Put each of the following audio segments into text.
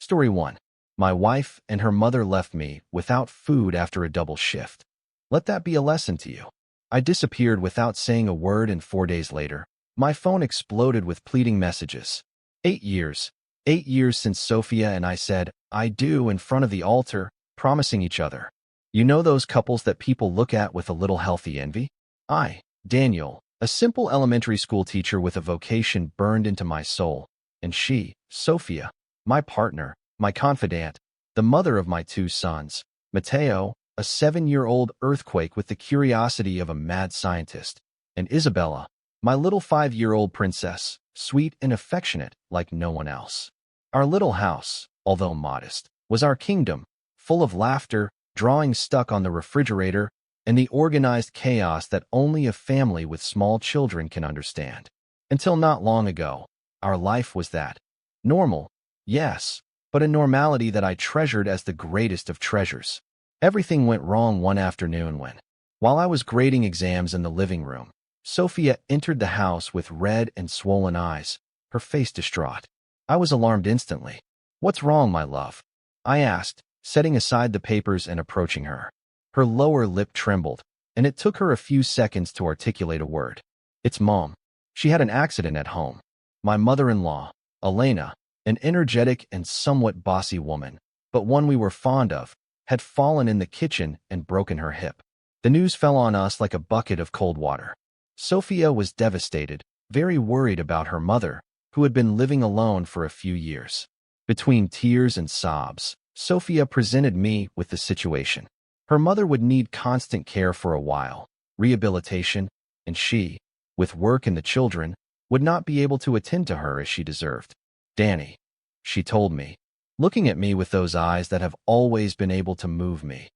Story 1. My wife and her mother left me without food after a double shift. Let that be a lesson to you. I disappeared without saying a word, and 4 days later, my phone exploded with pleading messages. 8 years. 8 years since Sophia and I said, "I do" in front of the altar, promising each other. You know those couples that people look at with a little healthy envy? I, Daniel, a simple elementary school teacher with a vocation burned into my soul, and she, Sophia, my partner, my confidant, the mother of my 2 sons, Mateo, a 7-year-old earthquake with the curiosity of a mad scientist, and Isabella, my little 5-year-old princess, sweet and affectionate like no one else. Our little house, although modest, was our kingdom, full of laughter, drawings stuck on the refrigerator, and the organized chaos that only a family with small children can understand. Until not long ago, our life was that. Normal, yes, but a normality that I treasured as the greatest of treasures. Everything went wrong one afternoon when, while I was grading exams in the living room, Sophia entered the house with red and swollen eyes, her face distraught. I was alarmed instantly. "What's wrong, my love?" I asked, setting aside the papers and approaching her. Her lower lip trembled, and it took her a few seconds to articulate a word. "It's Mom. She had an accident at home. My mother-in-law, Elena, an energetic and somewhat bossy woman, but one we were fond of, had fallen in the kitchen and broken her hip." The news fell on us like a bucket of cold water. Sophia was devastated, very worried about her mother, who had been living alone for a few years. Between tears and sobs, Sophia presented me with the situation. Her mother would need constant care for a while, rehabilitation, and she, with work and the children, would not be able to attend to her as she deserved. "Danny," she told me, looking at me with those eyes that have always been able to move me,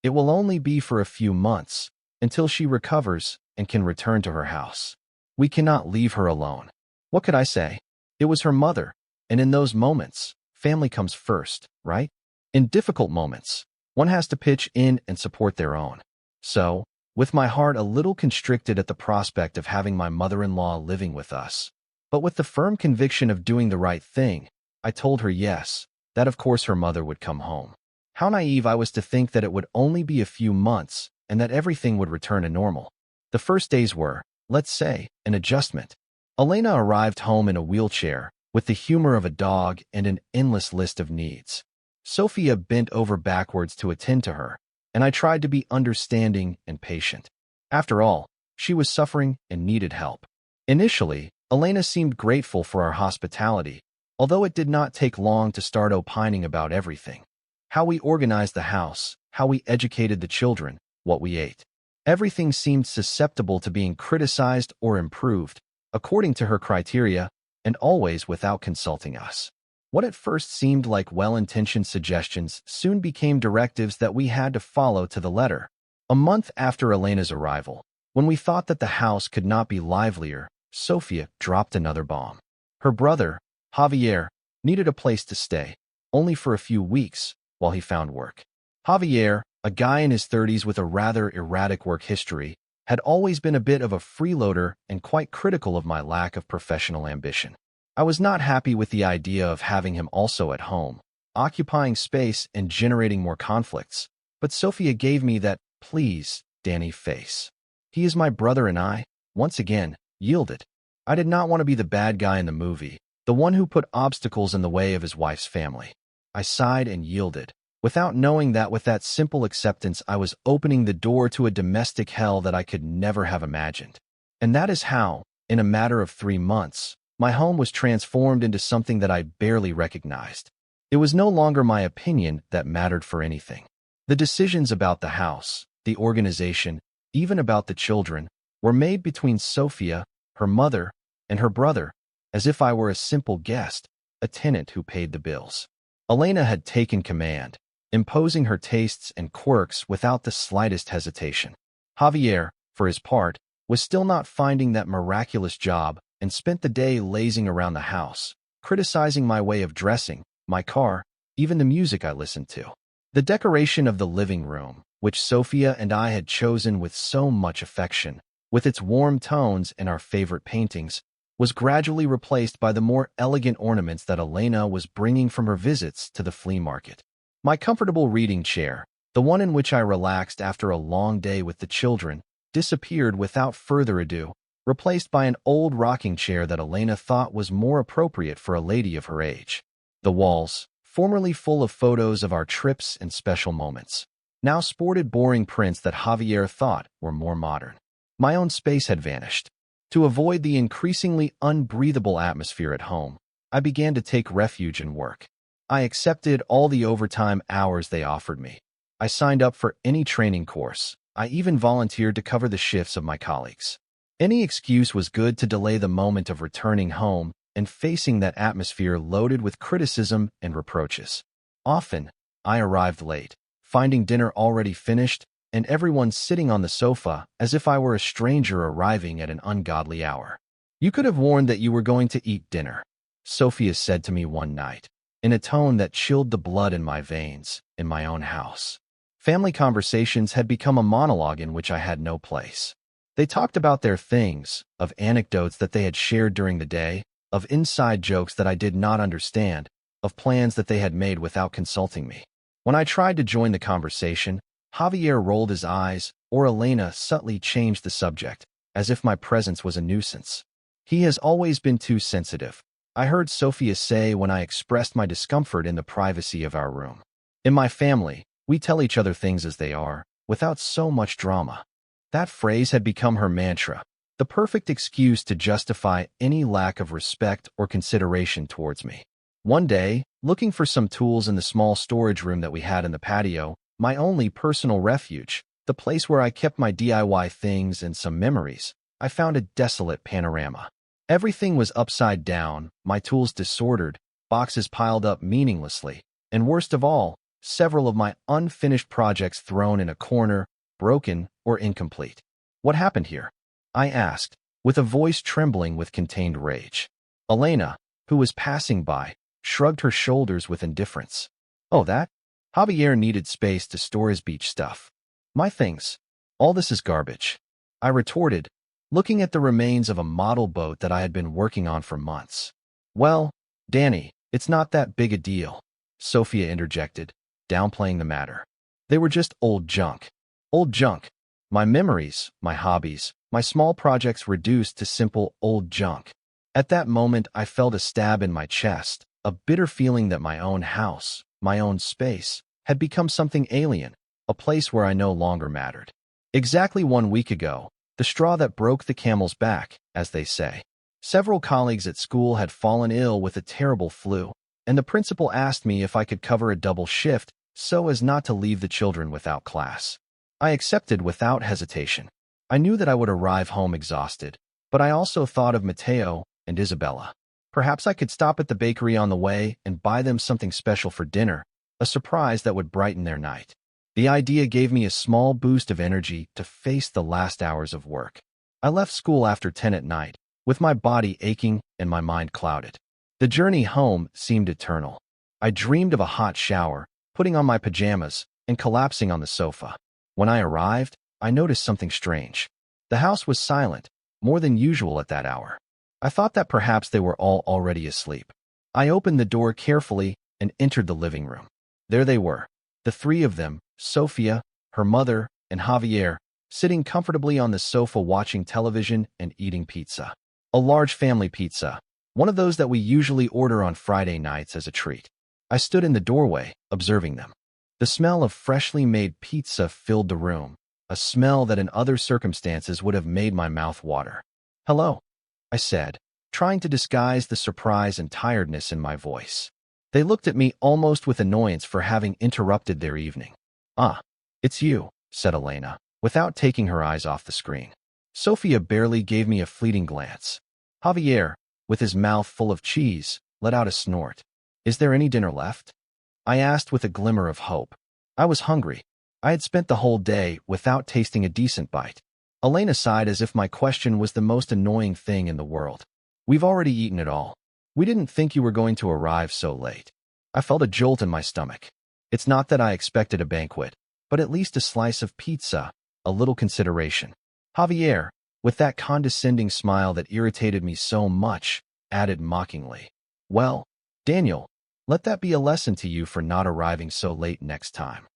"it will only be for a few months, until she recovers and can return to her house. We cannot leave her alone." What could I say? It was her mother, and in those moments, family comes first, right? In difficult moments, one has to pitch in and support their own. So, with my heart a little constricted at the prospect of having my mother-in-law living with us, but with the firm conviction of doing the right thing, I told her yes, that of course her mother would come home. How naive I was to think that it would only be a few months and that everything would return to normal. The first days were, let's say, an adjustment. Elena arrived home in a wheelchair, with the humor of a dog and an endless list of needs. Sophia bent over backwards to attend to her, and I tried to be understanding and patient. After all, she was suffering and needed help. Initially, Elena seemed grateful for our hospitality, although it did not take long to start opining about everything. How we organized the house, how we educated the children, what we ate. Everything seemed susceptible to being criticized or improved, according to her criteria, and always without consulting us. What at first seemed like well-intentioned suggestions soon became directives that we had to follow to the letter. A month after Elena's arrival, when we thought that the house could not be livelier, Sophia dropped another bomb. Her brother, Javier, needed a place to stay, only for a few weeks, while he found work. Javier, a guy in his 30s with a rather erratic work history, had always been a bit of a freeloader and quite critical of my lack of professional ambition. I was not happy with the idea of having him also at home, occupying space and generating more conflicts, but Sophia gave me that "please, Danny" face. He is my brother, and I, once again, yielded. I did not want to be the bad guy in the movie, the one who put obstacles in the way of his wife's family. I sighed and yielded, without knowing that with that simple acceptance I was opening the door to a domestic hell that I could never have imagined. And that is how, in a matter of 3 months, my home was transformed into something that I barely recognized. It was no longer my opinion that mattered for anything. The decisions about the house, the organization, even about the children, were made between Sophia, her mother, and her brother, as if I were a simple guest, a tenant who paid the bills. Elena had taken command, imposing her tastes and quirks without the slightest hesitation. Javier, for his part, was still not finding that miraculous job and spent the day lazing around the house, criticizing my way of dressing, my car, even the music I listened to. The decoration of the living room, which Sophia and I had chosen with so much affection, with its warm tones and our favorite paintings, was gradually replaced by the more elegant ornaments that Elena was bringing from her visits to the flea market. My comfortable reading chair, the one in which I relaxed after a long day with the children, disappeared without further ado, replaced by an old rocking chair that Elena thought was more appropriate for a lady of her age. The walls, formerly full of photos of our trips and special moments, now sported boring prints that Javier thought were more modern. My own space had vanished. To avoid the increasingly unbreathable atmosphere at home, I began to take refuge in work. I accepted all the overtime hours they offered me. I signed up for any training course. I even volunteered to cover the shifts of my colleagues. Any excuse was good to delay the moment of returning home and facing that atmosphere loaded with criticism and reproaches. Often, I arrived late, finding dinner already finished and everyone sitting on the sofa as if I were a stranger arriving at an ungodly hour. "You could have warned that you were going to eat dinner," Sophia said to me one night, in a tone that chilled the blood in my veins, in my own house. Family conversations had become a monologue in which I had no place. They talked about their things, of anecdotes that they had shared during the day, of inside jokes that I did not understand, of plans that they had made without consulting me. When I tried to join the conversation, Javier rolled his eyes, or Elena subtly changed the subject, as if my presence was a nuisance. "He has always been too sensitive," I heard Sophia say when I expressed my discomfort in the privacy of our room. "In my family, we tell each other things as they are, without so much drama." That phrase had become her mantra, the perfect excuse to justify any lack of respect or consideration towards me. One day, looking for some tools in the small storage room that we had in the patio, my only personal refuge, the place where I kept my DIY things and some memories, I found a desolate panorama. Everything was upside down, my tools disordered, boxes piled up meaninglessly, and worst of all, several of my unfinished projects thrown in a corner, broken or incomplete. "What happened here?" I asked, with a voice trembling with contained rage. Elena, who was passing by, shrugged her shoulders with indifference. "Oh, that? Javier needed space to store his beach stuff. My things. All this is garbage," I retorted, looking at the remains of a model boat that I had been working on for months. "Well, Danny, it's not that big a deal," Sophia interjected, downplaying the matter. "They were just old junk. Old junk. My memories, my hobbies, my small projects reduced to simple old junk." At that moment, I felt a stab in my chest, a bitter feeling that my own house, my own space, had become something alien, a place where I no longer mattered. Exactly 1 week ago, the straw that broke the camel's back, as they say. Several colleagues at school had fallen ill with a terrible flu, and the principal asked me if I could cover a double shift so as not to leave the children without class. I accepted without hesitation. I knew that I would arrive home exhausted, but I also thought of Mateo and Isabella. Perhaps I could stop at the bakery on the way and buy them something special for dinner, a surprise that would brighten their night. The idea gave me a small boost of energy to face the last hours of work. I left school after 10 at night, with my body aching and my mind clouded. The journey home seemed eternal. I dreamed of a hot shower, putting on my pajamas, and collapsing on the sofa. When I arrived, I noticed something strange. The house was silent, more than usual at that hour. I thought that perhaps they were all already asleep. I opened the door carefully and entered the living room. There they were, the three of them, Sophia, her mother, and Javier, sitting comfortably on the sofa watching television and eating pizza. A large family pizza, one of those that we usually order on Friday nights as a treat. I stood in the doorway, observing them. The smell of freshly made pizza filled the room, a smell that in other circumstances would have made my mouth water. "Hello," I said, trying to disguise the surprise and tiredness in my voice. They looked at me almost with annoyance for having interrupted their evening. "Ah, it's you," said Elena, without taking her eyes off the screen. Sophia barely gave me a fleeting glance. Javier, with his mouth full of cheese, let out a snort. "Is there any dinner left?" I asked with a glimmer of hope. I was hungry. I had spent the whole day without tasting a decent bite. Elena sighed as if my question was the most annoying thing in the world. "We've already eaten it all. We didn't think you were going to arrive so late." I felt a jolt in my stomach. It's not that I expected a banquet, but at least a slice of pizza, a little consideration. "Javier," with that condescending smile that irritated me so much, added mockingly, "Well, Daniel, let that be a lesson to you for not arriving so late next time."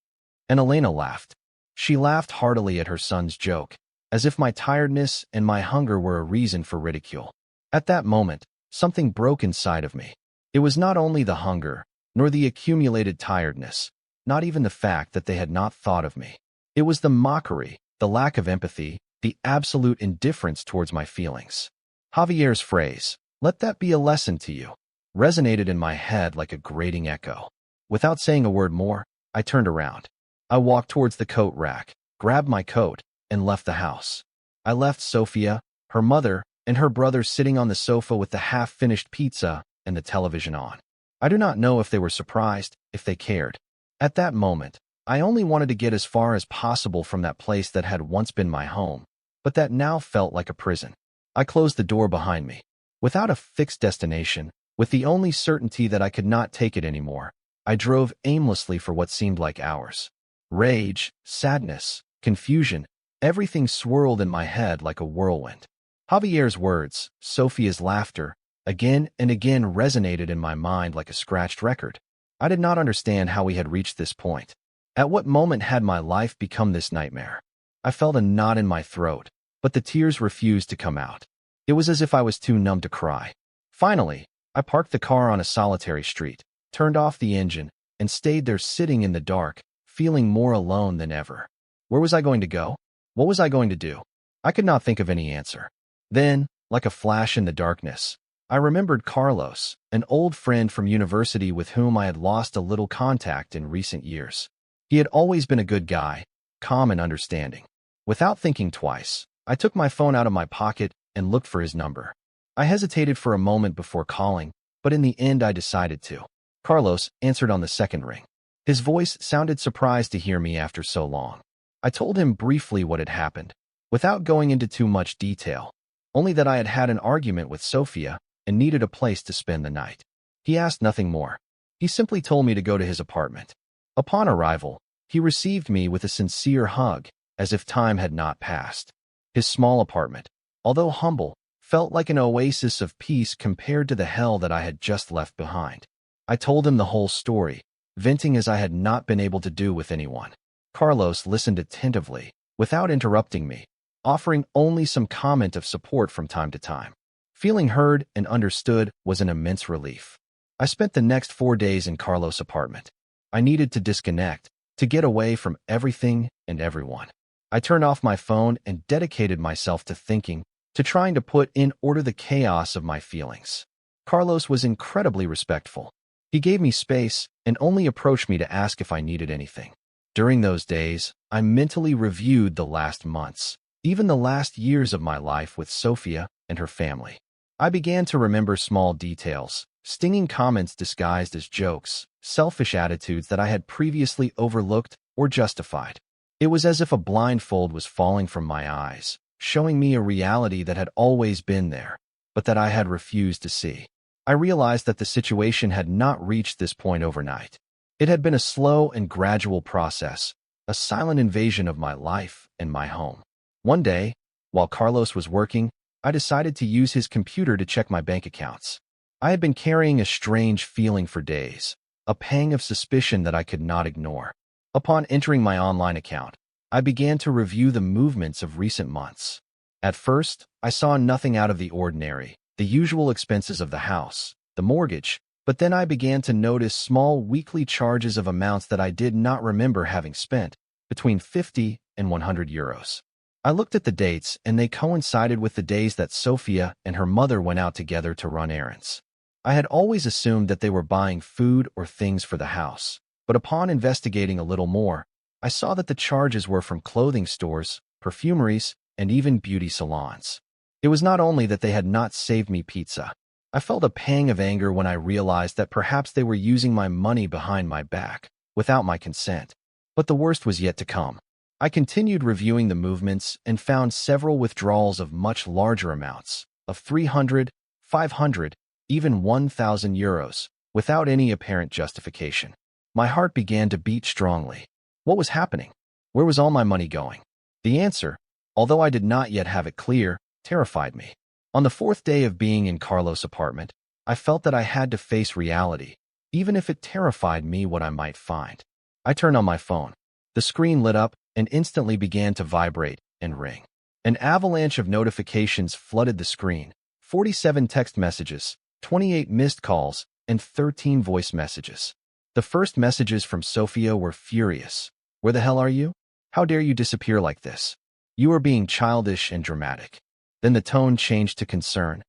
And Elena laughed. She laughed heartily at her son's joke, as if my tiredness and my hunger were a reason for ridicule. At that moment, something broke inside of me. It was not only the hunger, nor the accumulated tiredness, not even the fact that they had not thought of me. It was the mockery, the lack of empathy, the absolute indifference towards my feelings. Javier's phrase, "Let that be a lesson to you," resonated in my head like a grating echo. Without saying a word more, I turned around. I walked towards the coat rack, grabbed my coat, and left the house. I left Sophia, her mother, and her brother sitting on the sofa with the half-finished pizza and the television on. I do not know if they were surprised, if they cared. At that moment, I only wanted to get as far as possible from that place that had once been my home, but that now felt like a prison. I closed the door behind me. Without a fixed destination, with the only certainty that I could not take it anymore, I drove aimlessly for what seemed like hours. Rage, sadness, confusion, everything swirled in my head like a whirlwind. Javier's words, Sophia's laughter, again and again resonated in my mind like a scratched record. I did not understand how we had reached this point. At what moment had my life become this nightmare? I felt a knot in my throat, but the tears refused to come out. It was as if I was too numb to cry. Finally, I parked the car on a solitary street, turned off the engine, and stayed there sitting in the dark, feeling more alone than ever. Where was I going to go? What was I going to do? I could not think of any answer. Then, like a flash in the darkness, I remembered Carlos, an old friend from university with whom I had lost a little contact in recent years. He had always been a good guy, calm and understanding. Without thinking twice, I took my phone out of my pocket and looked for his number. I hesitated for a moment before calling, but in the end I decided to. Carlos answered on the second ring. His voice sounded surprised to hear me after so long. I told him briefly what had happened, without going into too much detail, only that I had had an argument with Sophia and needed a place to spend the night. He asked nothing more. He simply told me to go to his apartment. Upon arrival, he received me with a sincere hug, as if time had not passed. His small apartment, although humble, felt like an oasis of peace compared to the hell that I had just left behind. I told him the whole story, venting as I had not been able to do with anyone. Carlos listened attentively, without interrupting me, offering only some comment of support from time to time. Feeling heard and understood was an immense relief. I spent the next 4 days in Carlos' apartment. I needed to disconnect, to get away from everything and everyone. I turned off my phone and dedicated myself to thinking, to trying to put in order the chaos of my feelings. Carlos was incredibly respectful. He gave me space and only approached me to ask if I needed anything. During those days, I mentally reviewed the last months, even the last years of my life with Sophia and her family. I began to remember small details, stinging comments disguised as jokes, selfish attitudes that I had previously overlooked or justified. It was as if a blindfold was falling from my eyes, showing me a reality that had always been there, but that I had refused to see. I realized that the situation had not reached this point overnight. It had been a slow and gradual process, a silent invasion of my life and my home. One day, while Carlos was working, I decided to use his computer to check my bank accounts. I had been carrying a strange feeling for days, a pang of suspicion that I could not ignore. Upon entering my online account, I began to review the movements of recent months. At first, I saw nothing out of the ordinary, the usual expenses of the house, the mortgage, but then I began to notice small weekly charges of amounts that I did not remember having spent, between 50 and 100 euros. I looked at the dates, and they coincided with the days that Sophia and her mother went out together to run errands. I had always assumed that they were buying food or things for the house, but upon investigating a little more, I saw that the charges were from clothing stores, perfumeries, and even beauty salons. It was not only that they had not saved me pizza. I felt a pang of anger when I realized that perhaps they were using my money behind my back, without my consent. But the worst was yet to come. I continued reviewing the movements and found several withdrawals of much larger amounts, of 300, 500, even 1,000 euros, without any apparent justification. My heart began to beat strongly. What was happening? Where was all my money going? The answer, although I did not yet have it clear, terrified me. On the fourth day of being in Carlos' apartment, I felt that I had to face reality, even if it terrified me what I might find. I turned on my phone. The screen lit up and instantly began to vibrate and ring. An avalanche of notifications flooded the screen. 47 text messages, 28 missed calls, and 13 voice messages. The first messages from Sophia were furious. "Where the hell are you? How dare you disappear like this? You are being childish and dramatic." Then the tone changed to concern.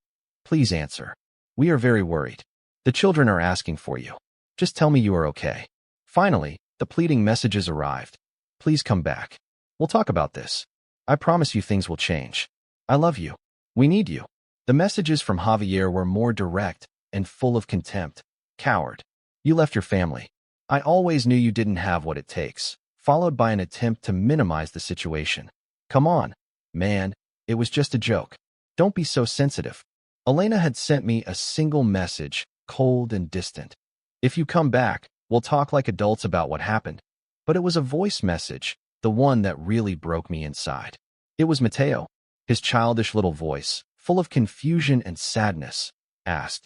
"Please answer. We are very worried. The children are asking for you. Just tell me you are okay." Finally, the pleading messages arrived. "Please come back. We'll talk about this. I promise you things will change. I love you. We need you." The messages from Javier were more direct and full of contempt. "Coward. You left your family. I always knew you didn't have what it takes," followed by an attempt to minimize the situation. "Come on, man. It was just a joke. Don't be so sensitive." Elena had sent me a single message, cold and distant. "If you come back, we'll talk like adults about what happened." But it was a voice message, the one that really broke me inside. It was Mateo. His childish little voice, full of confusion and sadness, asked,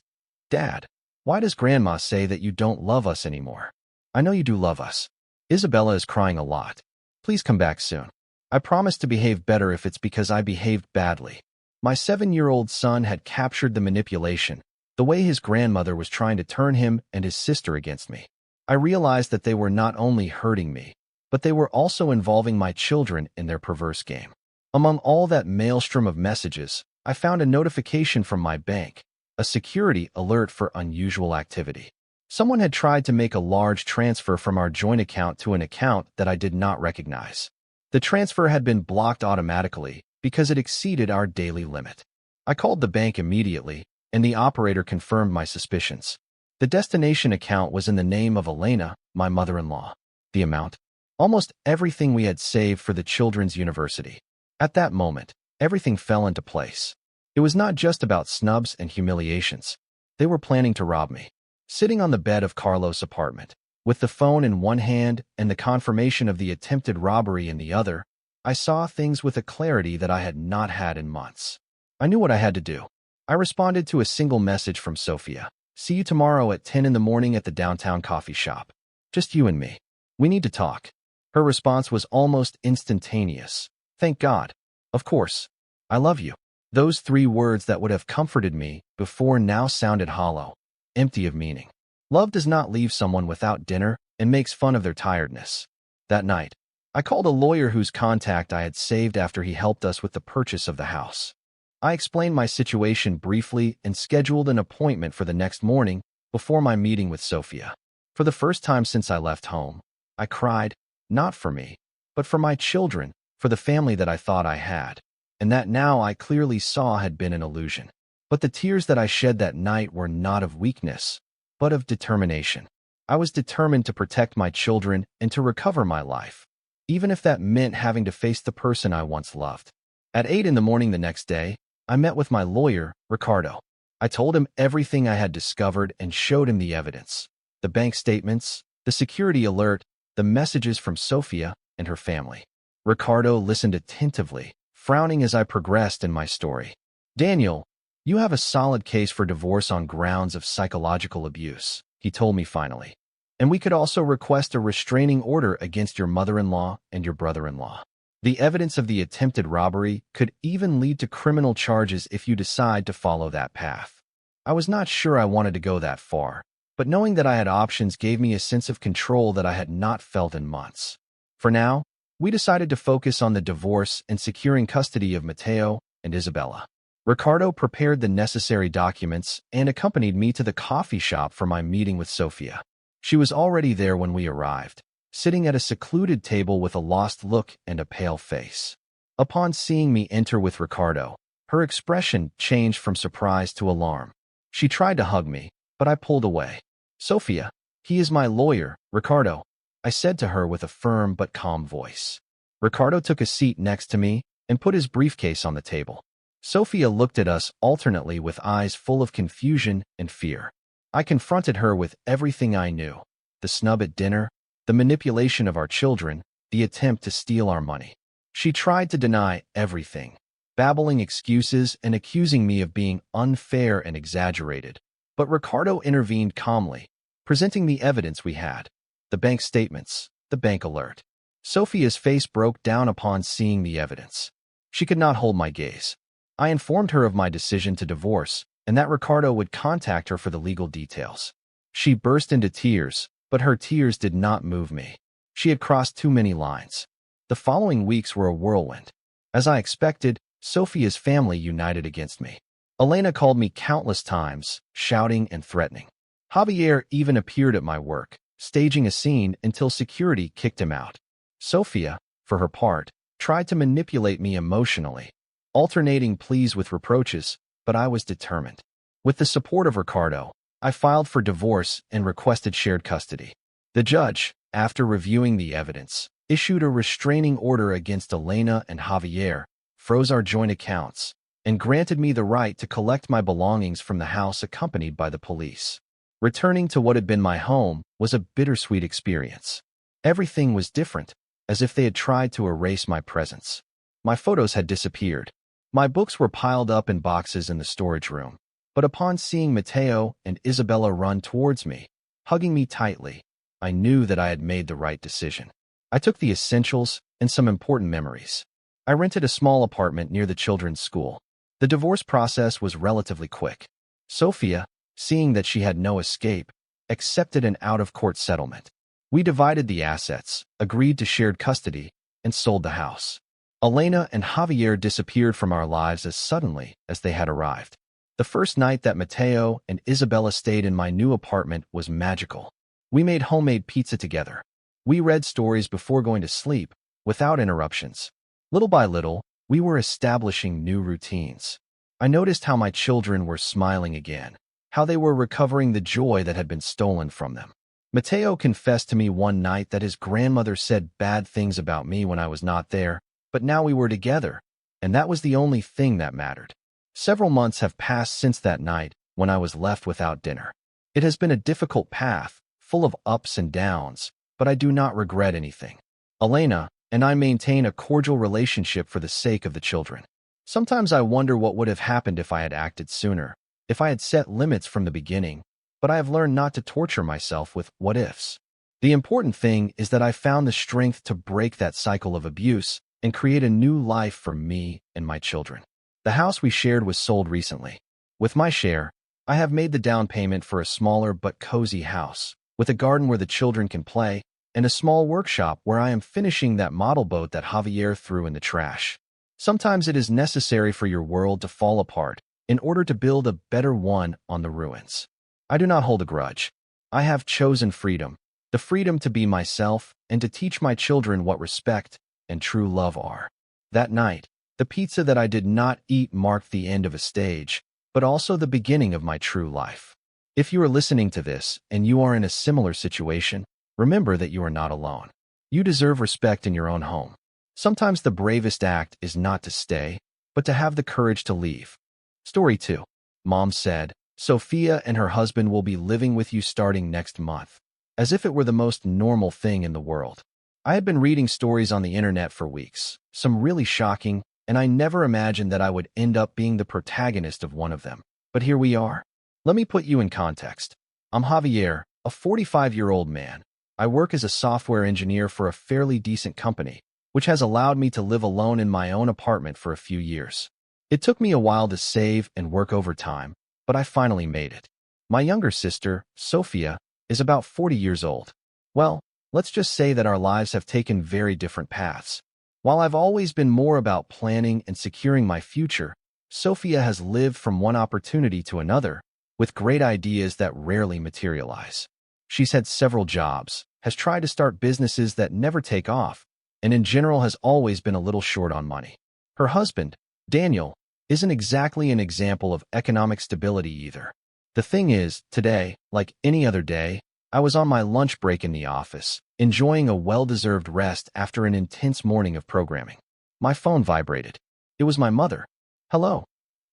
"Dad, why does Grandma say that you don't love us anymore? I know you do love us. Isabella is crying a lot. Please come back soon. I promise to behave better if it's because I behaved badly." My 7-year-old son had captured the manipulation, the way his grandmother was trying to turn him and his sister against me. I realized that they were not only hurting me, but they were also involving my children in their perverse game. Among all that maelstrom of messages, I found a notification from my bank, a security alert for unusual activity. Someone had tried to make a large transfer from our joint account to an account that I did not recognize. The transfer had been blocked automatically because it exceeded our daily limit. I called the bank immediately, and the operator confirmed my suspicions. The destination account was in the name of Elena, my mother-in-law. The amount? Almost everything we had saved for the children's university. At that moment, everything fell into place. It was not just about snubs and humiliations. They were planning to rob me. Sitting on the bed of Carlos' apartment, with the phone in one hand and the confirmation of the attempted robbery in the other, I saw things with a clarity that I had not had in months. I knew what I had to do. I responded to a single message from Sophia. "See you tomorrow at 10 in the morning at the downtown coffee shop. Just you and me. We need to talk." Her response was almost instantaneous. "Thank God. Of course. I love you." Those 3 words that would have comforted me before now sounded hollow, empty of meaning. Love does not leave someone without dinner and makes fun of their tiredness. That night, I called a lawyer whose contact I had saved after he helped us with the purchase of the house. I explained my situation briefly and scheduled an appointment for the next morning before my meeting with Sophia. For the first time since I left home, I cried, not for me, but for my children, for the family that I thought I had, and that now I clearly saw had been an illusion. But the tears that I shed that night were not of weakness, but of determination. I was determined to protect my children and to recover my life, even if that meant having to face the person I once loved. At 8 in the morning the next day, I met with my lawyer, Ricardo. I told him everything I had discovered and showed him the evidence, the bank statements, the security alert, the messages from Sophia and her family. Ricardo listened attentively, frowning as I progressed in my story. "Daniel, you have a solid case for divorce on grounds of psychological abuse," he told me finally. "And we could also request a restraining order against your mother-in-law and your brother-in-law. The evidence of the attempted robbery could even lead to criminal charges if you decide to follow that path." I was not sure I wanted to go that far, but knowing that I had options gave me a sense of control that I had not felt in months. For now, we decided to focus on the divorce and securing custody of Mateo and Isabella. Ricardo prepared the necessary documents and accompanied me to the coffee shop for my meeting with Sophia. She was already there when we arrived, sitting at a secluded table with a lost look and a pale face. Upon seeing me enter with Ricardo, her expression changed from surprise to alarm. She tried to hug me, but I pulled away. "Sophia, he is my lawyer, Ricardo," I said to her with a firm but calm voice. Ricardo took a seat next to me and put his briefcase on the table. Sophia looked at us alternately with eyes full of confusion and fear. I confronted her with everything I knew: the snub at dinner, the manipulation of our children, the attempt to steal our money. She tried to deny everything, babbling excuses and accusing me of being unfair and exaggerated. But Ricardo intervened calmly, presenting the evidence we had: the bank statements, the bank alert. Sophia's face broke down upon seeing the evidence. She could not hold my gaze. I informed her of my decision to divorce and that Ricardo would contact her for the legal details. She burst into tears, but her tears did not move me. She had crossed too many lines. The following weeks were a whirlwind. As I expected, Sophia's family united against me. Elena called me countless times, shouting and threatening. Javier even appeared at my work, staging a scene until security kicked him out. Sophia, for her part, tried to manipulate me emotionally, alternating pleas with reproaches, but I was determined. With the support of Ricardo, I filed for divorce and requested shared custody. The judge, after reviewing the evidence, issued a restraining order against Elena and Javier, froze our joint accounts, and granted me the right to collect my belongings from the house accompanied by the police. Returning to what had been my home was a bittersweet experience. Everything was different, as if they had tried to erase my presence. My photos had disappeared. My books were piled up in boxes in the storage room. But upon seeing Mateo and Isabella run towards me, hugging me tightly, I knew that I had made the right decision. I took the essentials and some important memories. I rented a small apartment near the children's school. The divorce process was relatively quick. Sophia, seeing that she had no escape, accepted an out-of-court settlement. We divided the assets, agreed to shared custody, and sold the house. Elena and Javier disappeared from our lives as suddenly as they had arrived. The first night that Mateo and Isabella stayed in my new apartment was magical. We made homemade pizza together. We read stories before going to sleep, without interruptions. Little by little, we were establishing new routines. I noticed how my children were smiling again, how they were recovering the joy that had been stolen from them. Mateo confessed to me one night that his grandmother said bad things about me when I was not there, but now we were together, and that was the only thing that mattered. Several months have passed since that night when I was left without dinner. It has been a difficult path, full of ups and downs, but I do not regret anything. Elena and I maintain a cordial relationship for the sake of the children. Sometimes I wonder what would have happened if I had acted sooner, if I had set limits from the beginning, but I have learned not to torture myself with what-ifs. The important thing is that I found the strength to break that cycle of abuse and create a new life for me and my children. The house we shared was sold recently. With my share, I have made the down payment for a smaller but cozy house, with a garden where the children can play, and a small workshop where I am finishing that model boat that Javier threw in the trash. Sometimes it is necessary for your world to fall apart in order to build a better one on the ruins. I do not hold a grudge. I have chosen freedom, the freedom to be myself and to teach my children what respect and true love are. That night, the pizza that I did not eat marked the end of a stage, but also the beginning of my true life. If you are listening to this and you are in a similar situation, remember that you are not alone. You deserve respect in your own home. Sometimes the bravest act is not to stay, but to have the courage to leave. Story 2. Mom said, Sophia and her husband will be living with you starting next month, as if it were the most normal thing in the world. I had been reading stories on the internet for weeks, some really shocking, and I never imagined that I would end up being the protagonist of one of them. But here we are. Let me put you in context. I'm Javier, a 45-year-old man. I work as a software engineer for a fairly decent company, which has allowed me to live alone in my own apartment for a few years. It took me a while to save and work overtime, but I finally made it. My younger sister, Sophia, is about 40 years old. Well, let's just say that our lives have taken very different paths. While I've always been more about planning and securing my future, Sophia has lived from one opportunity to another, with great ideas that rarely materialize. She's had several jobs, has tried to start businesses that never take off, and in general has always been a little short on money. Her husband, Daniel, isn't exactly an example of economic stability either. The thing is, today, like any other day, I was on my lunch break in the office, enjoying a well-deserved rest after an intense morning of programming. My phone vibrated. It was my mother. "Hello,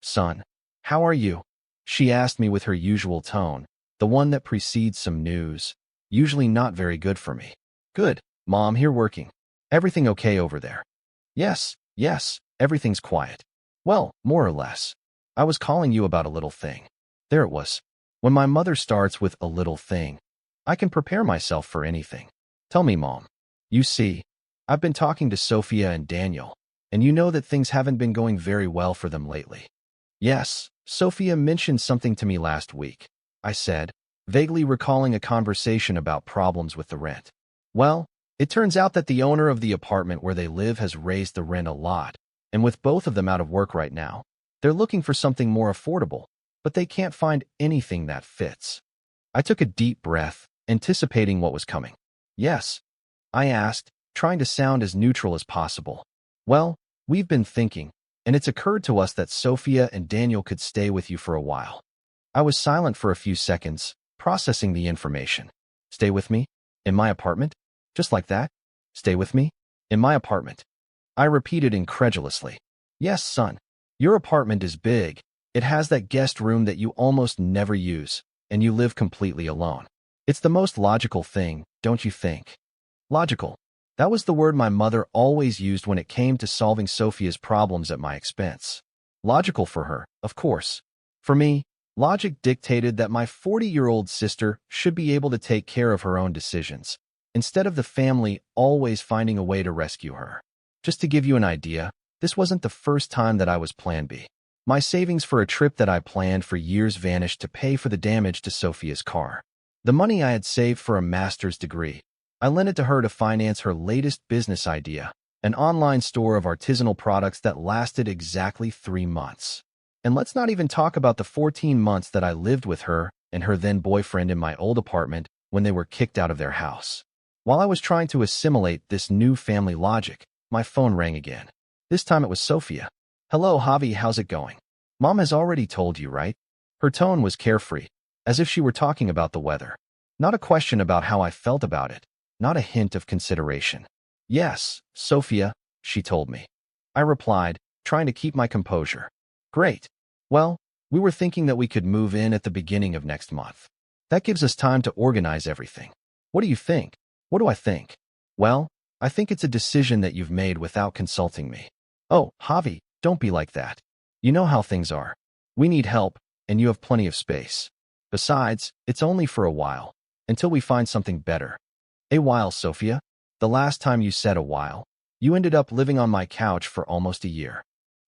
son. How are you?" She asked me with her usual tone, the one that precedes some news, usually not very good for me. "Good, Mom, here working. Everything okay over there?" Yes, yes, everything's quiet. Well, more or less. I was calling you about a little thing. There it was. When my mother starts with a little thing, I can prepare myself for anything. Tell me, Mom. You see, I've been talking to Sophia and Daniel, and you know that things haven't been going very well for them lately. Yes, Sophia mentioned something to me last week, I said, vaguely recalling a conversation about problems with the rent. Well, it turns out that the owner of the apartment where they live has raised the rent a lot, and with both of them out of work right now, they're looking for something more affordable, but they can't find anything that fits. I took a deep breath, anticipating what was coming. Yes, I asked, trying to sound as neutral as possible. Well, we've been thinking, and it's occurred to us that Sophia and Daniel could stay with you for a while. I was silent for a few seconds, processing the information. Stay with me? In my apartment? Just like that? Stay with me? In my apartment. I repeated incredulously. Yes, son. Your apartment is big. It has that guest room that you almost never use, and you live completely alone. It's the most logical thing, don't you think? Logical. That was the word my mother always used when it came to solving Sophia's problems at my expense. Logical for her, of course. For me, logic dictated that my 40-year-old sister should be able to take care of her own decisions, instead of the family always finding a way to rescue her. Just to give you an idea, this wasn't the first time that I was Plan B. My savings for a trip that I planned for years vanished to pay for the damage to Sophia's car. The money I had saved for a master's degree, I lent it to her to finance her latest business idea, an online store of artisanal products that lasted exactly 3 months. And let's not even talk about the 14 months that I lived with her and her then-boyfriend in my old apartment when they were kicked out of their house. While I was trying to assimilate this new family logic, my phone rang again. This time it was Sophia. Hello, Javi, how's it going? Mom has already told you, right? Her tone was carefree, as if she were talking about the weather. Not a question about how I felt about it, not a hint of consideration. Yes, Sophia, she told me. I replied, trying to keep my composure. Great. Well, we were thinking that we could move in at the beginning of next month. That gives us time to organize everything. What do you think? What do I think? Well, I think it's a decision that you've made without consulting me. Oh, Javi, don't be like that. You know how things are. We need help, and you have plenty of space. Besides, it's only for a while, until we find something better. A while, Sophia? The last time you said a while, you ended up living on my couch for almost a year.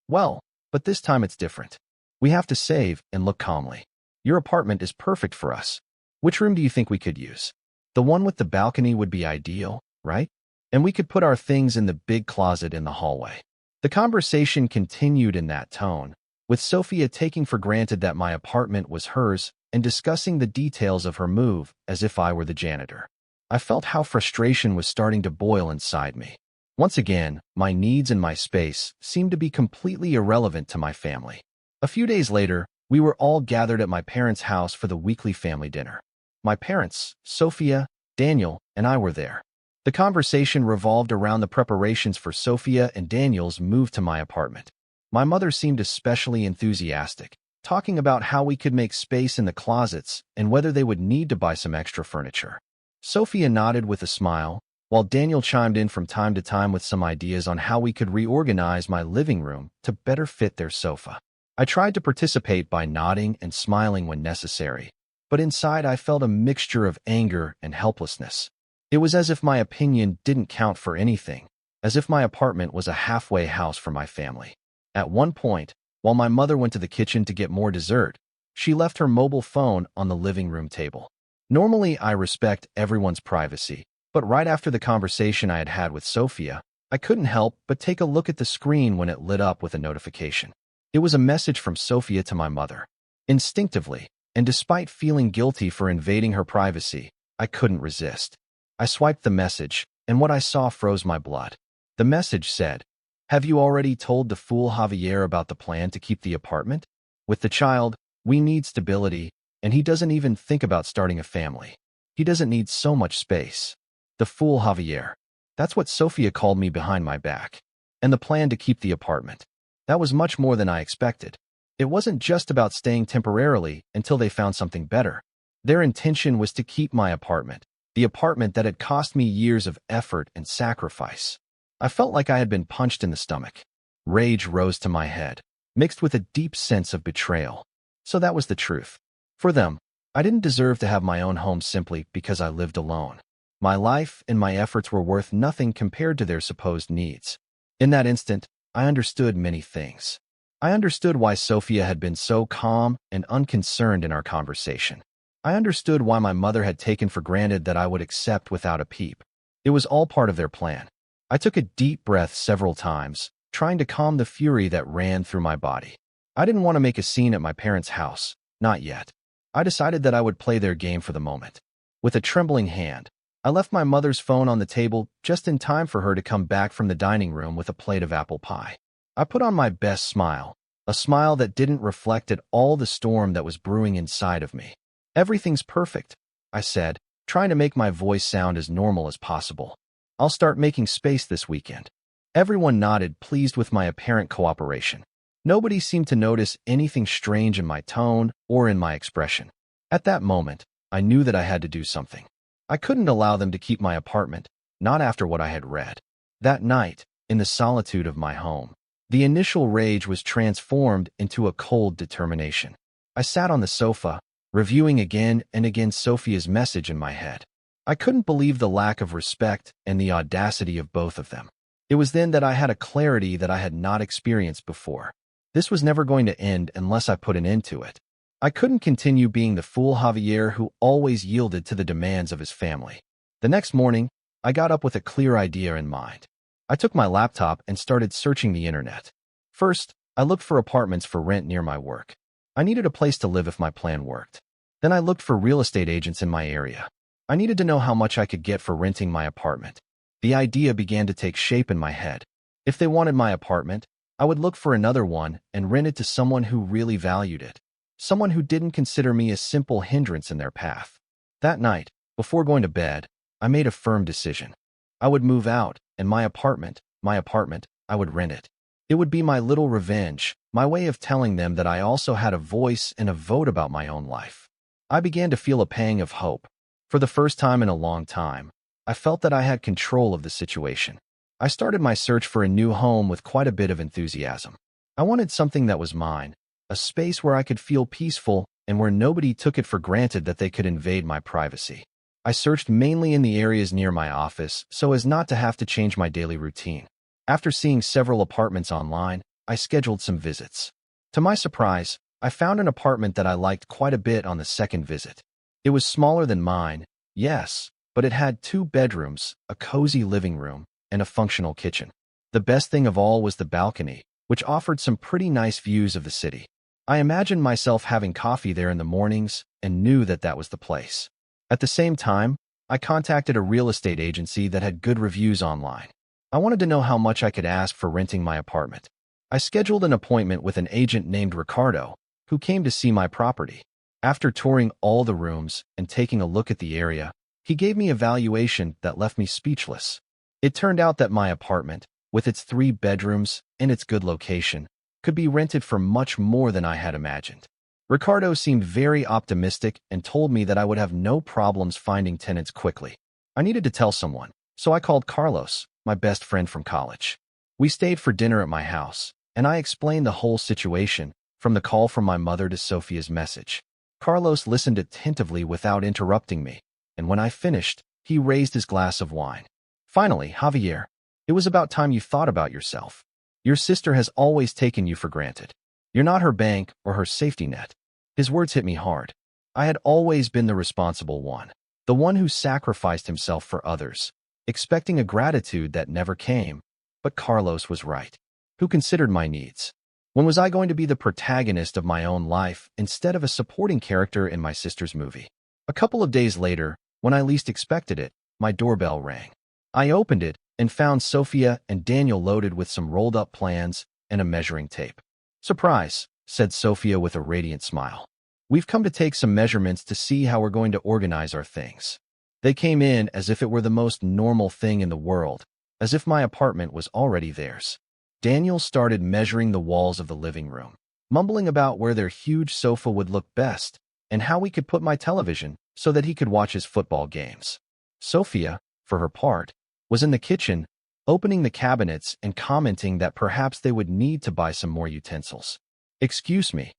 Well, but this time it's different. We have to save and look calmly. Your apartment is perfect for us. Which room do you think we could use? The one with the balcony would be ideal, right? And we could put our things in the big closet in the hallway. The conversation continued in that tone, with Sophia taking for granted that my apartment was hers and discussing the details of her move as if I were the janitor. I felt how frustration was starting to boil inside me. Once again, my needs and my space seemed to be completely irrelevant to my family. A few days later, we were all gathered at my parents' house for the weekly family dinner. My parents, Sophia, Daniel, and I were there. The conversation revolved around the preparations for Sophia and Daniel's move to my apartment. My mother seemed especially enthusiastic, talking about how we could make space in the closets and whether they would need to buy some extra furniture. Sophia nodded with a smile, while Daniel chimed in from time to time with some ideas on how we could reorganize my living room to better fit their sofa. I tried to participate by nodding and smiling when necessary, but inside I felt a mixture of anger and helplessness. It was as if my opinion didn't count for anything, as if my apartment was a halfway house for my family. At one point, while my mother went to the kitchen to get more dessert, she left her mobile phone on the living room table. Normally, I respect everyone's privacy, but right after the conversation I had had with Sophia, I couldn't help but take a look at the screen when it lit up with a notification. It was a message from Sophia to my mother. Instinctively, and despite feeling guilty for invading her privacy, I couldn't resist. I swiped the message, and what I saw froze my blood. The message said, "Have you already told the fool Javier about the plan to keep the apartment? With the child, we need stability, and he doesn't even think about starting a family. He doesn't need so much space." The fool Javier. That's what Sophia called me behind my back. And the plan to keep the apartment. That was much more than I expected. It wasn't just about staying temporarily until they found something better. Their intention was to keep my apartment, the apartment that had cost me years of effort and sacrifice. I felt like I had been punched in the stomach. Rage rose to my head, mixed with a deep sense of betrayal. So that was the truth. For them, I didn't deserve to have my own home simply because I lived alone. My life and my efforts were worth nothing compared to their supposed needs. In that instant, I understood many things. I understood why Sophia had been so calm and unconcerned in our conversation. I understood why my mother had taken for granted that I would accept without a peep. It was all part of their plan. I took a deep breath several times, trying to calm the fury that ran through my body. I didn't want to make a scene at my parents' house, not yet. I decided that I would play their game for the moment. With a trembling hand, I left my mother's phone on the table just in time for her to come back from the dining room with a plate of apple pie. I put on my best smile, a smile that didn't reflect at all the storm that was brewing inside of me. "Everything's perfect," I said, trying to make my voice sound as normal as possible. "I'll start making space this weekend." Everyone nodded, pleased with my apparent cooperation. Nobody seemed to notice anything strange in my tone or in my expression. At that moment, I knew that I had to do something. I couldn't allow them to keep my apartment, not after what I had read. That night, in the solitude of my home, the initial rage was transformed into a cold determination. I sat on the sofa, reviewing again and again Sophia's message in my head. I couldn't believe the lack of respect and the audacity of both of them. It was then that I had a clarity that I had not experienced before. This was never going to end unless I put an end to it. I couldn't continue being the fool Javier who always yielded to the demands of his family. The next morning, I got up with a clear idea in mind. I took my laptop and started searching the internet. First, I looked for apartments for rent near my work. I needed a place to live if my plan worked. Then I looked for real estate agents in my area. I needed to know how much I could get for renting my apartment. The idea began to take shape in my head. If they wanted my apartment, I would look for another one and rent it to someone who really valued it. Someone who didn't consider me a simple hindrance in their path. That night, before going to bed, I made a firm decision. I would move out, and my apartment, I would rent it. It would be my little revenge, my way of telling them that I also had a voice and a vote about my own life. I began to feel a pang of hope. For the first time in a long time, I felt that I had control of the situation. I started my search for a new home with quite a bit of enthusiasm. I wanted something that was mine, a space where I could feel peaceful and where nobody took it for granted that they could invade my privacy. I searched mainly in the areas near my office so as not to have to change my daily routine. After seeing several apartments online, I scheduled some visits. To my surprise, I found an apartment that I liked quite a bit on the second visit. It was smaller than mine, yes, but it had 2 bedrooms, a cozy living room, and a functional kitchen. The best thing of all was the balcony, which offered some pretty nice views of the city. I imagined myself having coffee there in the mornings and knew that that was the place. At the same time, I contacted a real estate agency that had good reviews online. I wanted to know how much I could ask for renting my apartment. I scheduled an appointment with an agent named Ricardo, who came to see my property. After touring all the rooms and taking a look at the area, he gave me a valuation that left me speechless. It turned out that my apartment, with its 3 bedrooms and its good location, could be rented for much more than I had imagined. Ricardo seemed very optimistic and told me that I would have no problems finding tenants quickly. I needed to tell someone, so I called Carlos, my best friend from college. We stayed for dinner at my house, and I explained the whole situation, from the call from my mother to Sophia's message. Carlos listened attentively without interrupting me, and when I finished, he raised his glass of wine. "Finally, Javier, it was about time you thought about yourself. Your sister has always taken you for granted. You're not her bank or her safety net." His words hit me hard. I had always been the responsible one, the one who sacrificed himself for others, expecting a gratitude that never came. But Carlos was right. Who considered my needs? When was I going to be the protagonist of my own life instead of a supporting character in my sister's movie? A couple of days later, when I least expected it, my doorbell rang. I opened it and found Sophia and Daniel loaded with some rolled-up plans and a measuring tape. "Surprise," said Sophia with a radiant smile. "We've come to take some measurements to see how we're going to organize our things." They came in as if it were the most normal thing in the world, as if my apartment was already theirs. Daniel started measuring the walls of the living room, mumbling about where their huge sofa would look best and how we could put my television so that he could watch his football games. Sophia, for her part, was in the kitchen, opening the cabinets and commenting that perhaps they would need to buy some more utensils. "Excuse me,"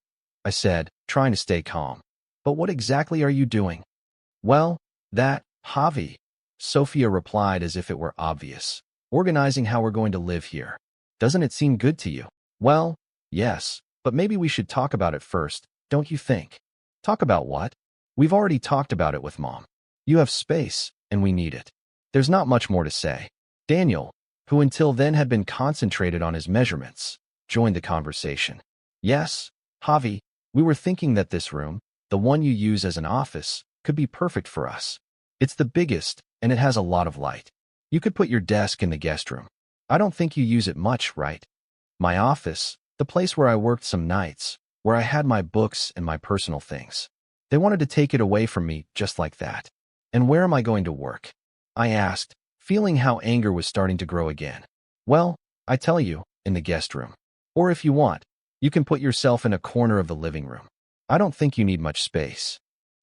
I said, trying to stay calm. "But what exactly are you doing?" "Well, that, Javi," Sophia replied as if it were obvious. "Organizing how we're going to live here. Doesn't it seem good to you?" "Well, yes, but maybe we should talk about it first, don't you think?" "Talk about what?" "We've already talked about it with Mom. You have space, and we need it. There's not much more to say." Daniel, who until then had been concentrated on his measurements, joined the conversation. "Yes, Javi, we were thinking that this room, the one you use as an office, could be perfect for us. It's the biggest, and it has a lot of light. You could put your desk in the guest room. I don't think you use it much, right?" "My office, the place where I worked some nights, where I had my books and my personal things. They wanted to take it away from me just like that." "And where am I going to work?" I asked, feeling how anger was starting to grow again. "Well, I tell you, in the guest room. Or if you want, you can put yourself in a corner of the living room. I don't think you need much space."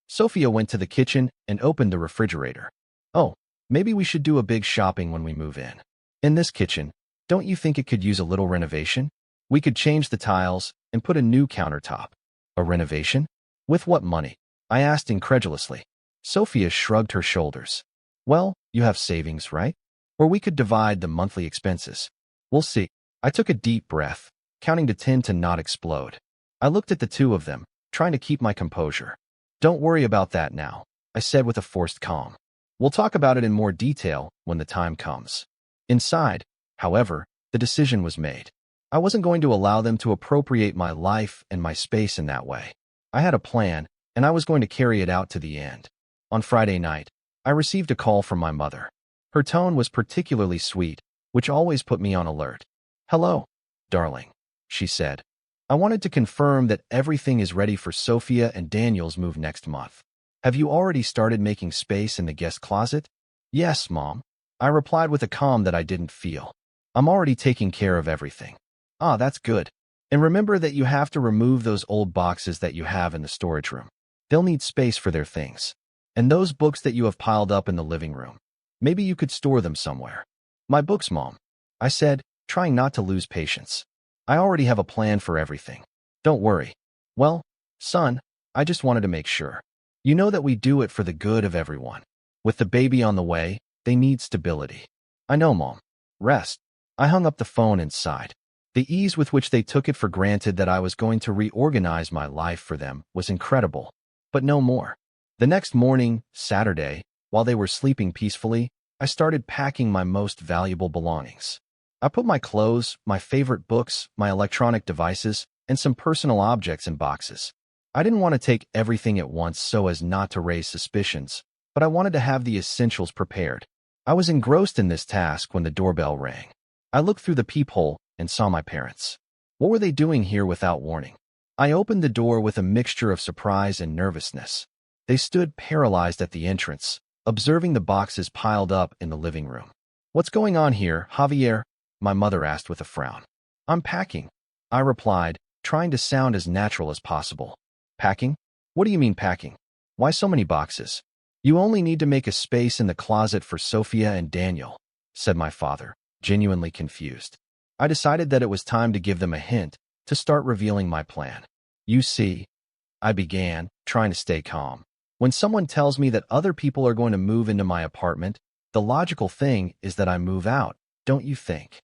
Sophia went to the kitchen and opened the refrigerator. "Oh, maybe we should do a big shopping when we move in. In this kitchen, don't you think it could use a little renovation? We could change the tiles and put a new countertop." "A renovation? With what money?" I asked incredulously. Sophia shrugged her shoulders. "Well, you have savings, right? Or we could divide the monthly expenses. We'll see." I took a deep breath, counting to 10 to not explode. I looked at the two of them, trying to keep my composure. "Don't worry about that now," I said with a forced calm. "We'll talk about it in more detail when the time comes." Inside, however, the decision was made. I wasn't going to allow them to appropriate my life and my space in that way. I had a plan, and I was going to carry it out to the end. On Friday night, I received a call from my mother. Her tone was particularly sweet, which always put me on alert. "Hello, darling," she said. "I wanted to confirm that everything is ready for Sophia and Daniel's move next month. Have you already started making space in the guest closet?" "Yes, Mom," I replied with a calm that I didn't feel. "I'm already taking care of everything." "Ah, that's good. And remember that you have to remove those old boxes that you have in the storage room. They'll need space for their things. And those books that you have piled up in the living room. Maybe you could store them somewhere." "My books, Mom," I said, trying not to lose patience. "I already have a plan for everything. Don't worry." "Well, son, I just wanted to make sure. You know that we do it for the good of everyone. With the baby on the way, they need stability." "I know, Mom. Rest." I hung up the phone and sighed. The ease with which they took it for granted that I was going to reorganize my life for them was incredible, but no more. The next morning, Saturday, while they were sleeping peacefully, I started packing my most valuable belongings. I put my clothes, my favorite books, my electronic devices, and some personal objects in boxes. I didn't want to take everything at once so as not to raise suspicions, but I wanted to have the essentials prepared. I was engrossed in this task when the doorbell rang. I looked through the peephole and saw my parents. What were they doing here without warning? I opened the door with a mixture of surprise and nervousness. They stood paralyzed at the entrance, observing the boxes piled up in the living room. "What's going on here, Javier?" my mother asked with a frown. "I'm packing," I replied, trying to sound as natural as possible. "Packing? What do you mean packing? Why so many boxes?" "You only need to make a space in the closet for Sophia and Daniel," said my father, genuinely confused. I decided that it was time to give them a hint, to start revealing my plan. "You see," I began, trying to stay calm. "When someone tells me that other people are going to move into my apartment, the logical thing is that I move out, don't you think?"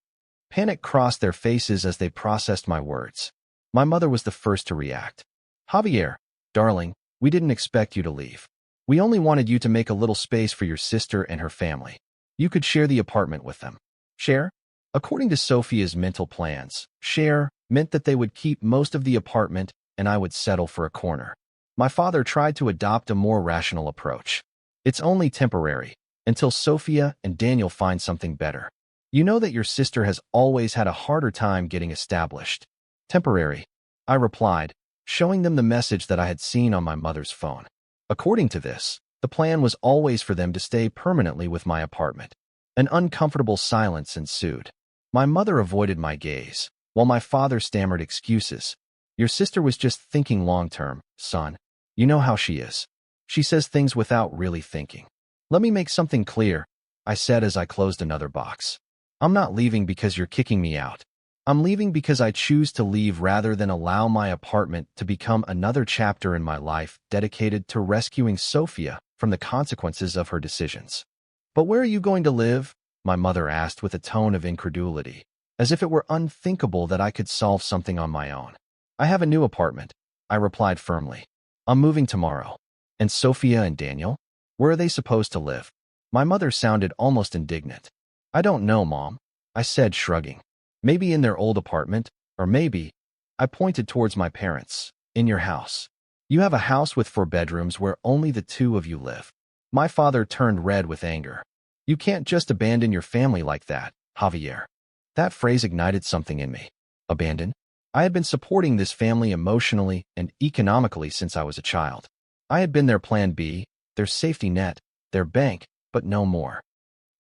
Panic crossed their faces as they processed my words. My mother was the first to react. "Javier, darling, we didn't expect you to leave. We only wanted you to make a little space for your sister and her family. You could share the apartment with them." "Share?" According to Sophia's mental plans, share meant that they would keep most of the apartment and I would settle for a corner. My father tried to adopt a more rational approach. "It's only temporary, until Sophia and Daniel find something better. You know that your sister has always had a harder time getting established." "Temporary," I replied, showing them the message that I had seen on my mother's phone. According to this, the plan was always for them to stay permanently with my apartment. An uncomfortable silence ensued. My mother avoided my gaze, while my father stammered excuses. "Your sister was just thinking long-term, son. You know how she is. She says things without really thinking." "Let me make something clear," I said as I closed another box. I'm not leaving because you're kicking me out. I'm leaving because I choose to leave rather than allow my apartment to become another chapter in my life dedicated to rescuing Sophia from the consequences of her decisions. But where are you going to live? My mother asked with a tone of incredulity, as if it were unthinkable that I could solve something on my own. I have a new apartment, I replied firmly. I'm moving tomorrow. And Sophia and Daniel? Where are they supposed to live? My mother sounded almost indignant. I don't know, Mom, I said, shrugging. Maybe in their old apartment, or maybe, I pointed towards my parents, in your house. You have a house with 4 bedrooms where only the 2 of you live. My father turned red with anger. You can't just abandon your family like that, Javier. That phrase ignited something in me. Abandon? I had been supporting this family emotionally and economically since I was a child. I had been their plan B, their safety net, their bank, but no more.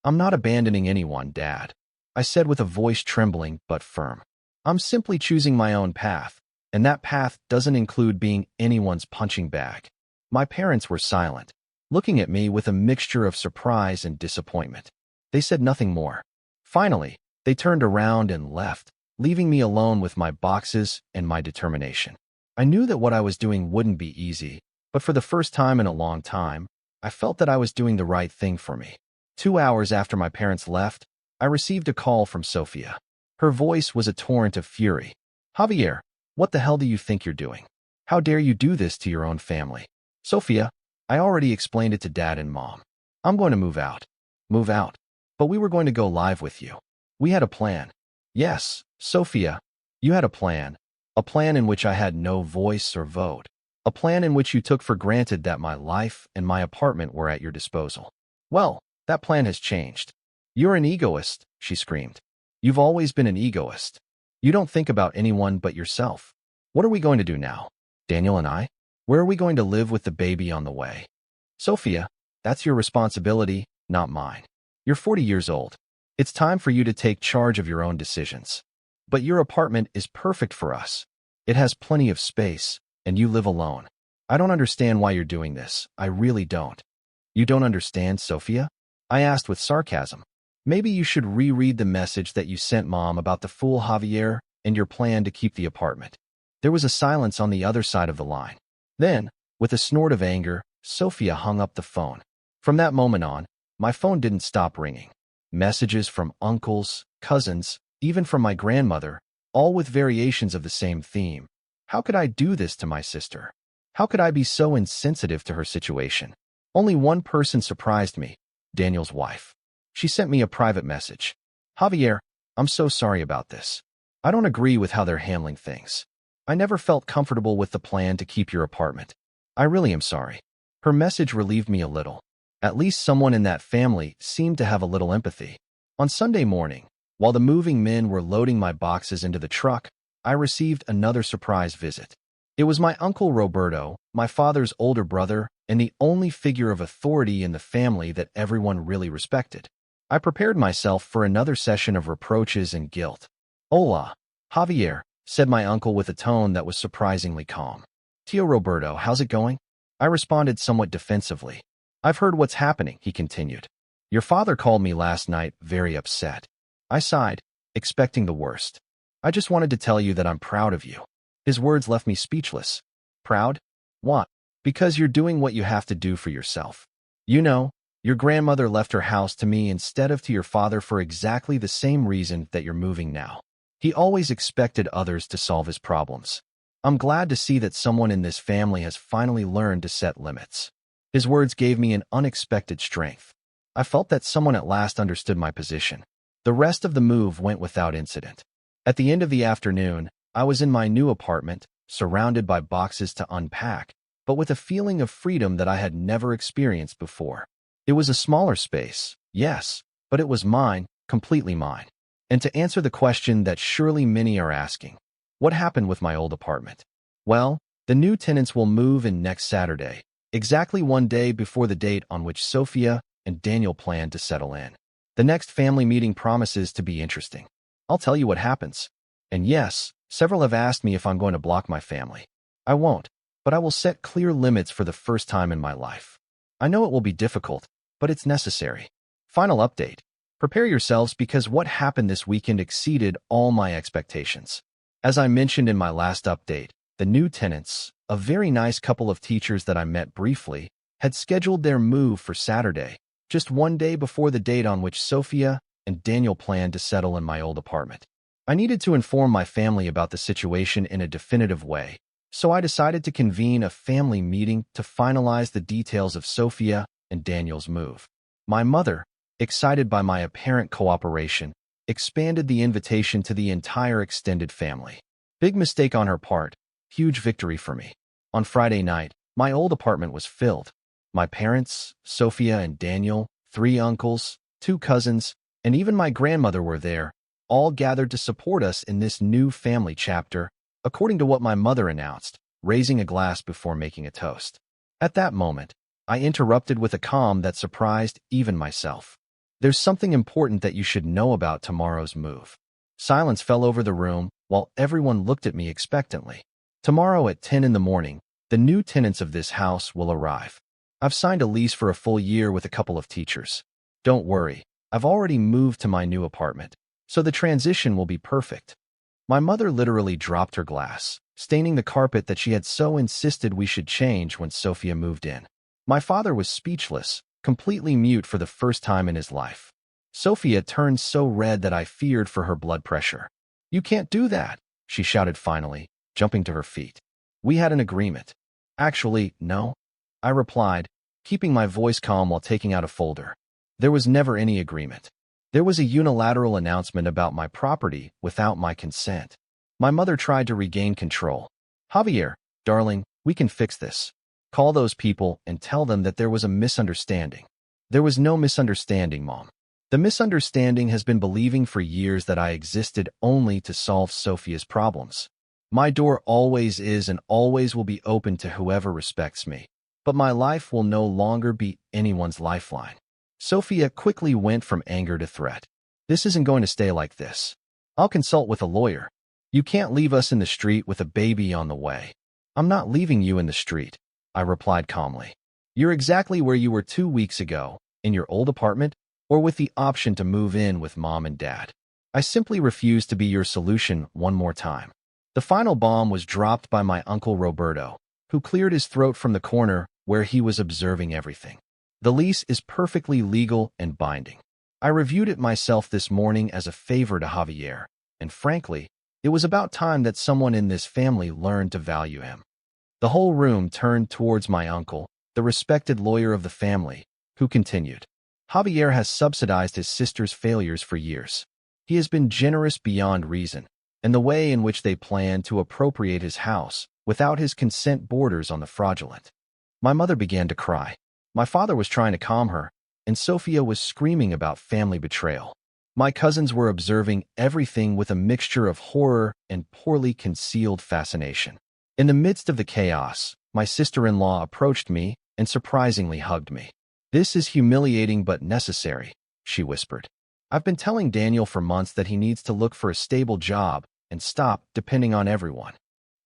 I'm not abandoning anyone, Dad, I said with a voice trembling but firm. I'm simply choosing my own path, and that path doesn't include being anyone's punching bag. My parents were silent, looking at me with a mixture of surprise and disappointment. They said nothing more. Finally, they turned around and left, leaving me alone with my boxes and my determination. I knew that what I was doing wouldn't be easy, but for the first time in a long time, I felt that I was doing the right thing for me. 2 hours after my parents left, I received a call from Sophia. Her voice was a torrent of fury. Javier, what the hell do you think you're doing? How dare you do this to your own family? Sophia, I already explained it to Dad and Mom. I'm going to move out. Move out. But we were going to go live with you. We had a plan. Yes, Sophia, you had a plan. A plan in which I had no voice or vote. A plan in which you took for granted that my life and my apartment were at your disposal. Well, that plan has changed. You're an egoist, she screamed. You've always been an egoist. You don't think about anyone but yourself. What are we going to do now? Daniel and I? Where are we going to live with the baby on the way? Sophia, that's your responsibility, not mine. You're 40 years old. It's time for you to take charge of your own decisions. But your apartment is perfect for us. It has plenty of space, and you live alone. I don't understand why you're doing this. I really don't. You don't understand, Sophia? I asked with sarcasm. Maybe you should reread the message that you sent Mom about the fool Javier and your plan to keep the apartment. There was a silence on the other side of the line. Then, with a snort of anger, Sophia hung up the phone. From that moment on, my phone didn't stop ringing. Messages from uncles, cousins, even from my grandmother, all with variations of the same theme. How could I do this to my sister? How could I be so insensitive to her situation? Only one person surprised me, Daniel's wife. She sent me a private message. Javier, I'm so sorry about this. I don't agree with how they're handling things. I never felt comfortable with the plan to keep your apartment. I really am sorry. Her message relieved me a little. At least someone in that family seemed to have a little empathy. On Sunday morning, while the moving men were loading my boxes into the truck, I received another surprise visit. It was my uncle Roberto, my father's older brother, and the only figure of authority in the family that everyone really respected. I prepared myself for another session of reproaches and guilt. Hola, Javier, said my uncle with a tone that was surprisingly calm. Tio Roberto, how's it going? I responded somewhat defensively. I've heard what's happening, he continued. Your father called me last night very upset. I sighed, expecting the worst. I just wanted to tell you that I'm proud of you. His words left me speechless. Proud? What? Because you're doing what you have to do for yourself. You know, your grandmother left her house to me instead of to your father for exactly the same reason that you're moving now. He always expected others to solve his problems. I'm glad to see that someone in this family has finally learned to set limits. His words gave me an unexpected strength. I felt that someone at last understood my position. The rest of the move went without incident. At the end of the afternoon, I was in my new apartment, surrounded by boxes to unpack, but with a feeling of freedom that I had never experienced before. It was a smaller space, yes, but it was mine, completely mine. And to answer the question that surely many are asking, what happened with my old apartment? Well, the new tenants will move in next Saturday, exactly one day before the date on which Sophia and Daniel plan to settle in. The next family meeting promises to be interesting. I'll tell you what happens. And yes, several have asked me if I'm going to block my family. I won't, but I will set clear limits for the first time in my life. I know it will be difficult, but it's necessary. Final update. Prepare yourselves because what happened this weekend exceeded all my expectations. As I mentioned in my last update, the new tenants, a very nice couple of teachers that I met briefly, had scheduled their move for Saturday, just one day before the date on which Sophia and Daniel planned to settle in my old apartment. I needed to inform my family about the situation in a definitive way, so I decided to convene a family meeting to finalize the details of Sophia and Daniel's move. My mother, excited by my apparent cooperation, expanded the invitation to the entire extended family. Big mistake on her part, huge victory for me. On Friday night, my old apartment was filled. My parents, Sophia and Daniel, 3 uncles, 2 cousins, and even my grandmother were there, all gathered to support us in this new family chapter, according to what my mother announced, raising a glass before making a toast. At that moment, I interrupted with a calm that surprised even myself. There's something important that you should know about tomorrow's move. Silence fell over the room while everyone looked at me expectantly. Tomorrow at 10 in the morning, the new tenants of this house will arrive. I've signed a lease for a full year with a couple of teachers. Don't worry, I've already moved to my new apartment, so the transition will be perfect. My mother literally dropped her glass, staining the carpet that she had so insisted we should change when Sophia moved in. My father was speechless, completely mute for the first time in his life. Sophia turned so red that I feared for her blood pressure. "You can't do that," she shouted finally, jumping to her feet. "We had an agreement." "Actually, no," I replied, keeping my voice calm while taking out a folder. "There was never any agreement. There was a unilateral announcement about my property without my consent." My mother tried to regain control. "Javier, darling, we can fix this. Call those people and tell them that there was a misunderstanding." "There was no misunderstanding, Mom. The misunderstanding has been believing for years that I existed only to solve Sophia's problems. My door always is and always will be open to whoever respects me, but my life will no longer be anyone's lifeline." Sophia quickly went from anger to threat. "This isn't going to stay like this. I'll consult with a lawyer. You can't leave us in the street with a baby on the way." "I'm not leaving you in the street," I replied calmly. "You're exactly where you were 2 weeks ago, in your old apartment, or with the option to move in with Mom and Dad. I simply refuse to be your solution one more time." The final bomb was dropped by my uncle Roberto, who cleared his throat from the corner where he was observing everything. "The lease is perfectly legal and binding. I reviewed it myself this morning as a favor to Javier, and frankly, it was about time that someone in this family learned to value him." The whole room turned towards my uncle, the respected lawyer of the family, who continued, "Javier has subsidized his sister's failures for years. He has been generous beyond reason, and the way in which they plan to appropriate his house without his consent borders on the fraudulent." My mother began to cry. My father was trying to calm her, and Sophia was screaming about family betrayal. My cousins were observing everything with a mixture of horror and poorly concealed fascination. In the midst of the chaos, my sister-in-law approached me and surprisingly hugged me. "This is humiliating but necessary," she whispered. "I've been telling Daniel for months that he needs to look for a stable job and stop depending on everyone."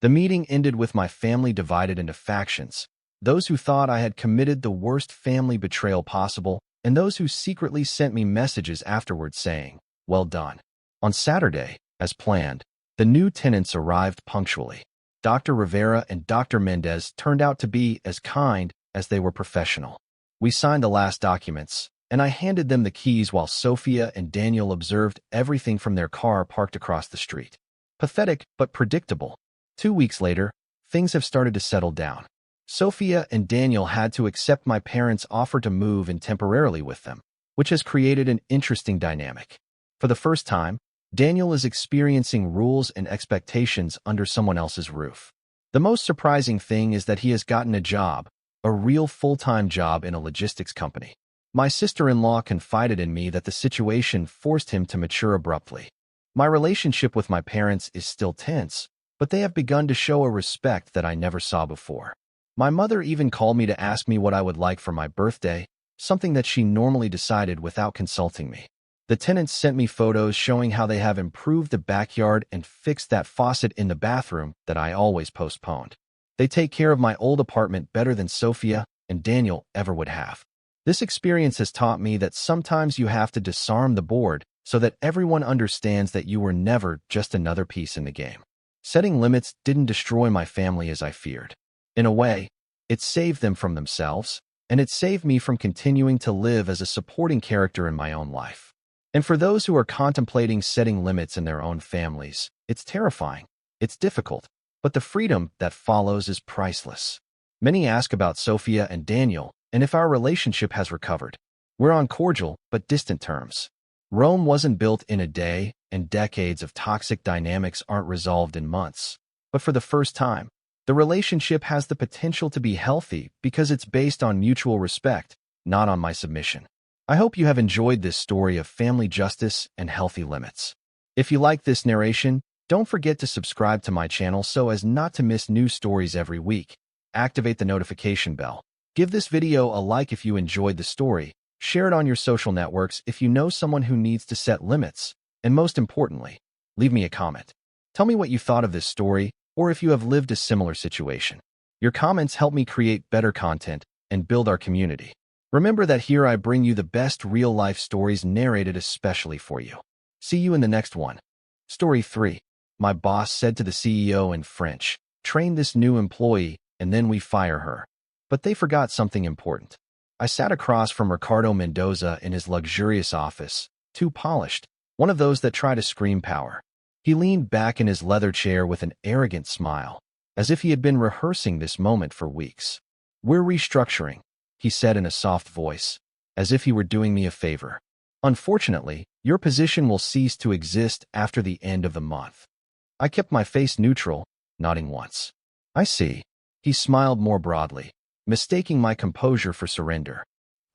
The meeting ended with my family divided into factions, those who thought I had committed the worst family betrayal possible, and those who secretly sent me messages afterwards saying, "Well done." On Saturday, as planned, the new tenants arrived punctually. Dr. Rivera and Dr. Mendez turned out to be as kind as they were professional. We signed the last documents, and I handed them the keys while Sophia and Daniel observed everything from their car parked across the street. Pathetic but predictable. 2 weeks later, things have started to settle down. Sophia and Daniel had to accept my parents' offer to move in temporarily with them, which has created an interesting dynamic. For the first time, Daniel is experiencing rules and expectations under someone else's roof. The most surprising thing is that he has gotten a job, a real full-time job in a logistics company. My sister-in-law confided in me that the situation forced him to mature abruptly. My relationship with my parents is still tense, but they have begun to show a respect that I never saw before. My mother even called me to ask me what I would like for my birthday, something that she normally decided without consulting me. The tenants sent me photos showing how they have improved the backyard and fixed that faucet in the bathroom that I always postponed. They take care of my old apartment better than Sophia and Daniel ever would have. This experience has taught me that sometimes you have to disarm the board so that everyone understands that you were never just another piece in the game. Setting limits didn't destroy my family as I feared. In a way, it saved them from themselves, and it saved me from continuing to live as a supporting character in my own life. And for those who are contemplating setting limits in their own families, it's terrifying, it's difficult, but the freedom that follows is priceless. Many ask about Sophia and Daniel, and if our relationship has recovered. We're on cordial but distant terms. Rome wasn't built in a day, and decades of toxic dynamics aren't resolved in months. But for the first time, the relationship has the potential to be healthy because it's based on mutual respect, not on my submission. I hope you have enjoyed this story of family justice and healthy limits. If you like this narration, don't forget to subscribe to my channel so as not to miss new stories every week. Activate the notification bell. Give this video a like if you enjoyed the story. Share it on your social networks if you know someone who needs to set limits. And most importantly, leave me a comment. Tell me what you thought of this story, or if you have lived a similar situation. Your comments help me create better content and build our community. Remember that here I bring you the best real-life stories narrated especially for you. See you in the next one. Story 3. My boss said to the CEO in French, "Train this new employee, and then we fire her." But they forgot something important. I sat across from Ricardo Mendoza in his luxurious office, too polished, one of those that try to scream power. He leaned back in his leather chair with an arrogant smile, as if he had been rehearsing this moment for weeks. "We're restructuring," he said in a soft voice, as if he were doing me a favor. "Unfortunately, your position will cease to exist after the end of the month." I kept my face neutral, nodding once. "I see." He smiled more broadly, mistaking my composure for surrender.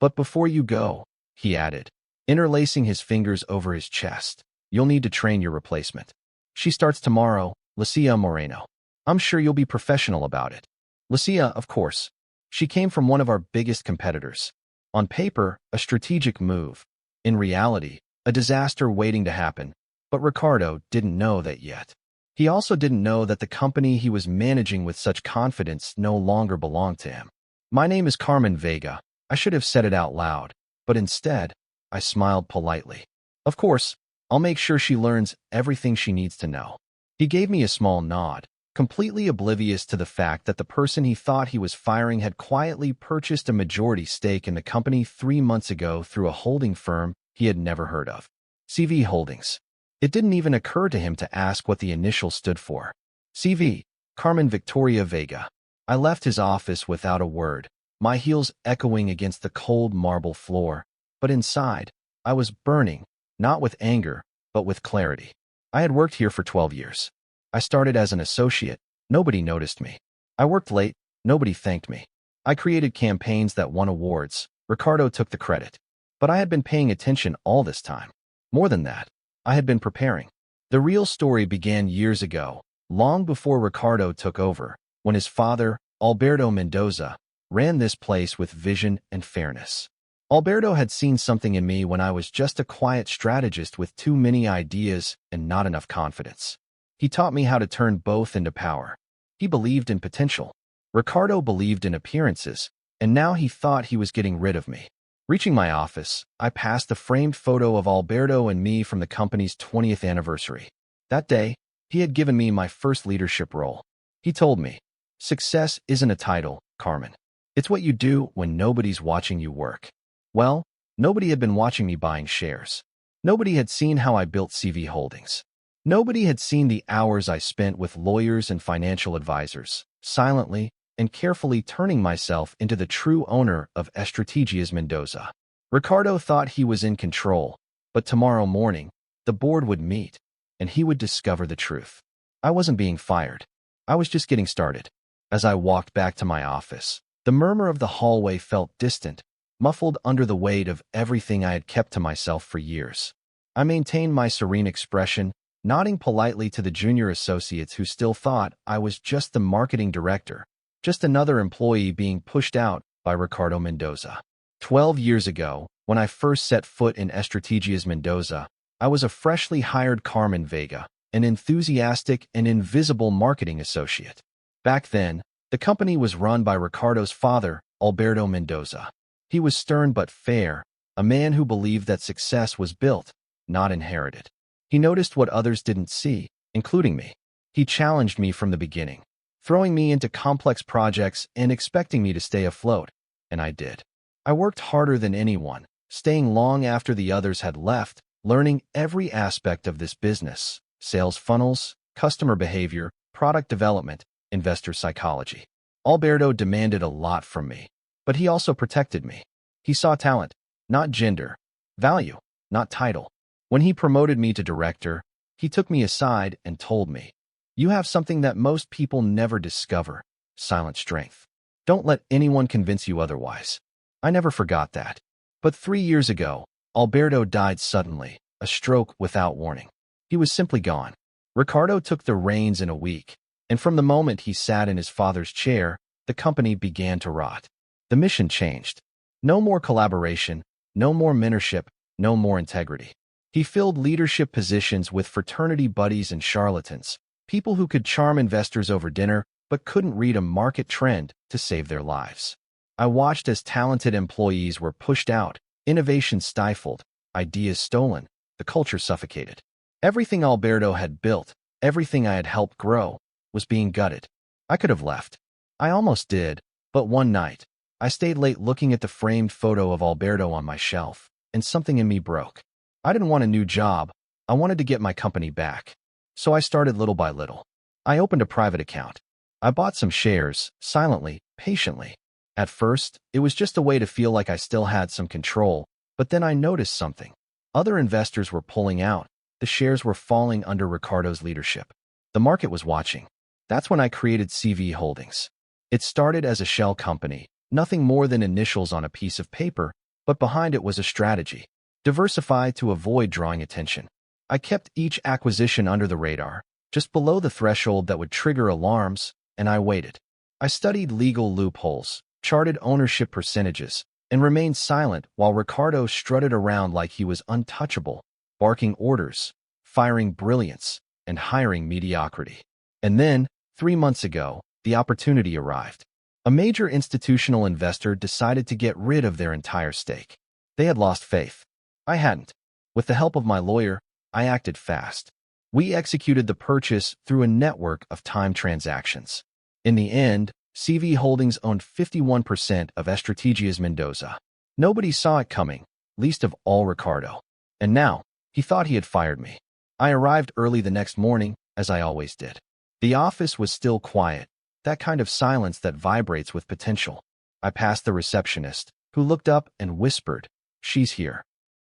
"But before you go," he added, interlacing his fingers over his chest, "you'll need to train your replacement. She starts tomorrow, Lucia Moreno. I'm sure you'll be professional about it." Lucia, of course. She came from one of our biggest competitors. On paper, a strategic move. In reality, a disaster waiting to happen. But Ricardo didn't know that yet. He also didn't know that the company he was managing with such confidence no longer belonged to him. "My name is Carmen Vega." I should have said it out loud, but instead, I smiled politely. "Of course, I'll make sure she learns everything she needs to know." He gave me a small nod, completely oblivious to the fact that the person he thought he was firing had quietly purchased a majority stake in the company 3 months ago through a holding firm he had never heard of. CV Holdings. It didn't even occur to him to ask what the initials stood for. CV, Carmen Victoria Vega. I left his office without a word, my heels echoing against the cold marble floor. But inside, I was burning, not with anger, but with clarity. I had worked here for 12 years. I started as an associate. Nobody noticed me. I worked late. Nobody thanked me. I created campaigns that won awards. Ricardo took the credit. But I had been paying attention all this time. More than that, I had been preparing. The real story began years ago, long before Ricardo took over, when his father, Alberto Mendoza, ran this place with vision and fairness. Alberto had seen something in me when I was just a quiet strategist with too many ideas and not enough confidence. He taught me how to turn both into power. He believed in potential. Ricardo believed in appearances, and now he thought he was getting rid of me. Reaching my office, I passed the framed photo of Alberto and me from the company's 20th anniversary. That day, he had given me my first leadership role. He told me, "Success isn't a title, Carmen. It's what you do when nobody's watching you work." Well, nobody had been watching me buying shares. Nobody had seen how I built CV Holdings. Nobody had seen the hours I spent with lawyers and financial advisors, silently and carefully turning myself into the true owner of Estrategias Mendoza. Ricardo thought he was in control, but tomorrow morning, the board would meet, and he would discover the truth. I wasn't being fired. I was just getting started. As I walked back to my office, the murmur of the hallway felt distant, muffled under the weight of everything I had kept to myself for years. I maintained my serene expression, nodding politely to the junior associates who still thought I was just the marketing director, just another employee being pushed out by Ricardo Mendoza. 12 years ago, when I first set foot in Estrategias Mendoza, I was a freshly hired Carmen Vega, an enthusiastic and invisible marketing associate. Back then, the company was run by Ricardo's father, Alberto Mendoza. He was stern but fair, a man who believed that success was built, not inherited. He noticed what others didn't see, including me. He challenged me from the beginning, throwing me into complex projects and expecting me to stay afloat, and I did. I worked harder than anyone, staying long after the others had left, learning every aspect of this business: sales funnels, customer behavior, product development, investor psychology. Alberto demanded a lot from me, but he also protected me. He saw talent, not gender; value, not title. When he promoted me to director, he took me aside and told me, "You have something that most people never discover: silent strength. Don't let anyone convince you otherwise." I never forgot that. But 3 years ago, Alberto died suddenly, a stroke without warning. He was simply gone. Ricardo took the reins in a week, and from the moment he sat in his father's chair, the company began to rot. The mission changed. No more collaboration, no more mentorship, no more integrity. He filled leadership positions with fraternity buddies and charlatans, people who could charm investors over dinner but couldn't read a market trend to save their lives. I watched as talented employees were pushed out, innovation stifled, ideas stolen, the culture suffocated. Everything Alberto had built, everything I had helped grow, was being gutted. I could have left. I almost did, but one night, I stayed late looking at the framed photo of Alberto on my shelf, and something in me broke. I didn't want a new job. I wanted to get my company back. So I started little by little. I opened a private account. I bought some shares, silently, patiently. At first, it was just a way to feel like I still had some control, but then I noticed something. Other investors were pulling out. The shares were falling under Ricardo's leadership. The market was watching. That's when I created CV Holdings. It started as a shell company, nothing more than initials on a piece of paper, but behind it was a strategy. Diversify to avoid drawing attention. I kept each acquisition under the radar, just below the threshold that would trigger alarms, and I waited. I studied legal loopholes, charted ownership percentages, and remained silent while Ricardo strutted around like he was untouchable, barking orders, firing brilliance, and hiring mediocrity. And then, 3 months ago, the opportunity arrived. A major institutional investor decided to get rid of their entire stake. They had lost faith. I hadn't. With the help of my lawyer, I acted fast. We executed the purchase through a network of timed transactions. In the end, CV Holdings owned 51% of Estrategias Mendoza. Nobody saw it coming, least of all Ricardo. And now, he thought he had fired me. I arrived early the next morning, as I always did. The office was still quiet, that kind of silence that vibrates with potential. I passed the receptionist, who looked up and whispered, "She's here."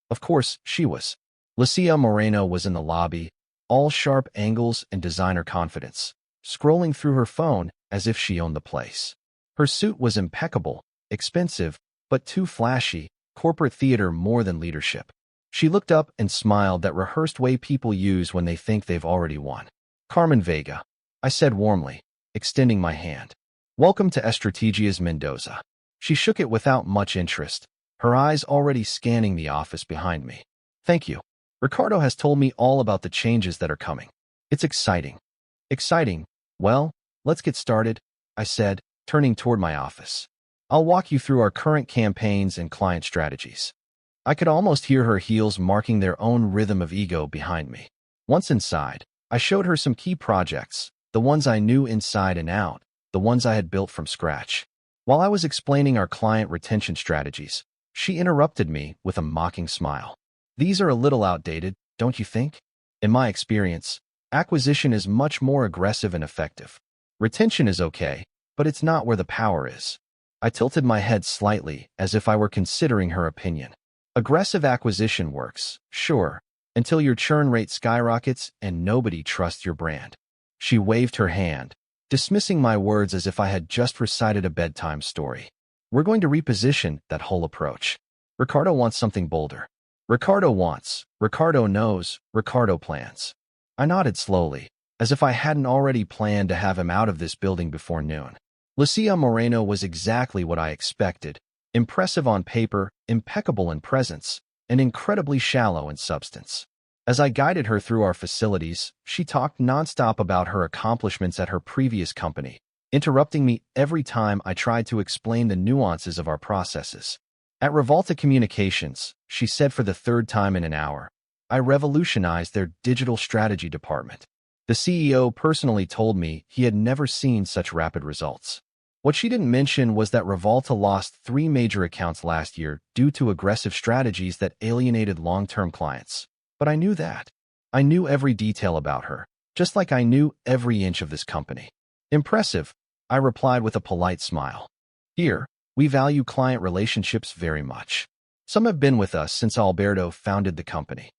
Of course, she was. Lucia Moreno was in the lobby, all sharp angles and designer confidence, scrolling through her phone as if she owned the place. Her suit was impeccable, expensive, but too flashy, corporate theater more than leadership. She looked up and smiled that rehearsed way people use when they think they've already won. "Carmen Vega," I said warmly, extending my hand. "Welcome to Estrategias Mendoza." She shook it without much interest, her eyes already scanning the office behind me. "Thank you. Ricardo has told me all about the changes that are coming. It's exciting." "Exciting? Well, let's get started," I said, turning toward my office. "I'll walk you through our current campaigns and client strategies." I could almost hear her heels marking their own rhythm of ego behind me. Once inside, I showed her some key projects, the ones I knew inside and out, the ones I had built from scratch. While I was explaining our client retention strategies, she interrupted me with a mocking smile. "These are a little outdated, don't you think? In my experience, acquisition is much more aggressive and effective. Retention is okay, but it's not where the power is." I tilted my head slightly as if I were considering her opinion. Aggressive acquisition works, sure, until your churn rate skyrockets and nobody trusts your brand. She waved her hand, dismissing my words as if I had just recited a bedtime story. "We're going to reposition that whole approach. Ricardo wants something bolder. Ricardo wants, Ricardo knows, Ricardo plans." I nodded slowly, as if I hadn't already planned to have him out of this building before noon. Lucia Moreno was exactly what I expected: impressive on paper, impeccable in presence, and incredibly shallow in substance. As I guided her through our facilities, she talked nonstop about her accomplishments at her previous company, interrupting me every time I tried to explain the nuances of our processes. At Revolta Communications, she said for the third time in an hour, I revolutionized their digital strategy department. The CEO personally told me he had never seen such rapid results. What she didn't mention was that Revolta lost 3 major accounts last year due to aggressive strategies that alienated long-term clients. But I knew that. I knew every detail about her, just like I knew every inch of this company. Impressive, I replied with a polite smile. Here, we value client relationships very much. Some have been with us since Alberto founded the company.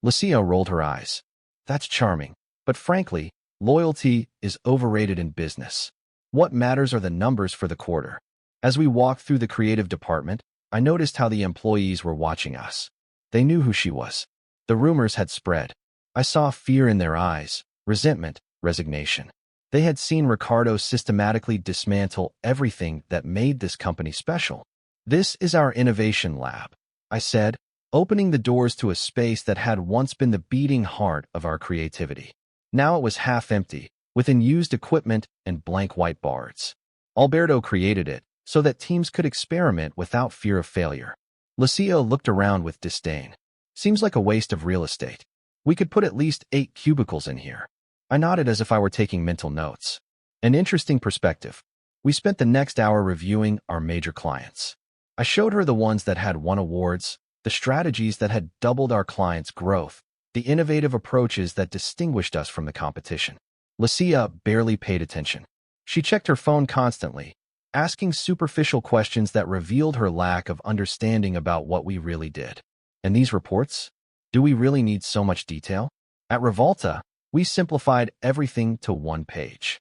Lucia rolled her eyes. That's charming, but frankly, loyalty is overrated in business. What matters are the numbers for the quarter. As we walked through the creative department, I noticed how the employees were watching us. They knew who she was. The rumors had spread. I saw fear in their eyes, resentment, resignation. They had seen Ricardo systematically dismantle everything that made this company special. This is our innovation lab, I said, opening the doors to a space that had once been the beating heart of our creativity. Now it was half empty, with unused equipment and blank whiteboards. Alberto created it so that teams could experiment without fear of failure. Lucia looked around with disdain. Seems like a waste of real estate. We could put at least 8 cubicles in here. I nodded as if I were taking mental notes. An interesting perspective. We spent the next hour reviewing our major clients. I showed her the ones that had won awards, the strategies that had doubled our clients' growth, the innovative approaches that distinguished us from the competition. Lucia barely paid attention. She checked her phone constantly, asking superficial questions that revealed her lack of understanding about what we really did. And these reports? Do we really need so much detail? At Revolta, we simplified everything to 1 page.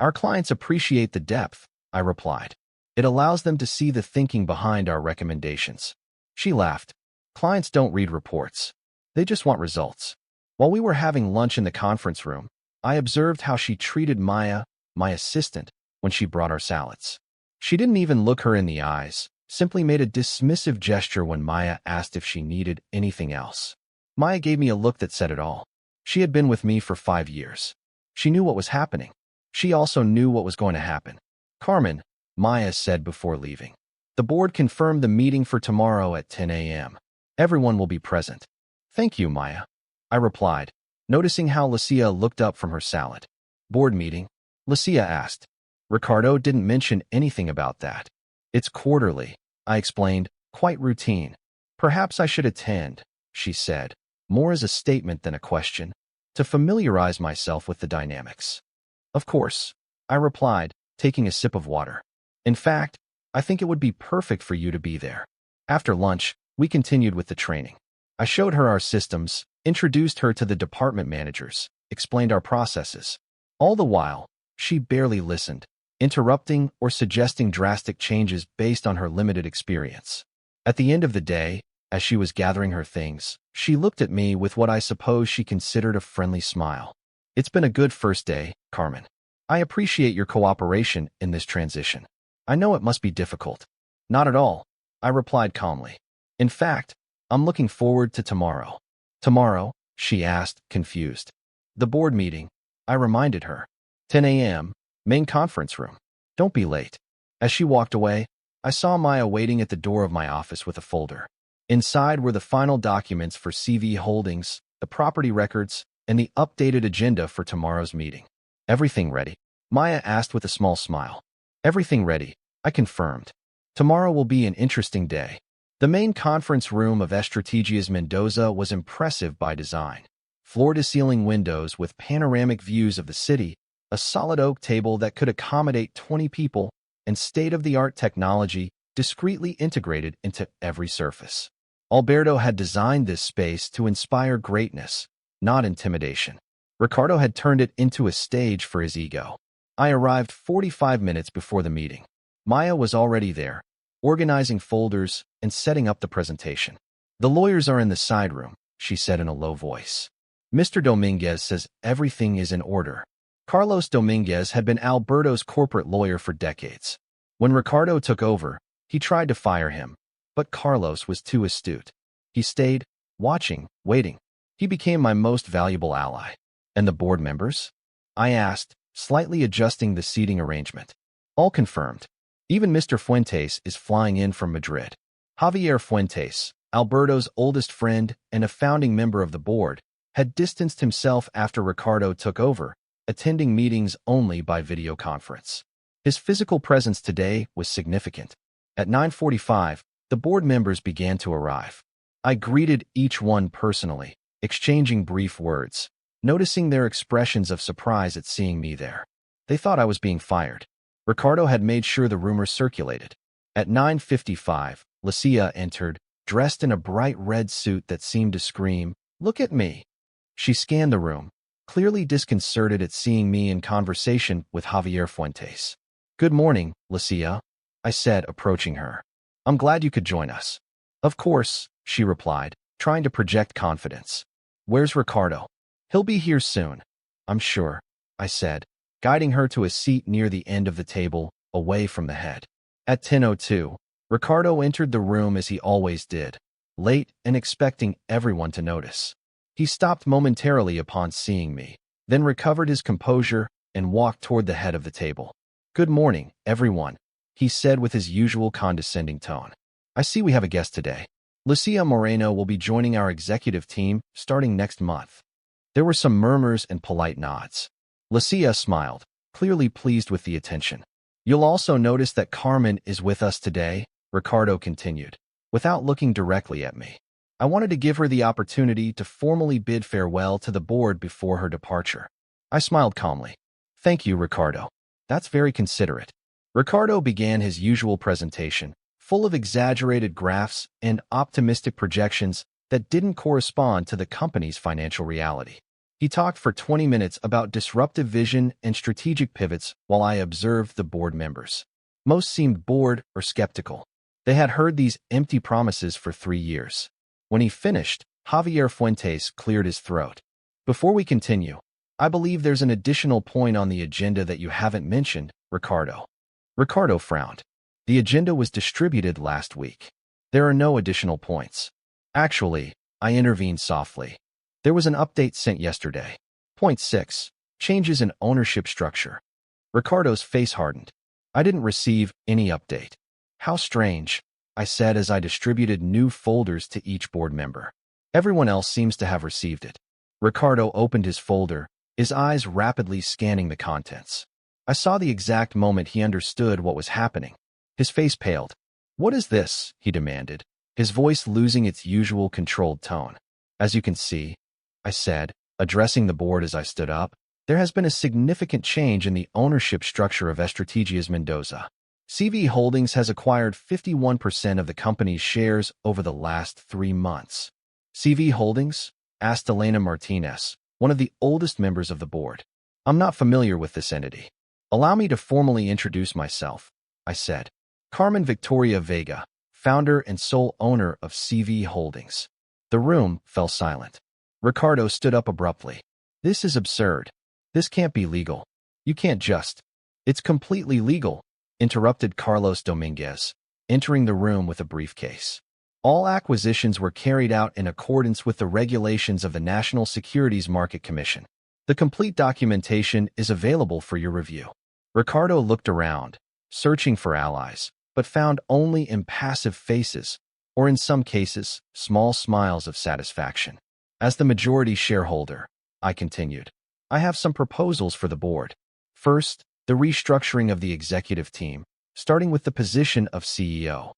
Our clients appreciate the depth, I replied. It allows them to see the thinking behind our recommendations. She laughed. Clients don't read reports. They just want results. While we were having lunch in the conference room, I observed how she treated Maya, my assistant, when she brought our salads. She didn't even look her in the eyes, simply made a dismissive gesture when Maya asked if she needed anything else. Maya gave me a look that said it all. She had been with me for 5 years. She knew what was happening. She also knew what was going to happen. Carmen, Maya said before leaving. The board confirmed the meeting for tomorrow at 10 a.m. Everyone will be present. Thank you, Maya, I replied, noticing how Lucia looked up from her salad. Board meeting? Lucia asked. Ricardo didn't mention anything about that. It's quarterly, I explained, quite routine. Perhaps I should attend, she said, more as a statement than a question, to familiarize myself with the dynamics. Of course, I replied, taking a sip of water. In fact, I think it would be perfect for you to be there. After lunch, we continued with the training. I showed her our systems, introduced her to the department managers, explained our processes. All the while, she barely listened, interrupting or suggesting drastic changes based on her limited experience. At the end of the day, as she was gathering her things, she looked at me with what I suppose she considered a friendly smile. It's been a good first day, Carmen. I appreciate your cooperation in this transition. I know it must be difficult. Not at all, I replied calmly. In fact, I'm looking forward to tomorrow. Tomorrow? She asked, confused. The board meeting, I reminded her. 10 a.m., main conference room. Don't be late. As she walked away, I saw Maya waiting at the door of my office with a folder. Inside were the final documents for CV Holdings, the property records, and the updated agenda for tomorrow's meeting. Everything ready? Maya asked with a small smile. Everything ready, I confirmed. Tomorrow will be an interesting day. The main conference room of Estrategias Mendoza was impressive by design. Floor-to-ceiling windows with panoramic views of the city, a solid oak table that could accommodate 20 people, and state-of-the-art technology discreetly integrated into every surface. Alberto had designed this space to inspire greatness, not intimidation. Ricardo had turned it into a stage for his ego. I arrived 45 minutes before the meeting. Maya was already there, organizing folders and setting up the presentation. The lawyers are in the side room, she said in a low voice. Mr. Dominguez says everything is in order. Carlos Dominguez had been Alberto's corporate lawyer for decades. When Ricardo took over, he tried to fire him, but Carlos was too astute. He stayed, watching, waiting. He became my most valuable ally. And the board members? I asked, slightly adjusting the seating arrangement. All confirmed. Even Mr. Fuentes is flying in from Madrid. Javier Fuentes, Alberto's oldest friend and a founding member of the board, had distanced himself after Ricardo took over, attending meetings only by video conference. His physical presence today was significant. At 9:45, the board members began to arrive. I greeted each one personally, exchanging brief words, noticing their expressions of surprise at seeing me there. They thought I was being fired. Ricardo had made sure the rumor circulated. At 9:55, Lucia entered, dressed in a bright red suit that seemed to scream, "Look at me." She scanned the room, clearly disconcerted at seeing me in conversation with Javier Fuentes. "Good morning, Lucia," I said, approaching her. "I'm glad you could join us." "Of course," she replied, trying to project confidence. "Where's Ricardo?" "He'll be here soon, I'm sure," I said, guiding her to a seat near the end of the table, away from the head. At 10:02, Ricardo entered the room as he always did, late and expecting everyone to notice. He stopped momentarily upon seeing me, then recovered his composure and walked toward the head of the table. "Good morning, everyone," he said with his usual condescending tone. "I see we have a guest today. Lucia Moreno will be joining our executive team starting next month." There were some murmurs and polite nods. Lucia smiled, clearly pleased with the attention. "You'll also notice that Carmen is with us today," Ricardo continued, without looking directly at me. "I wanted to give her the opportunity to formally bid farewell to the board before her departure." I smiled calmly. "Thank you, Ricardo. That's very considerate." Ricardo began his usual presentation, full of exaggerated graphs and optimistic projections that didn't correspond to the company's financial reality. He talked for 20 minutes about disruptive vision and strategic pivots while I observed the board members. Most seemed bored or skeptical. They had heard these empty promises for 3 years. When he finished, Javier Fuentes cleared his throat. "Before we continue, I believe there's an additional point on the agenda that you haven't mentioned, Ricardo." Ricardo frowned. "The agenda was distributed last week. There are no additional points." "Actually," I intervened softly, "there was an update sent yesterday. Point 6, changes in ownership structure." Ricardo's face hardened. "I didn't receive any update." "How strange," I said as I distributed new folders to each board member. "Everyone else seems to have received it." Ricardo opened his folder, his eyes rapidly scanning the contents. I saw the exact moment he understood what was happening. His face paled. "What is this?" he demanded, his voice losing its usual controlled tone. "As you can see," I said, addressing the board as I stood up, "there has been a significant change in the ownership structure of Estrategias Mendoza. CV Holdings has acquired 51% of the company's shares over the last 3 months. "CV Holdings?" asked Elena Martinez, one of the oldest members of the board. "I'm not familiar with this entity." "Allow me to formally introduce myself," I said. "Carmen Victoria Vega, founder and sole owner of CV Holdings." The room fell silent. Ricardo stood up abruptly. "This is absurd. This can't be legal. You can't just—" "It's completely legal," interrupted Carlos Dominguez, entering the room with a briefcase. "All acquisitions were carried out in accordance with the regulations of the National Securities Market Commission. The complete documentation is available for your review." Ricardo looked around, searching for allies, but found only impassive faces, or in some cases, small smiles of satisfaction. "As the majority shareholder," I continued, "I have some proposals for the board. First, the restructuring of the executive team, starting with the position of CEO."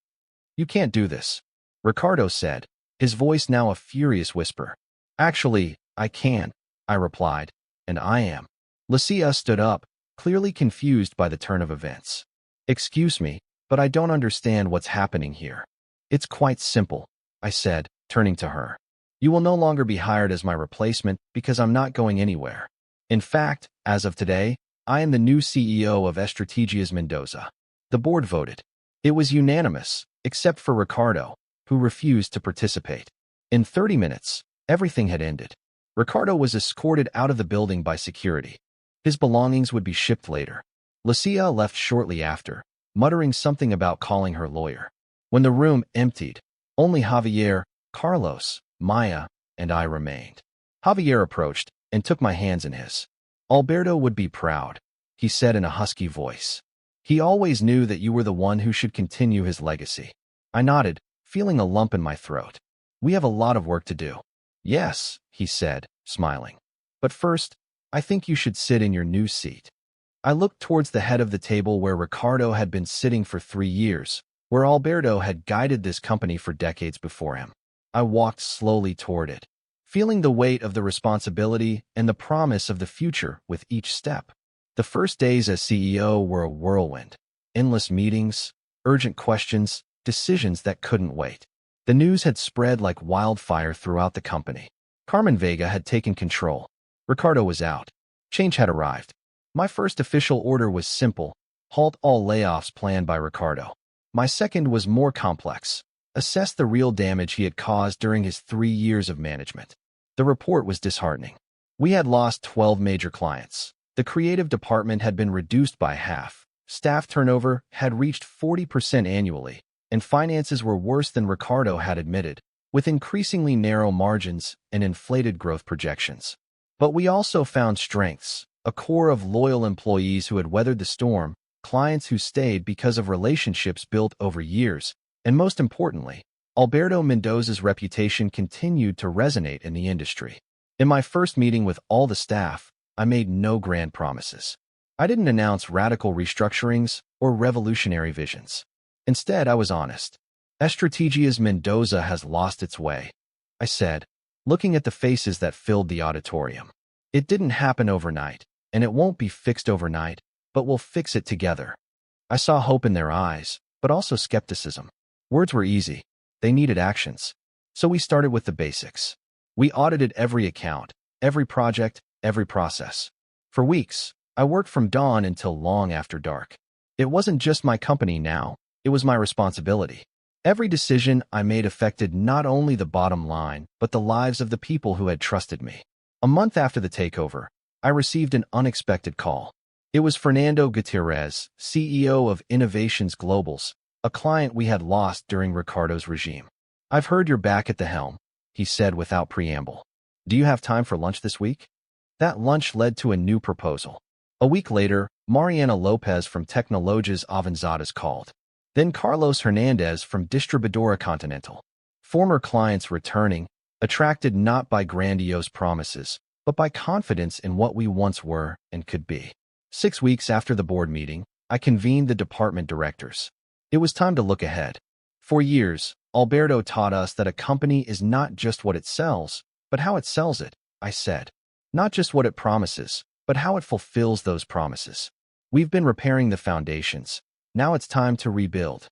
"You can't do this," Ricardo said, his voice now a furious whisper. "Actually, I can," I replied, "and I am." Lucia stood up, clearly confused by the turn of events. "Excuse me, but I don't understand what's happening here." "It's quite simple," I said, turning to her. "You will no longer be hired as my replacement because I'm not going anywhere. In fact, as of today, I am the new CEO of Estrategias Mendoza." The board voted. It was unanimous, except for Ricardo, who refused to participate. In 30 minutes, everything had ended. Ricardo was escorted out of the building by security. His belongings would be shipped later. Lucia left shortly after, muttering something about calling her lawyer. When the room emptied, only Javier, Carlos, Maya, and I remained. Javier approached and took my hands in his. "Alberto would be proud," he said in a husky voice. "He always knew that you were the one who should continue his legacy." I nodded, feeling a lump in my throat. We have a lot of work to do. Yes, he said, smiling. But first, I think you should sit in your new seat. I looked towards the head of the table where Ricardo had been sitting for 3 years, where Alberto had guided this company for decades before him. I walked slowly toward it, feeling the weight of the responsibility and the promise of the future with each step. The first days as CEO were a whirlwind. Endless meetings, urgent questions, decisions that couldn't wait. The news had spread like wildfire throughout the company. Carmen Vega had taken control. Ricardo was out. Change had arrived. My first official order was simple: halt all layoffs planned by Ricardo. My second was more complex: assess the real damage he had caused during his 3 years of management. The report was disheartening. We had lost 12 major clients. The creative department had been reduced by half. Staff turnover had reached 40% annually, and finances were worse than Ricardo had admitted, with increasingly narrow margins and inflated growth projections. But we also found strengths: a core of loyal employees who had weathered the storm, clients who stayed because of relationships built over years, and most importantly, Alberto Mendoza's reputation continued to resonate in the industry. In my first meeting with all the staff, I made no grand promises. I didn't announce radical restructurings or revolutionary visions. Instead, I was honest. Estrategias Mendoza has lost its way, I said, looking at the faces that filled the auditorium. It didn't happen overnight, and it won't be fixed overnight, but we'll fix it together. I saw hope in their eyes, but also skepticism. Words were easy. They needed actions. So we started with the basics. We audited every account, every project, every process. For weeks, I worked from dawn until long after dark. It wasn't just my company now, it was my responsibility. Every decision I made affected not only the bottom line, but the lives of the people who had trusted me. A month after the takeover, I received an unexpected call. It was Fernando Gutierrez, CEO of Innovations Globals, a client we had lost during Ricardo's regime. "I've heard you're back at the helm," he said without preamble. "Do you have time for lunch this week?" That lunch led to a new proposal. A week later, Mariana Lopez from Tecnologias Avanzadas called. Then Carlos Hernandez from Distribuidora Continental. Former clients returning, attracted not by grandiose promises, but by confidence in what we once were and could be. 6 weeks after the board meeting, I convened the department directors. It was time to look ahead. For years, Alberto taught us that a company is not just what it sells, but how it sells it, I said. Not just what it promises, but how it fulfills those promises. We've been repairing the foundations. Now it's time to rebuild.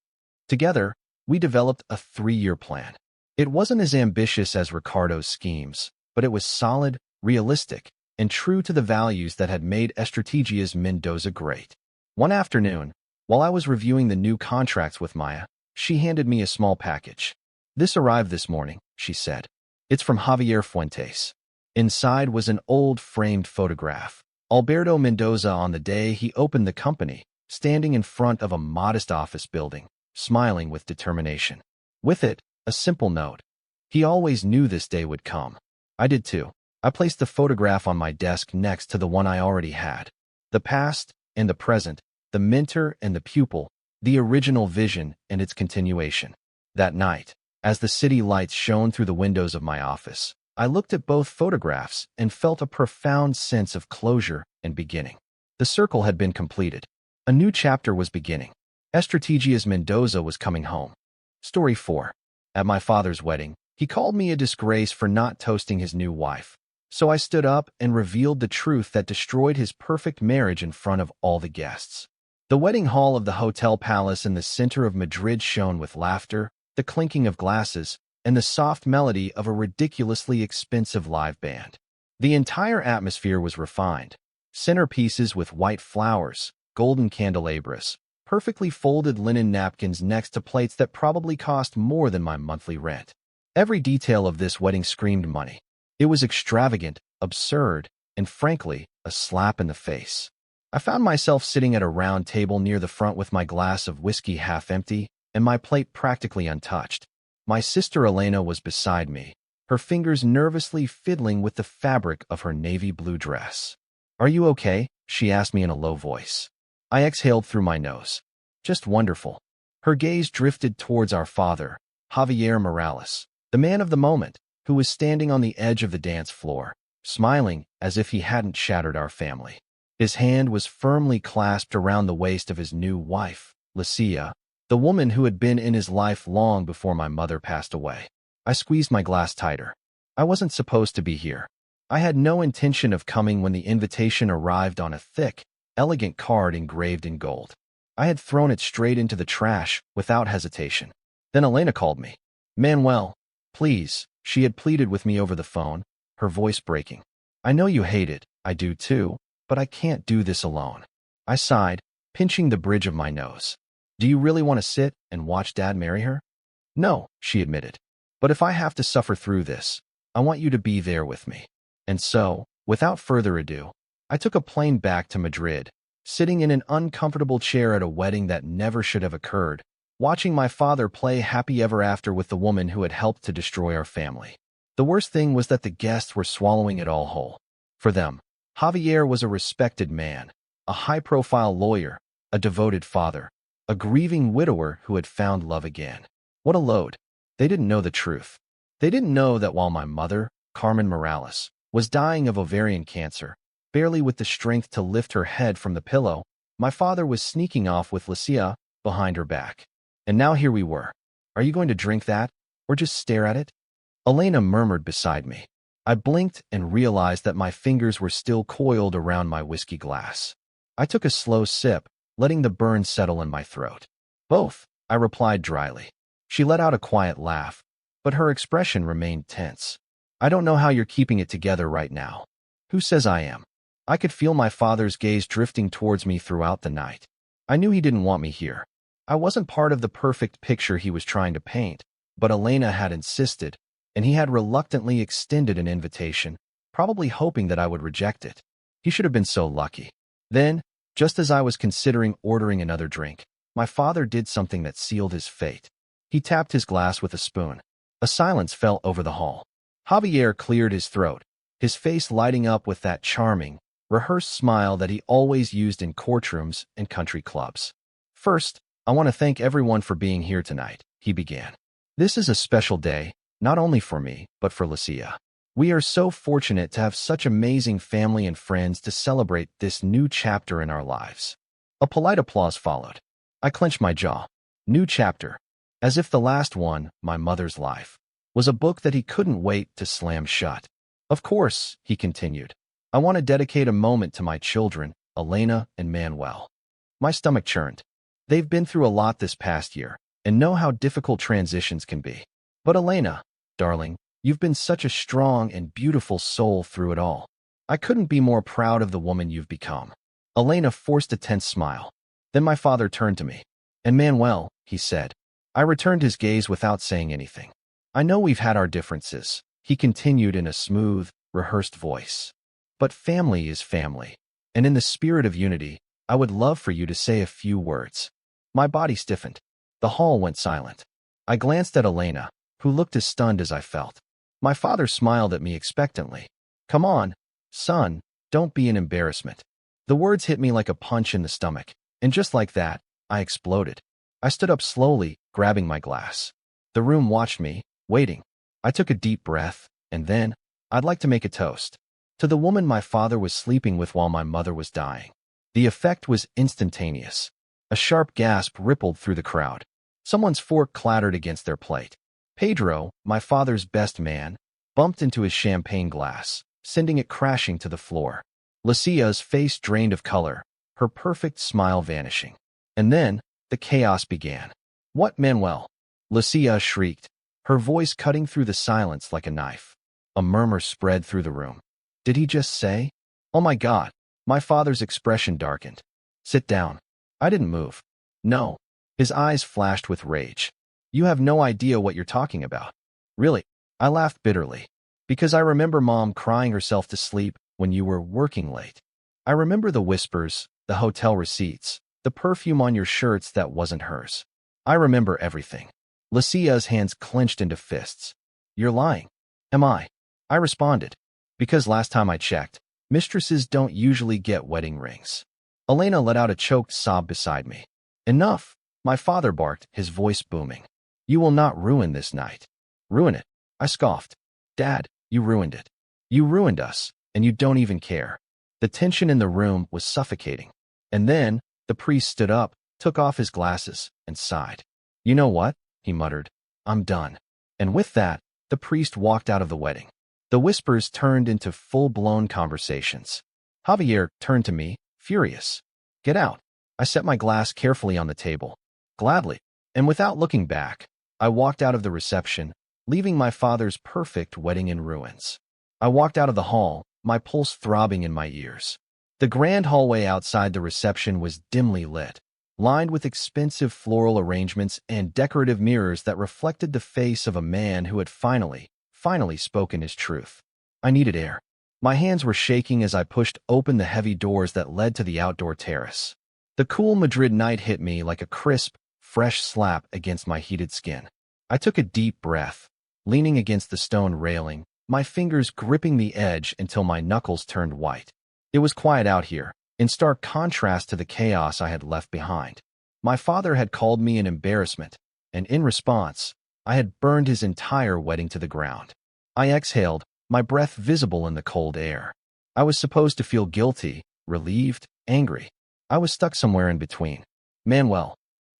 Together, we developed a 3-year plan. It wasn't as ambitious as Ricardo's schemes, but it was solid, realistic, and true to the values that had made Estrategias Mendoza great. One afternoon, while I was reviewing the new contracts with Maya, she handed me a small package. "This arrived this morning," she said. "It's from Javier Fuentes." Inside was an old framed photograph. Alberto Mendoza on the day he opened the company, standing in front of a modest office building, smiling with determination. With it, a simple note. He always knew this day would come. I did too. I placed the photograph on my desk next to the one I already had. The past and the present, the mentor and the pupil, the original vision and its continuation. That night, as the city lights shone through the windows of my office, I looked at both photographs and felt a profound sense of closure and beginning. The circle had been completed. A new chapter was beginning. Estrategias Mendoza was coming home. Story 4. At my father's wedding, he called me a disgrace for not toasting his new wife. So I stood up and revealed the truth that destroyed his perfect marriage in front of all the guests. The wedding hall of the Hotel Palace in the center of Madrid shone with laughter, the clinking of glasses, and the soft melody of a ridiculously expensive live band. The entire atmosphere was refined. Centerpieces with white flowers, golden candelabras, perfectly folded linen napkins next to plates that probably cost more than my monthly rent. Every detail of this wedding screamed money. It was extravagant, absurd, and frankly, a slap in the face. I found myself sitting at a round table near the front with my glass of whiskey half empty and my plate practically untouched. My sister Elena was beside me, her fingers nervously fiddling with the fabric of her navy blue dress. "Are you okay?" she asked me in a low voice. I exhaled through my nose. "Just wonderful." Her gaze drifted towards our father, Javier Morales, the man of the moment, who was standing on the edge of the dance floor, smiling as if he hadn't shattered our family. His hand was firmly clasped around the waist of his new wife, Lucia, the woman who had been in his life long before my mother passed away. I squeezed my glass tighter. I wasn't supposed to be here. I had no intention of coming when the invitation arrived on a thick, elegant card engraved in gold. I had thrown it straight into the trash without hesitation. Then Elena called me. "Manuel, please," she had pleaded with me over the phone, her voice breaking. "I know you hate it, I do too, but I can't do this alone." I sighed, pinching the bridge of my nose. "Do you really want to sit and watch Dad marry her?" "No," she admitted. "But if I have to suffer through this, I want you to be there with me." And so, without further ado, I took a plane back to Madrid, sitting in an uncomfortable chair at a wedding that never should have occurred, watching my father play happy ever after with the woman who had helped to destroy our family. The worst thing was that the guests were swallowing it all whole. For them, Javier was a respected man, a high-profile lawyer, a devoted father, a grieving widower who had found love again. What a load. They didn't know the truth. They didn't know that while my mother, Carmen Morales, was dying of ovarian cancer, barely with the strength to lift her head from the pillow, my father was sneaking off with Lucia behind her back. And now here we were. "Are you going to drink that, or just stare at it?" Elena murmured beside me. I blinked and realized that my fingers were still coiled around my whiskey glass. I took a slow sip, letting the burn settle in my throat. "Both," I replied dryly. She let out a quiet laugh, but her expression remained tense. "I don't know how you're keeping it together right now." "Who says I am?" I could feel my father's gaze drifting towards me throughout the night. I knew he didn't want me here. I wasn't part of the perfect picture he was trying to paint, but Elena had insisted, and he had reluctantly extended an invitation, probably hoping that I would reject it. He should have been so lucky. Then, just as I was considering ordering another drink, my father did something that sealed his fate. He tapped his glass with a spoon. A silence fell over the hall. Javier cleared his throat, his face lighting up with that charming, rehearsed smile that he always used in courtrooms and country clubs. "First, I want to thank everyone for being here tonight," he began. "This is a special day, not only for me, but for Lucia. We are so fortunate to have such amazing family and friends to celebrate this new chapter in our lives." A polite applause followed. I clenched my jaw. New chapter. As if the last one, my mother's life, was a book that he couldn't wait to slam shut. "Of course," he continued, "I want to dedicate a moment to my children, Elena and Manuel." My stomach churned. They've been through a lot this past year, and know how difficult transitions can be. But Elena, darling, you've been such a strong and beautiful soul through it all. I couldn't be more proud of the woman you've become. Elena forced a tense smile. Then my father turned to me. "And Manuel," he said. I returned his gaze without saying anything. "I know we've had our differences," he continued in a smooth, rehearsed voice. "But family is family, and in the spirit of unity, I would love for you to say a few words." My body stiffened. The hall went silent. I glanced at Elena, who looked as stunned as I felt. My father smiled at me expectantly. "Come on, son, don't be an embarrassment." The words hit me like a punch in the stomach, and just like that, I exploded. I stood up slowly, grabbing my glass. The room watched me, waiting. I took a deep breath, and then, "I'd like to make a toast to the woman my father was sleeping with while my mother was dying." The effect was instantaneous. A sharp gasp rippled through the crowd. Someone's fork clattered against their plate. Pedro, my father's best man, bumped into his champagne glass, sending it crashing to the floor. Lucia's face drained of color, her perfect smile vanishing. And then, the chaos began. "What, Manuel?" Lucia shrieked, her voice cutting through the silence like a knife. A murmur spread through the room. "Did he just say?" "Oh my God." My father's expression darkened. "Sit down." I didn't move. "No." His eyes flashed with rage. "You have no idea what you're talking about." "Really?" I laughed bitterly. "Because I remember Mom crying herself to sleep when you were working late. I remember the whispers, the hotel receipts, the perfume on your shirts that wasn't hers. I remember everything." Lucia's hands clenched into fists. "You're lying." "Am I?" I responded. "Because last time I checked, mistresses don't usually get wedding rings." Elena let out a choked sob beside me. "Enough," my father barked, his voice booming. You will not ruin this night. Ruin it, I scoffed. Dad, you ruined it. You ruined us, and you don't even care. The tension in the room was suffocating. And then, the priest stood up, took off his glasses, and sighed. You know what? He muttered. I'm done. And with that, the priest walked out of the wedding. The whispers turned into full-blown conversations. Javier turned to me, furious. Get out. I set my glass carefully on the table. Gladly. And without looking back, I walked out of the reception, leaving my father's perfect wedding in ruins. I walked out of the hall, my pulse throbbing in my ears. The grand hallway outside the reception was dimly lit, lined with expensive floral arrangements and decorative mirrors that reflected the face of a man who had finally spoken his truth. I needed air. My hands were shaking as I pushed open the heavy doors that led to the outdoor terrace. The cool Madrid night hit me like a crisp, fresh slap against my heated skin. I took a deep breath, leaning against the stone railing, my fingers gripping the edge until my knuckles turned white. It was quiet out here, in stark contrast to the chaos I had left behind. My father had called me an embarrassment, and in response, I had burned his entire wedding to the ground. I exhaled, my breath visible in the cold air. I was supposed to feel guilty, relieved, angry. I was stuck somewhere in between. Manuel.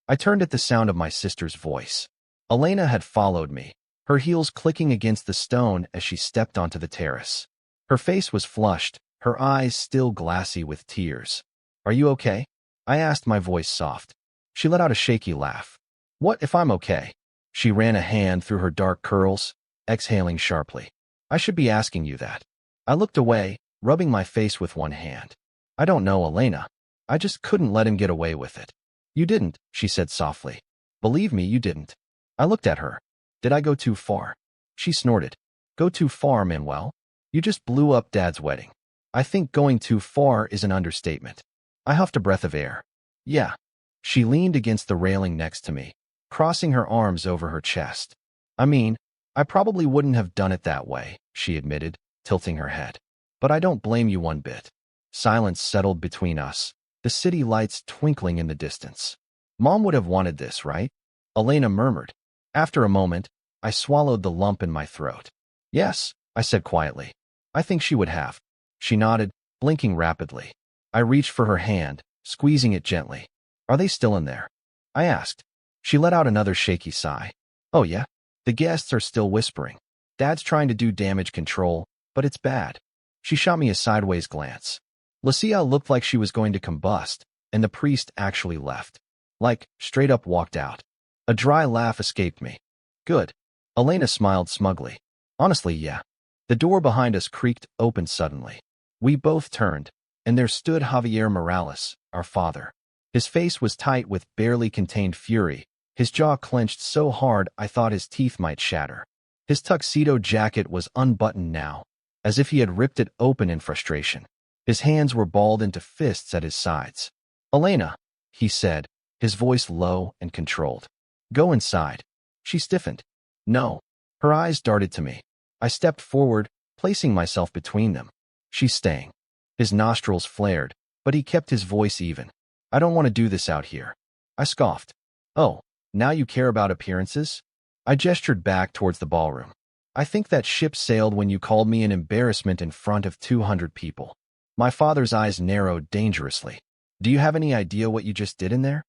I turned at the sound of my sister's voice. Elena had followed me, her heels clicking against the stone as she stepped onto the terrace. Her face was flushed, her eyes still glassy with tears. Are you okay? I asked, my voice soft. She let out a shaky laugh. What if I'm okay? She ran a hand through her dark curls, exhaling sharply. I should be asking you that. I looked away, rubbing my face with one hand. I don't know, Elena. I just couldn't let him get away with it. You didn't, she said softly. Believe me, you didn't. I looked at her. Did I go too far? She snorted. Go too far, Manuel? You just blew up Dad's wedding. I think going too far is an understatement. I huffed a breath of air. Yeah. She leaned against the railing next to me, crossing her arms over her chest. I mean, I probably wouldn't have done it that way, she admitted, tilting her head. But I don't blame you one bit. Silence settled between us, the city lights twinkling in the distance. Mom would have wanted this, right? Elena murmured. After a moment, I swallowed the lump in my throat. Yes, I said quietly. I think she would have. She nodded, blinking rapidly. I reached for her hand, squeezing it gently. Are they still in there? I asked. She let out another shaky sigh. Oh yeah? The guests are still whispering. Dad's trying to do damage control, but it's bad. She shot me a sideways glance. Lucia looked like she was going to combust, and the priest actually left. Like, straight up walked out. A dry laugh escaped me. Good. Elena smiled smugly. Honestly, yeah. The door behind us creaked open suddenly. We both turned, and there stood Javier Morales, our father. His face was tight with barely contained fury, his jaw clenched so hard I thought his teeth might shatter. His tuxedo jacket was unbuttoned now, as if he had ripped it open in frustration. His hands were balled into fists at his sides. Elena, he said, his voice low and controlled. Go inside. She stiffened. No. Her eyes darted to me. I stepped forward, placing myself between them. She's staying. His nostrils flared, but he kept his voice even. I don't want to do this out here. I scoffed. Oh, now you care about appearances? I gestured back towards the ballroom. I think that ship sailed when you called me an embarrassment in front of 200 people. My father's eyes narrowed dangerously. Do you have any idea what you just did in there?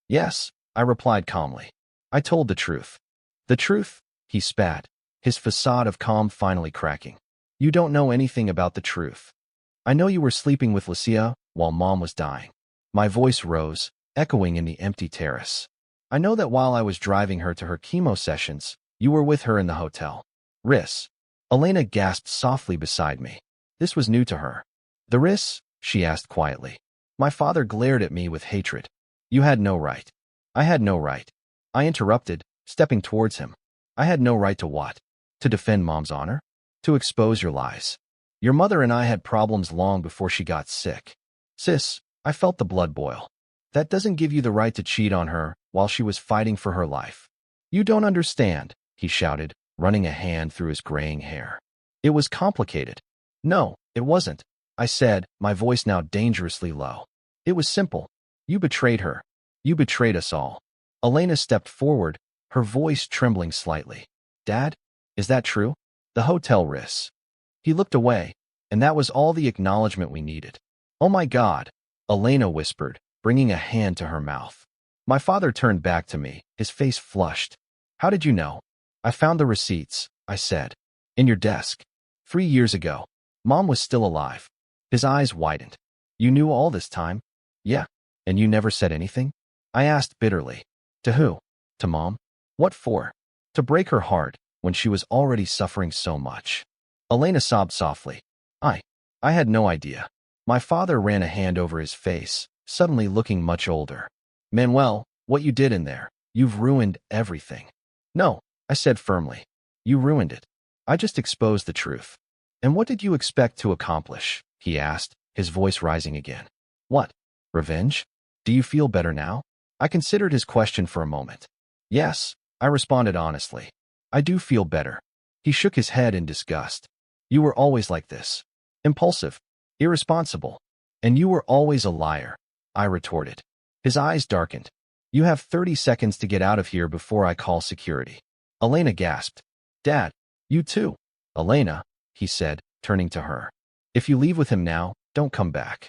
Yes, I replied calmly. I told the truth. The truth? He spat, his facade of calm finally cracking. You don't know anything about the truth. I know you were sleeping with Lucia while Mom was dying. My voice rose, echoing in the empty terrace. I know that while I was driving her to her chemo sessions, you were with her in the hotel. Riss. Elena gasped softly beside me. This was new to her. The Riss? She asked quietly. My father glared at me with hatred. You had no right. I had no right. I interrupted, stepping towards him. I had no right to what? To defend Mom's honor? To expose your lies. Your mother and I had problems long before she got sick. Sis, I felt the blood boil. That doesn't give you the right to cheat on her while she was fighting for her life. You don't understand, he shouted, running a hand through his graying hair. It was complicated. No, it wasn't, I said, my voice now dangerously low. It was simple. You betrayed her. You betrayed us all. Elena stepped forward, her voice trembling slightly. Dad? Is that true? The hotel risks. He looked away, and that was all the acknowledgement we needed. Oh my God, Elena whispered, bringing a hand to her mouth. My father turned back to me, his face flushed. How did you know? I found the receipts, I said. In your desk. 3 years ago. Mom was still alive. His eyes widened. You knew all this time? Yeah. And you never said anything? I asked bitterly. To who? To Mom? What for? To break her heart when she was already suffering so much. Elena sobbed softly. I had no idea. My father ran a hand over his face, suddenly looking much older. Manuel, what you did in there, you've ruined everything. No, I said firmly. You ruined it. I just exposed the truth. And what did you expect to accomplish? He asked, his voice rising again. What? Revenge? Do you feel better now? I considered his question for a moment. Yes, I responded honestly. I do feel better. He shook his head in disgust. You were always like this. Impulsive. Irresponsible. And you were always a liar, I retorted. His eyes darkened. You have 30 seconds to get out of here before I call security. Elena gasped. Dad, you too. Elena, he said, turning to her. If you leave with him now, don't come back.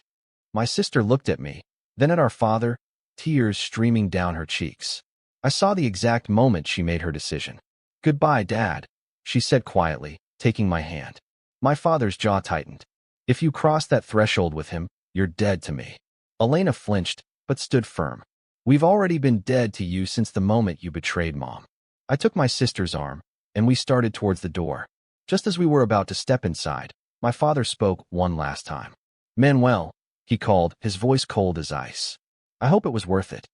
My sister looked at me, then at our father, tears streaming down her cheeks. I saw the exact moment she made her decision. Goodbye, Dad, she said quietly, taking my hand. My father's jaw tightened. If you cross that threshold with him, you're dead to me. Elena flinched, but stood firm. We've already been dead to you since the moment you betrayed Mom. I took my sister's arm, and we started towards the door. Just as we were about to step inside, my father spoke one last time. Manuel, he called, his voice cold as ice. I hope it was worth it.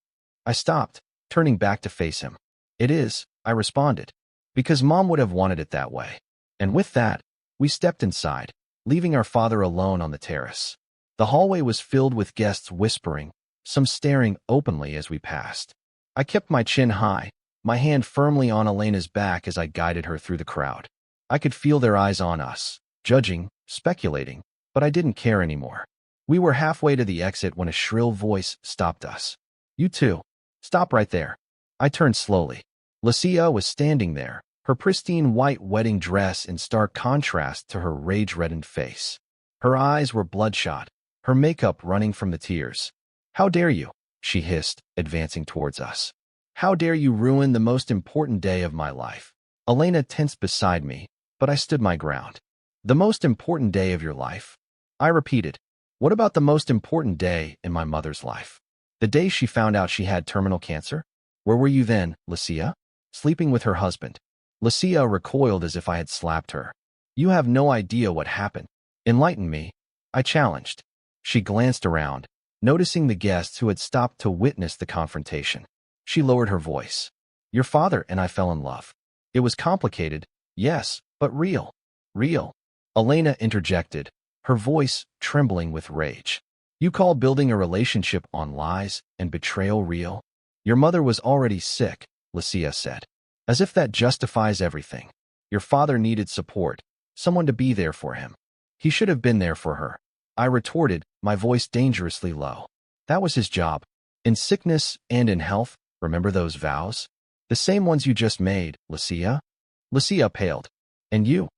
I stopped, turning back to face him. It is, I responded, because Mom would have wanted it that way. And with that, we stepped inside, leaving our father alone on the terrace. The hallway was filled with guests whispering, some staring openly as we passed. I kept my chin high, my hand firmly on Elena's back as I guided her through the crowd. I could feel their eyes on us, judging, speculating, but I didn't care anymore. We were halfway to the exit when a shrill voice stopped us. You too. Stop right there. I turned slowly. Lucia was standing there, her pristine white wedding dress in stark contrast to her rage-reddened face. Her eyes were bloodshot, her makeup running from the tears. How dare you? She hissed, advancing towards us. How dare you ruin the most important day of my life? Elena tensed beside me, but I stood my ground. The most important day of your life? I repeated. What about the most important day in my mother's life? The day she found out she had terminal cancer? Where were you then, Lucia? Sleeping with her husband. Lucia recoiled as if I had slapped her. You have no idea what happened. Enlighten me, I challenged. She glanced around, noticing the guests who had stopped to witness the confrontation. She lowered her voice. Your father and I fell in love. It was complicated, yes, but real. Real. Elena interjected, her voice trembling with rage. You call building a relationship on lies and betrayal real? Your mother was already sick, Lucia said. As if that justifies everything. Your father needed support, someone to be there for him. He should have been there for her. I retorted, my voice dangerously low. That was his job. In sickness and in health, remember those vows? The same ones you just made, Lucia? Lucia paled. And you?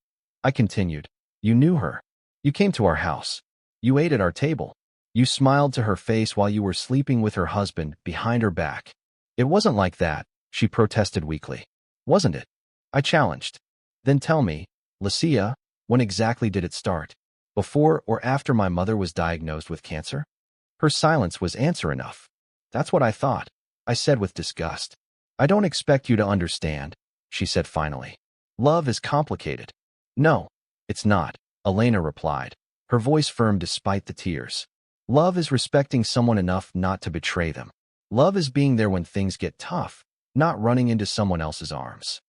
I continued. You knew her. You came to our house. You ate at our table. You smiled to her face while you were sleeping with her husband behind her back. It wasn't like that, she protested weakly. Wasn't it? I challenged. Then tell me, Lucia, when exactly did it start? Before or after my mother was diagnosed with cancer? Her silence was answer enough. That's what I thought, I said with disgust. I don't expect you to understand, she said finally. Love is complicated. No, it's not, Elena replied, her voice firm despite the tears. Love is respecting someone enough not to betray them. Love is being there when things get tough, not running into someone else's arms.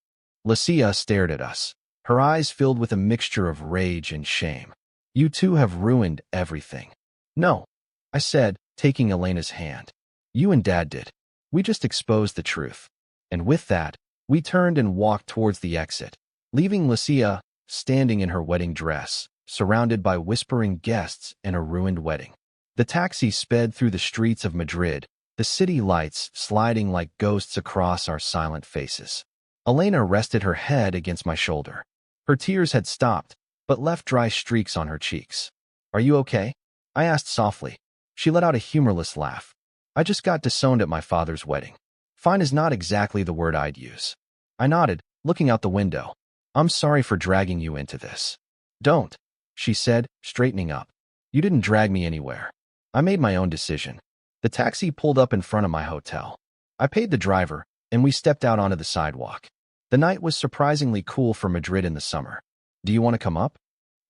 Lucia stared at us, her eyes filled with a mixture of rage and shame. You two have ruined everything. No, I said, taking Elena's hand. You and Dad did. We just exposed the truth. And with that, we turned and walked towards the exit, leaving Lucia standing in her wedding dress, surrounded by whispering guests and a ruined wedding. The taxi sped through the streets of Madrid, the city lights sliding like ghosts across our silent faces. Elena rested her head against my shoulder. Her tears had stopped, but left dry streaks on her cheeks. "Are you okay?" I asked softly. She let out a humorless laugh. "I just got disowned at my father's wedding." Fine is not exactly the word I'd use. I nodded, looking out the window. "I'm sorry for dragging you into this." "Don't," she said, straightening up. "You didn't drag me anywhere. I made my own decision." The taxi pulled up in front of my hotel. I paid the driver, and we stepped out onto the sidewalk. The night was surprisingly cool for Madrid in the summer. "Do you want to come up?"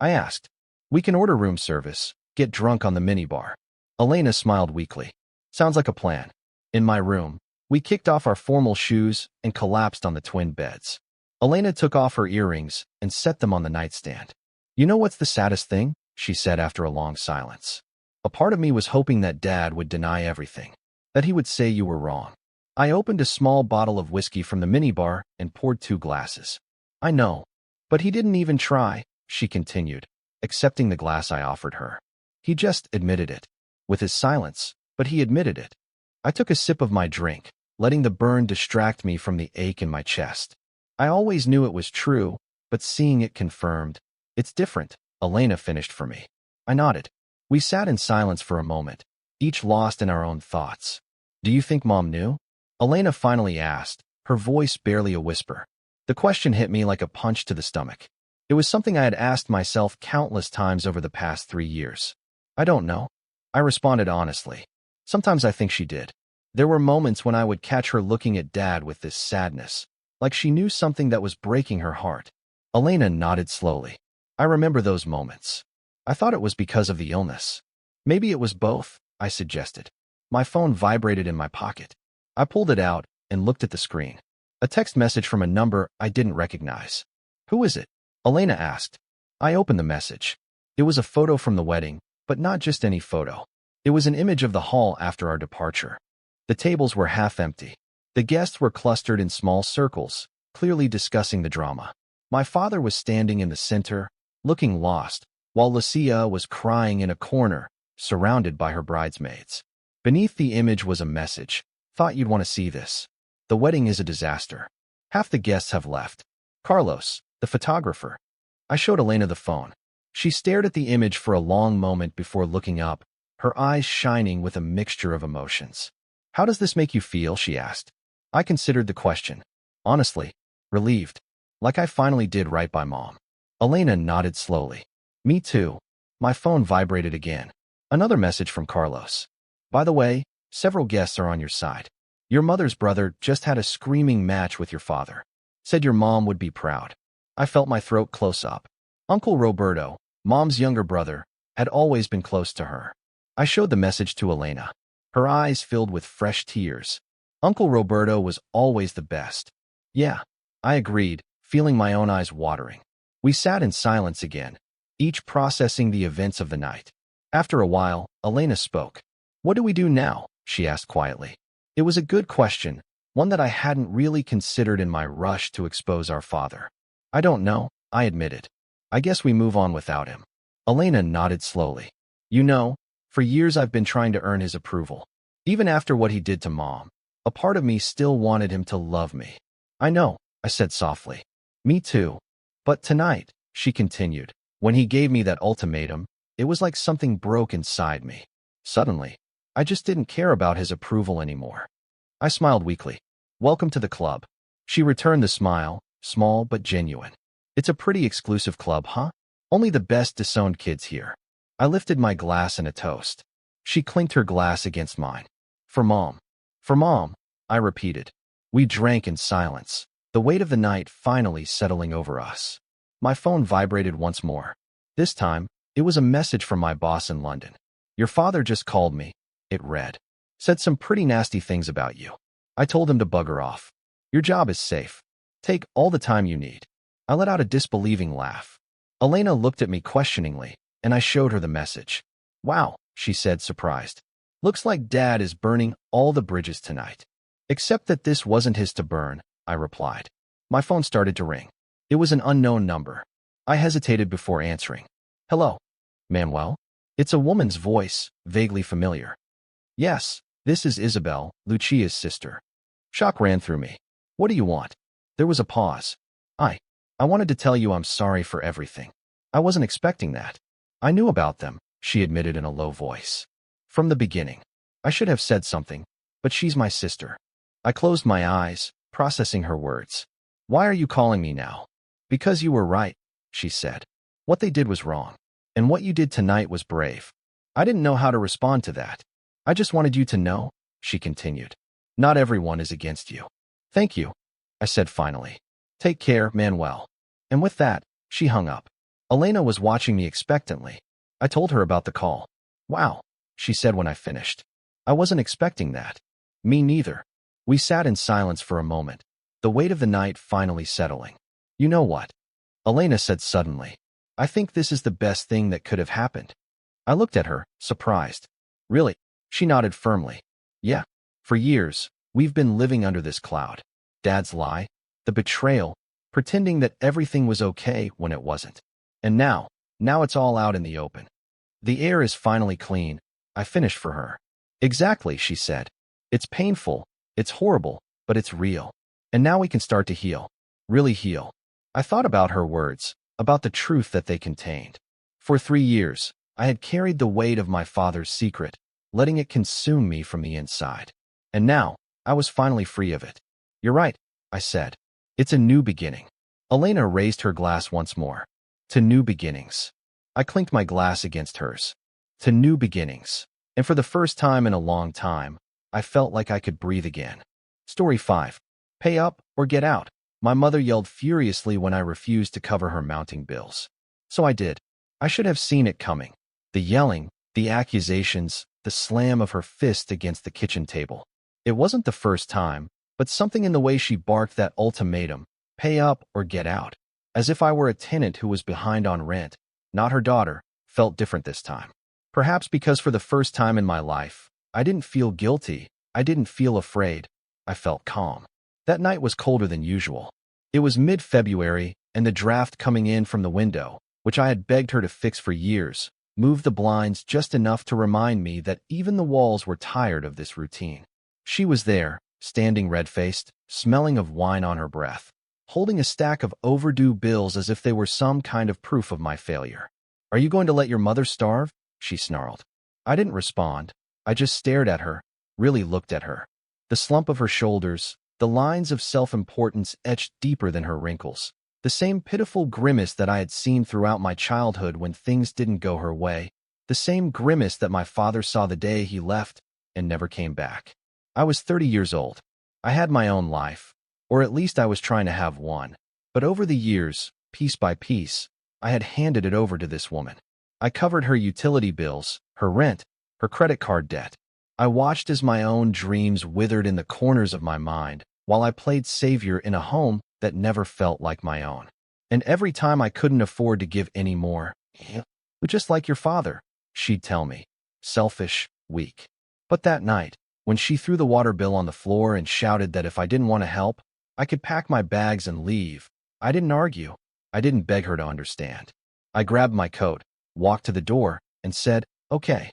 I asked. "We can order room service, get drunk on the minibar." Elena smiled weakly. "Sounds like a plan." In my room, we kicked off our formal shoes and collapsed on the twin beds. Elena took off her earrings and set them on the nightstand. "You know what's the saddest thing?" she said after a long silence. "A part of me was hoping that Dad would deny everything, that he would say you were wrong." I opened a small bottle of whiskey from the minibar and poured 2 glasses. "I know, but he didn't even try," she continued, accepting the glass I offered her. "He just admitted it. With his silence, but he admitted it." I took a sip of my drink, letting the burn distract me from the ache in my chest. I always knew it was true, but seeing it confirmed. "It's different," Elena finished for me. I nodded. We sat in silence for a moment, each lost in our own thoughts. "Do you think Mom knew?" Elena finally asked, her voice barely a whisper. The question hit me like a punch to the stomach. It was something I had asked myself countless times over the past 3 years. "I don't know," I responded honestly. Sometimes I think she did. There were moments when I would catch her looking at Dad with this sadness, like she knew something that was breaking her heart. Elena nodded slowly. "I remember those moments. I thought it was because of the illness." "Maybe it was both," I suggested. My phone vibrated in my pocket. I pulled it out and looked at the screen. A text message from a number I didn't recognize. "Who is it?" Elena asked. I opened the message. It was a photo from the wedding, but not just any photo. It was an image of the hall after our departure. The tables were half empty. The guests were clustered in small circles, clearly discussing the drama. My father was standing in the center, looking lost, while Lucia was crying in a corner, surrounded by her bridesmaids. Beneath the image was a message. "Thought you'd want to see this. The wedding is a disaster. Half the guests have left. Carlos, the photographer." I showed Elena the phone. She stared at the image for a long moment before looking up, her eyes shining with a mixture of emotions. "How does this make you feel?" she asked. I considered the question. Honestly, relieved. Like I finally did right by Mom. Elena nodded slowly. "Me too." My phone vibrated again. Another message from Carlos. "By the way, several guests are on your side. Your mother's brother just had a screaming match with your father. Said your mom would be proud." I felt my throat close up. Uncle Roberto, Mom's younger brother, had always been close to her. I showed the message to Elena. Her eyes filled with fresh tears. Uncle Roberto was always the best. "Yeah," I agreed, feeling my own eyes watering. We sat in silence again, each processing the events of the night. After a while, Elena spoke. "What do we do now?" she asked quietly. It was a good question, one that I hadn't really considered in my rush to expose our father. "I don't know," I admitted. "I guess we move on without him." Elena nodded slowly. "You know, for years I've been trying to earn his approval. Even after what he did to Mom, a part of me still wanted him to love me." "I know," I said softly. "Me too. But tonight," she continued, "when he gave me that ultimatum, it was like something broke inside me. Suddenly, I just didn't care about his approval anymore." I smiled weakly. "Welcome to the club." She returned the smile, small but genuine. "It's a pretty exclusive club, huh? Only the best disowned kids here." I lifted my glass in a toast. She clinked her glass against mine. "For Mom." "For Mom," I repeated. We drank in silence, the weight of the night finally settling over us. My phone vibrated once more. This time, it was a message from my boss in London. "Your father just called me," it read. "Said some pretty nasty things about you. I told him to bugger off. Your job is safe. Take all the time you need." I let out a disbelieving laugh. Elena looked at me questioningly, and I showed her the message. "Wow," she said, surprised. "Looks like Dad is burning all the bridges tonight." "Except that this wasn't his to burn," I replied. My phone started to ring. It was an unknown number. I hesitated before answering. "Hello, Manuel?" It's a woman's voice, vaguely familiar. "Yes," This is Isabel, Lucia's sister. Shock ran through me. What do you want? There was a pause. I wanted to tell you I'm sorry for everything. I wasn't expecting that. I knew about them, she admitted in a low voice. From the beginning. I should have said something, but she's my sister. I closed my eyes, processing her words. Why are you calling me now? Because you were right, she said. What they did was wrong. And what you did tonight was brave. I didn't know how to respond to that. I just wanted you to know, she continued. Not everyone is against you. Thank you, I said finally. Take care, Manuel. And with that, she hung up. Elena was watching me expectantly. I told her about the call. Wow, she said when I finished. I wasn't expecting that. Me neither. We sat in silence for a moment, the weight of the night finally settling. You know what? Elena said suddenly. I think this is the best thing that could have happened. I looked at her, surprised. Really? She nodded firmly. Yeah. For years, we've been living under this cloud. Dad's lie, the betrayal, pretending that everything was okay when it wasn't. And now it's all out in the open. The air is finally clean. I finished for her. Exactly, she said. It's painful, it's horrible, but it's real. And now we can start to heal. Really heal. I thought about her words, about the truth that they contained. For 3 years, I had carried the weight of my father's secret, letting it consume me from the inside. And now, I was finally free of it. You're right, I said. It's a new beginning. Elena raised her glass once more. To new beginnings. I clinked my glass against hers. To new beginnings. And for the first time in a long time, I felt like I could breathe again. Story 5. Pay up or get out. My mother yelled furiously when I refused to cover her mounting bills. So I did. I should have seen it coming. The yelling, the accusations, the slam of her fist against the kitchen table. It wasn't the first time, but something in the way she barked that ultimatum, pay up or get out, as if I were a tenant who was behind on rent, not her daughter, felt different this time. Perhaps because for the first time in my life, I didn't feel guilty, I didn't feel afraid, I felt calm. That night was colder than usual. It was mid-February, and the draft coming in from the window, which I had begged her to fix for years, moved the blinds just enough to remind me that even the walls were tired of this routine. She was there, standing red-faced, smelling of wine on her breath, holding a stack of overdue bills as if they were some kind of proof of my failure. Are you going to let your mother starve? She snarled. I didn't respond. I just stared at her, really looked at her. The slump of her shoulders, the lines of self-importance etched deeper than her wrinkles, the same pitiful grimace that I had seen throughout my childhood when things didn't go her way, the same grimace that my father saw the day he left and never came back. I was 30 years old. I had my own life, or at least I was trying to have one. But over the years, piece by piece, I had handed it over to this woman. I covered her utility bills, her rent, her credit card debt. I watched as my own dreams withered in the corners of my mind, while I played savior in a home that never felt like my own. And every time I couldn't afford to give any more, just like your father, she'd tell me. Selfish, weak. But that night, when she threw the water bill on the floor and shouted that if I didn't want to help, I could pack my bags and leave, I didn't argue. I didn't beg her to understand. I grabbed my coat, walked to the door, and said, okay.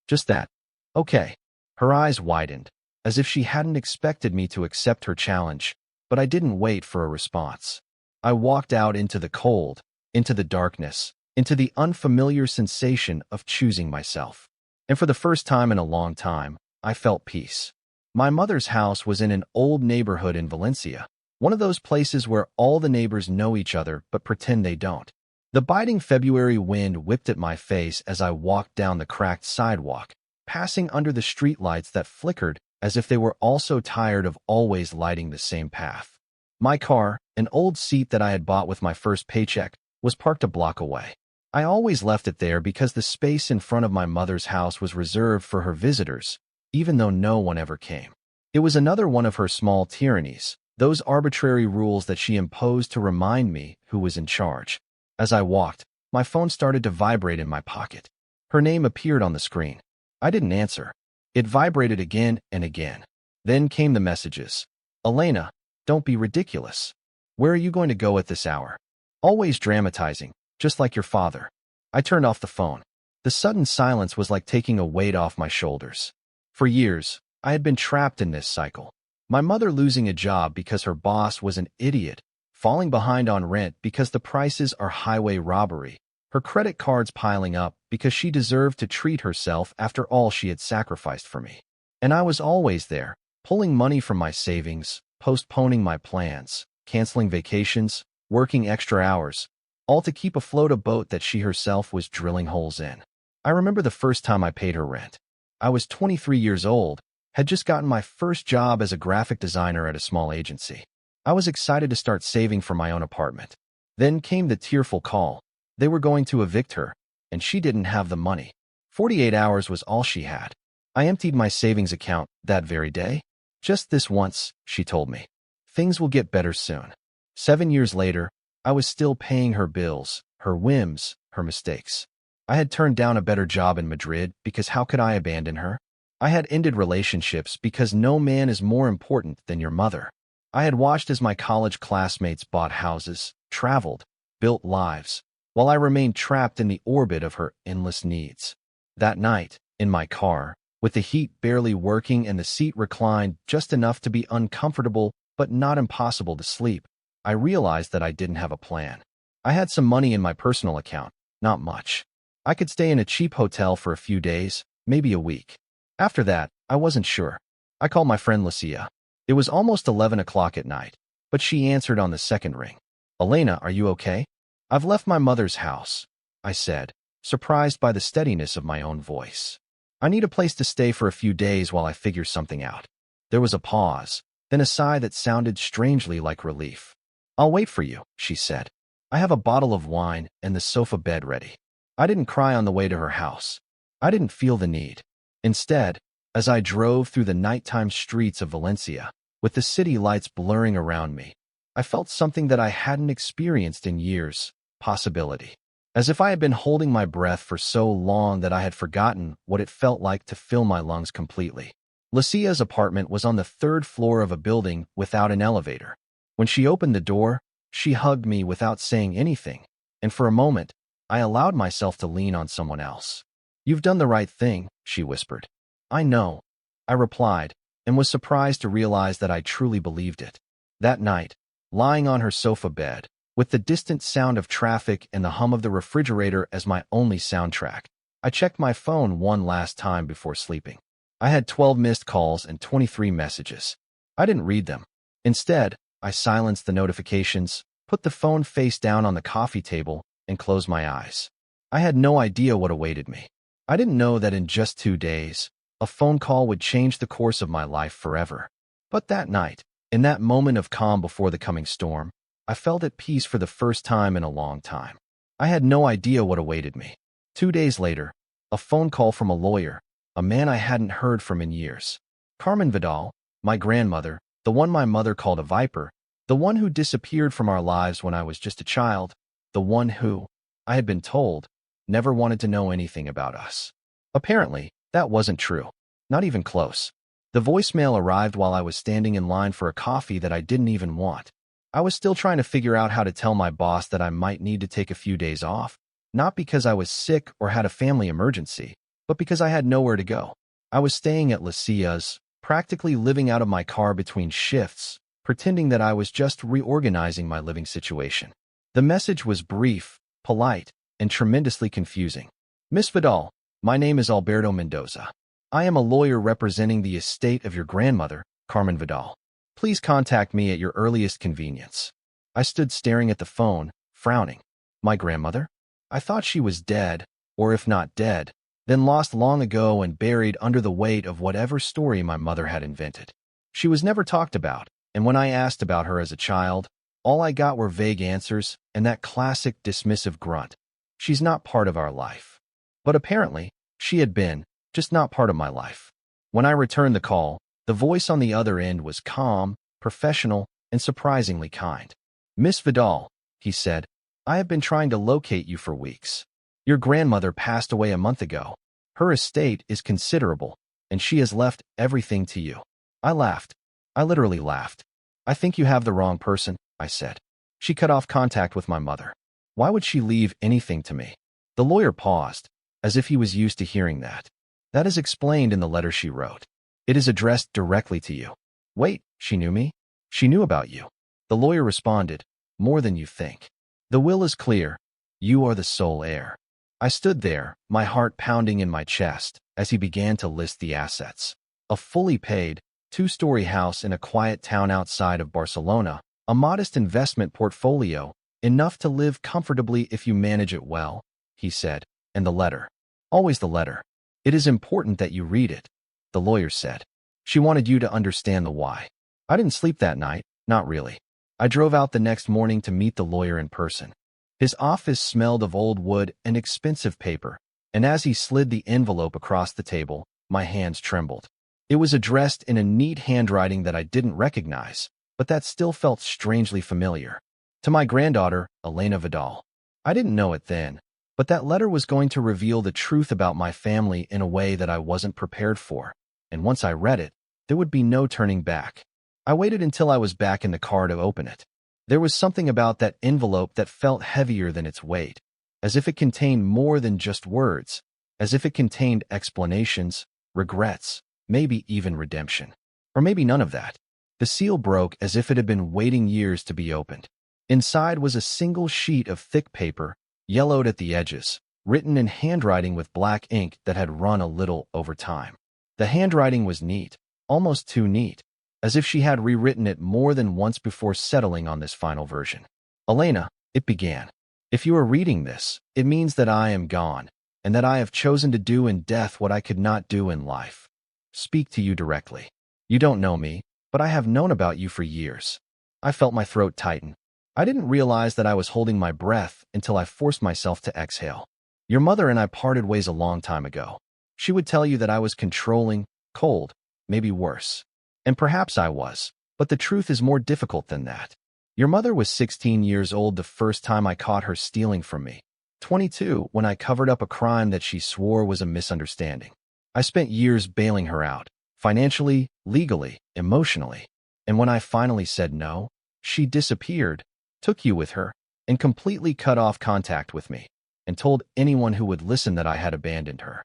Just that. Okay. Her eyes widened, as if she hadn't expected me to accept her challenge, but I didn't wait for a response. I walked out into the cold, into the darkness, into the unfamiliar sensation of choosing myself. And for the first time in a long time, I felt peace. My mother's house was in an old neighborhood in Valencia, one of those places where all the neighbors know each other but pretend they don't. The biting February wind whipped at my face as I walked down the cracked sidewalk, passing under the streetlights that flickered as if they were also tired of always lighting the same path. My car, an old seat that I had bought with my first paycheck, was parked a block away. I always left it there because the space in front of my mother's house was reserved for her visitors, even though no one ever came. It was another one of her small tyrannies, those arbitrary rules that she imposed to remind me who was in charge. As I walked, my phone started to vibrate in my pocket. Her name appeared on the screen. I didn't answer. It vibrated again and again. Then came the messages. Elena, don't be ridiculous. Where are you going to go at this hour? Always dramatizing, just like your father. I turned off the phone. The sudden silence was like taking a weight off my shoulders. For years, I had been trapped in this cycle. My mother losing a job because her boss was an idiot, falling behind on rent because the prices are highway robbery, her credit cards piling up because she deserved to treat herself after all she had sacrificed for me. And I was always there, pulling money from my savings, postponing my plans, canceling vacations, working extra hours, all to keep afloat a boat that she herself was drilling holes in. I remember the first time I paid her rent. I was 23 years old, had just gotten my first job as a graphic designer at a small agency. I was excited to start saving for my own apartment. Then came the tearful call. They were going to evict her, and she didn't have the money. 48 hours was all she had. I emptied my savings account that very day. Just this once, she told me. Things will get better soon. 7 years later, I was still paying her bills, her whims, her mistakes. I had turned down a better job in Madrid because how could I abandon her? I had ended relationships because no man is more important than your mother. I had watched as my college classmates bought houses, traveled, built lives, while I remained trapped in the orbit of her endless needs. That night, in my car, with the heat barely working and the seat reclined just enough to be uncomfortable but not impossible to sleep, I realized that I didn't have a plan. I had some money in my personal account, not much. I could stay in a cheap hotel for a few days, maybe a week. After that, I wasn't sure. I called my friend Lucia. It was almost 11 o'clock at night, but she answered on the second ring. "Elena, are you okay?" "I've left my mother's house," I said, surprised by the steadiness of my own voice. "I need a place to stay for a few days while I figure something out." There was a pause, then a sigh that sounded strangely like relief. "I'll wait for you," she said. "I have a bottle of wine and the sofa bed ready." I didn't cry on the way to her house. I didn't feel the need. Instead, as I drove through the nighttime streets of Valencia, with the city lights blurring around me, I felt something that I hadn't experienced in years: possibility. As if I had been holding my breath for so long that I had forgotten what it felt like to fill my lungs completely. Lucia's apartment was on the third floor of a building without an elevator. When she opened the door, she hugged me without saying anything, and for a moment, I allowed myself to lean on someone else. "You've done the right thing," she whispered. "I know," I replied, and was surprised to realize that I truly believed it. That night, lying on her sofa bed, with the distant sound of traffic and the hum of the refrigerator as my only soundtrack, I checked my phone one last time before sleeping. I had 12 missed calls and 23 messages. I didn't read them. Instead, I silenced the notifications, put the phone face down on the coffee table, and closed my eyes. I had no idea what awaited me. I didn't know that in just 2 days, a phone call would change the course of my life forever. But that night, in that moment of calm before the coming storm, I felt at peace for the first time in a long time. I had no idea what awaited me. 2 days later, a phone call from a lawyer, a man I hadn't heard from in years. Carmen Vidal, my grandmother, the one my mother called a viper, the one who disappeared from our lives when I was just a child, the one who, I had been told, never wanted to know anything about us. Apparently, that wasn't true. Not even close. The voicemail arrived while I was standing in line for a coffee that I didn't even want. I was still trying to figure out how to tell my boss that I might need to take a few days off, not because I was sick or had a family emergency, but because I had nowhere to go. I was staying at Lucia's, practically living out of my car between shifts, pretending that I was just reorganizing my living situation. The message was brief, polite, and tremendously confusing. "Miss Vidal, my name is Alberto Mendoza. I am a lawyer representing the estate of your grandmother, Carmen Vidal. Please contact me at your earliest convenience." I stood staring at the phone, frowning. My grandmother? I thought she was dead, or if not dead, then lost long ago and buried under the weight of whatever story my mother had invented. She was never talked about, and when I asked about her as a child, all I got were vague answers and that classic dismissive grunt. "She's not part of our life." But apparently, she had been, just not part of my life. When I returned the call, the voice on the other end was calm, professional, and surprisingly kind. "Miss Vidal," he said, "I have been trying to locate you for weeks. Your grandmother passed away a month ago. Her estate is considerable, and she has left everything to you." I laughed. I literally laughed. "I think you have the wrong person," I said. "She cut off contact with my mother. Why would she leave anything to me?" The lawyer paused, as if he was used to hearing that. "That is explained in the letter she wrote. It is addressed directly to you. Wait, she knew me? She knew about you. The lawyer responded, more than you think. The will is clear. You are the sole heir. I stood there, my heart pounding in my chest, as he began to list the assets. A fully paid, two-story house in a quiet town outside of Barcelona, a modest investment portfolio, enough to live comfortably if you manage it well, he said, and the letter. Always the letter. It is important that you read it, the lawyer said. She wanted you to understand the why. I didn't sleep that night, not really. I drove out the next morning to meet the lawyer in person. His office smelled of old wood and expensive paper, and as he slid the envelope across the table, my hands trembled. It was addressed in a neat handwriting that I didn't recognize, but that still felt strangely familiar. To my granddaughter, Elena Vidal. I didn't know it then, but that letter was going to reveal the truth about my family in a way that I wasn't prepared for, and once I read it, there would be no turning back. I waited until I was back in the car to open it. There was something about that envelope that felt heavier than its weight, as if it contained more than just words, as if it contained explanations, regrets, maybe even redemption. Or maybe none of that. The seal broke as if it had been waiting years to be opened. Inside was a single sheet of thick paper, yellowed at the edges, written in handwriting with black ink that had run a little over time. The handwriting was neat, almost too neat, as if she had rewritten it more than once before settling on this final version. Elena, it began. If you are reading this, it means that I am gone, and that I have chosen to do in death what I could not do in life. Speak to you directly. You don't know me, but I have known about you for years. I felt my throat tighten. I didn't realize that I was holding my breath until I forced myself to exhale. Your mother and I parted ways a long time ago. She would tell you that I was controlling, cold, maybe worse. And perhaps I was, but the truth is more difficult than that. Your mother was 16 years old the first time I caught her stealing from me. 22 when I covered up a crime that she swore was a misunderstanding. I spent years bailing her out, financially, legally, emotionally. And when I finally said no, she disappeared, took you with her, and completely cut off contact with me, and told anyone who would listen that I had abandoned her.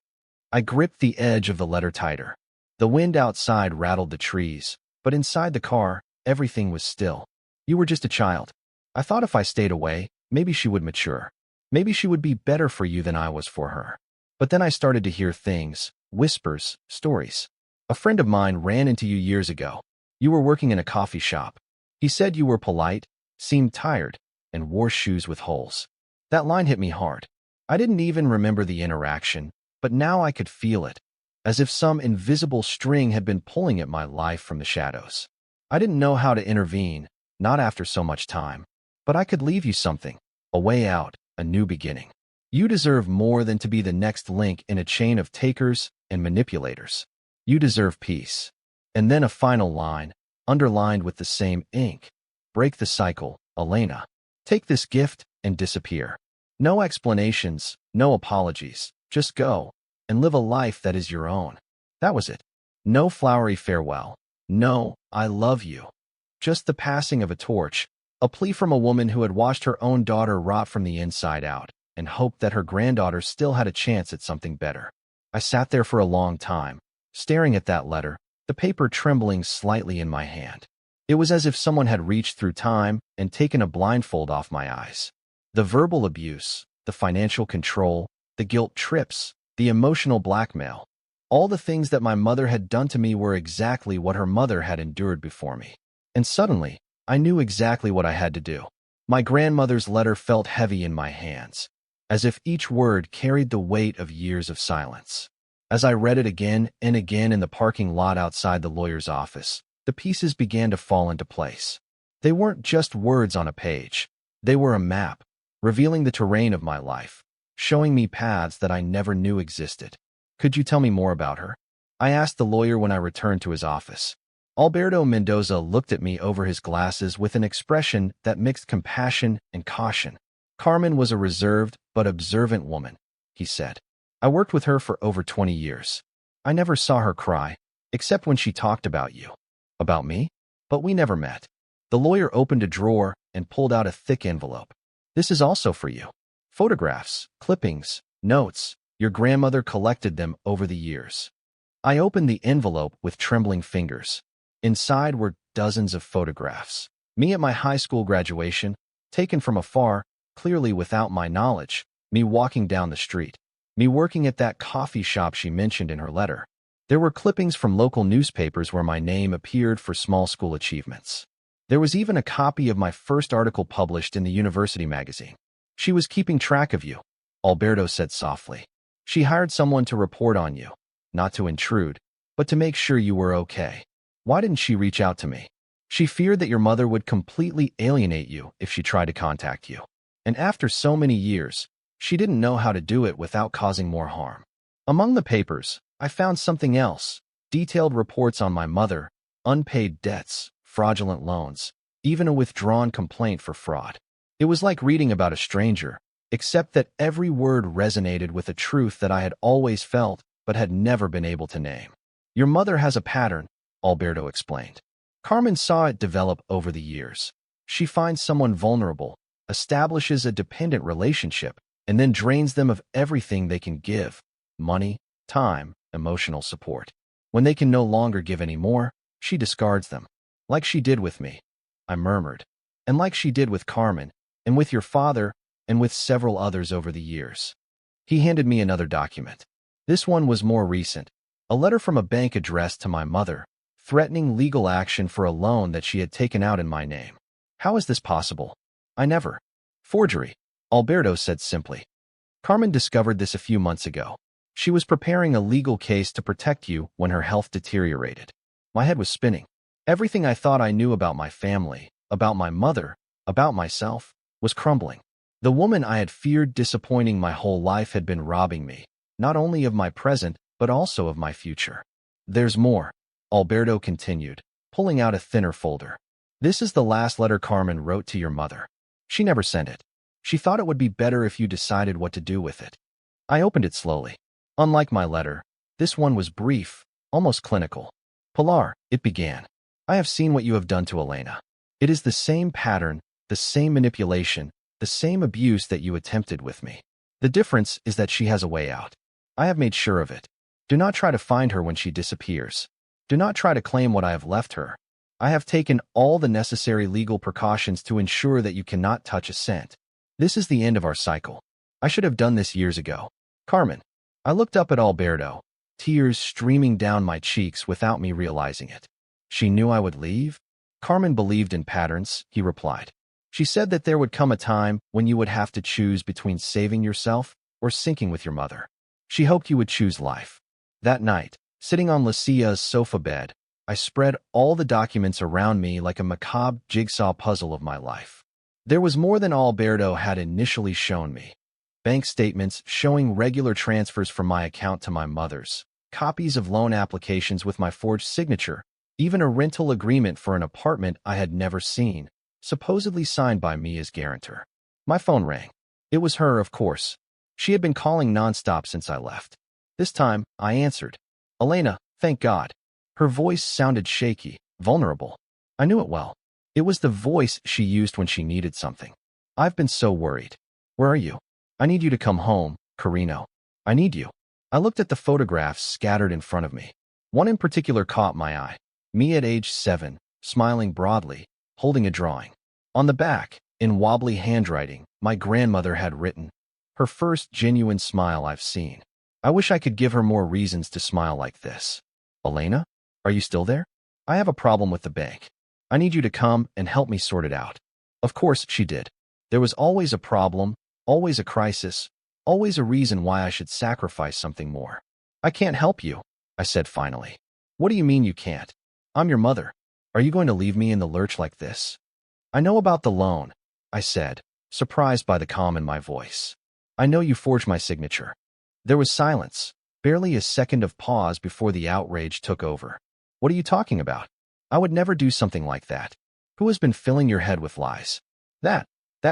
I gripped the edge of the letter tighter. The wind outside rattled the trees, but inside the car, everything was still. You were just a child. I thought if I stayed away, maybe she would mature. Maybe she would be better for you than I was for her. But then I started to hear things, whispers, stories. A friend of mine ran into you years ago. You were working in a coffee shop. He said you were polite, seemed tired, and wore shoes with holes. That line hit me hard. I didn't even remember the interaction, but now I could feel it, as if some invisible string had been pulling at my life from the shadows. I didn't know how to intervene, not after so much time, but I could leave you something, a way out, a new beginning. You deserve more than to be the next link in a chain of takers and manipulators. You deserve peace. And then a final line, underlined with the same ink. Break the cycle, Elena. Take this gift and disappear. No explanations, no apologies. Just go and live a life that is your own. That was it. No flowery farewell. No, I love you. Just the passing of a torch, a plea from a woman who had watched her own daughter rot from the inside out and hoped that her granddaughter still had a chance at something better. I sat there for a long time, staring at that letter, the paper trembling slightly in my hand. It was as if someone had reached through time and taken a blindfold off my eyes. The verbal abuse, the financial control, the guilt trips, the emotional blackmail. All the things that my mother had done to me were exactly what her mother had endured before me. And suddenly, I knew exactly what I had to do. My grandmother's letter felt heavy in my hands, as if each word carried the weight of years of silence. As I read it again and again in the parking lot outside the lawyer's office, the pieces began to fall into place. They weren't just words on a page. They were a map, revealing the terrain of my life, showing me paths that I never knew existed. Could you tell me more about her? I asked the lawyer when I returned to his office. Alberto Mendoza looked at me over his glasses with an expression that mixed compassion and caution. Carmen was a reserved but observant woman, he said. I worked with her for over 20 years. I never saw her cry, except when she talked about you. About me? But we never met. The lawyer opened a drawer and pulled out a thick envelope. This is also for you. Photographs, clippings, notes. Your grandmother collected them over the years. I opened the envelope with trembling fingers. Inside were dozens of photographs. Me at my high school graduation, taken from afar, clearly without my knowledge. Me walking down the street. Me working at that coffee shop she mentioned in her letter. There were clippings from local newspapers where my name appeared for small school achievements. There was even a copy of my first article published in the university magazine. She was keeping track of you, Alberto said softly. She hired someone to report on you, not to intrude, but to make sure you were okay. Why didn't she reach out to me? She feared that your mother would completely alienate you if she tried to contact you. And after so many years, she didn't know how to do it without causing more harm. Among the papers, I found something else. Detailed reports on my mother, unpaid debts, fraudulent loans, even a withdrawn complaint for fraud. It was like reading about a stranger, except that every word resonated with a truth that I had always felt but had never been able to name. Your mother has a pattern, Alberto explained. Carmen saw it develop over the years. She finds someone vulnerable, establishes a dependent relationship, and then drains them of everything they can give: money, time, emotional support. When they can no longer give any more, she discards them. Like she did with me, I murmured. And like she did with Carmen, and with your father, and with several others over the years. He handed me another document. This one was more recent, a letter from a bank addressed to my mother, threatening legal action for a loan that she had taken out in my name. How is this possible? I never. Forgery, Alberto said simply. Carmen discovered this a few months ago. She was preparing a legal case to protect you when her health deteriorated. My head was spinning. Everything I thought I knew about my family, about my mother, about myself, was crumbling. The woman I had feared disappointing my whole life had been robbing me, not only of my present, but also of my future. There's more, Alberto continued, pulling out a thinner folder. This is the last letter Carmen wrote to your mother. She never sent it. She thought it would be better if you decided what to do with it. I opened it slowly. Unlike my letter, this one was brief, almost clinical. Pilar, it began. I have seen what you have done to Elena. It is the same pattern, the same manipulation, the same abuse that you attempted with me. The difference is that she has a way out. I have made sure of it. Do not try to find her when she disappears. Do not try to claim what I have left her. I have taken all the necessary legal precautions to ensure that you cannot touch a cent. This is the end of our cycle. I should have done this years ago. Carmen. I looked up at Alberto, tears streaming down my cheeks without me realizing it. She knew I would leave? Carmen believed in patterns, he replied. She said that there would come a time when you would have to choose between saving yourself or sinking with your mother. She hoped you would choose life. That night, sitting on Lucia's sofa bed, I spread all the documents around me like a macabre jigsaw puzzle of my life. There was more than Alberto had initially shown me. Bank statements showing regular transfers from my account to my mother's, copies of loan applications with my forged signature, even a rental agreement for an apartment I had never seen, supposedly signed by me as guarantor. My phone rang. It was her, of course. She had been calling nonstop since I left. This time, I answered. Elena, thank God. Her voice sounded shaky, vulnerable. I knew it well. It was the voice she used when she needed something. I've been so worried. Where are you? I need you to come home, Carino. I need you. I looked at the photographs scattered in front of me. One in particular caught my eye. Me at age 7, smiling broadly, holding a drawing. On the back, in wobbly handwriting, my grandmother had written, her first genuine smile I've seen. I wish I could give her more reasons to smile like this. Elena, are you still there? I have a problem with the bank. I need you to come and help me sort it out. Of course, she did. There was always a problem, always a crisis, always a reason why I should sacrifice something more. I can't help you, I said finally. What do you mean you can't? I'm your mother. Are you going to leave me in the lurch like this? I know about the loan, I said, surprised by the calm in my voice. I know you forged my signature. There was silence, barely a second of pause before the outrage took over. What are you talking about? I would never do something like that. Who has been filling your head with lies? That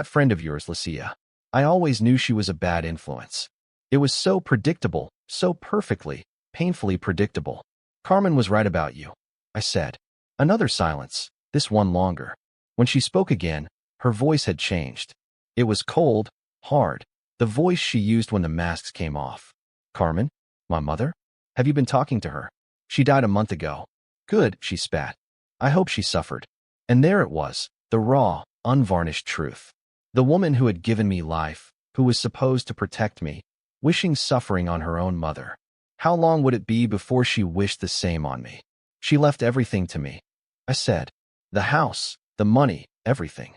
friend of yours, Lucia. I always knew she was a bad influence. It was so predictable, so perfectly, painfully predictable. Carmen was right about you, I said. Another silence, this one longer. When she spoke again, her voice had changed. It was cold, hard, the voice she used when the masks came off. Carmen? My mother? Have you been talking to her? She died a month ago. Good, she spat. I hope she suffered. And there it was, the raw, unvarnished truth. The woman who had given me life, who was supposed to protect me, wishing suffering on her own mother. How long would it be before she wished the same on me? She left everything to me. I said. The house, the money, everything.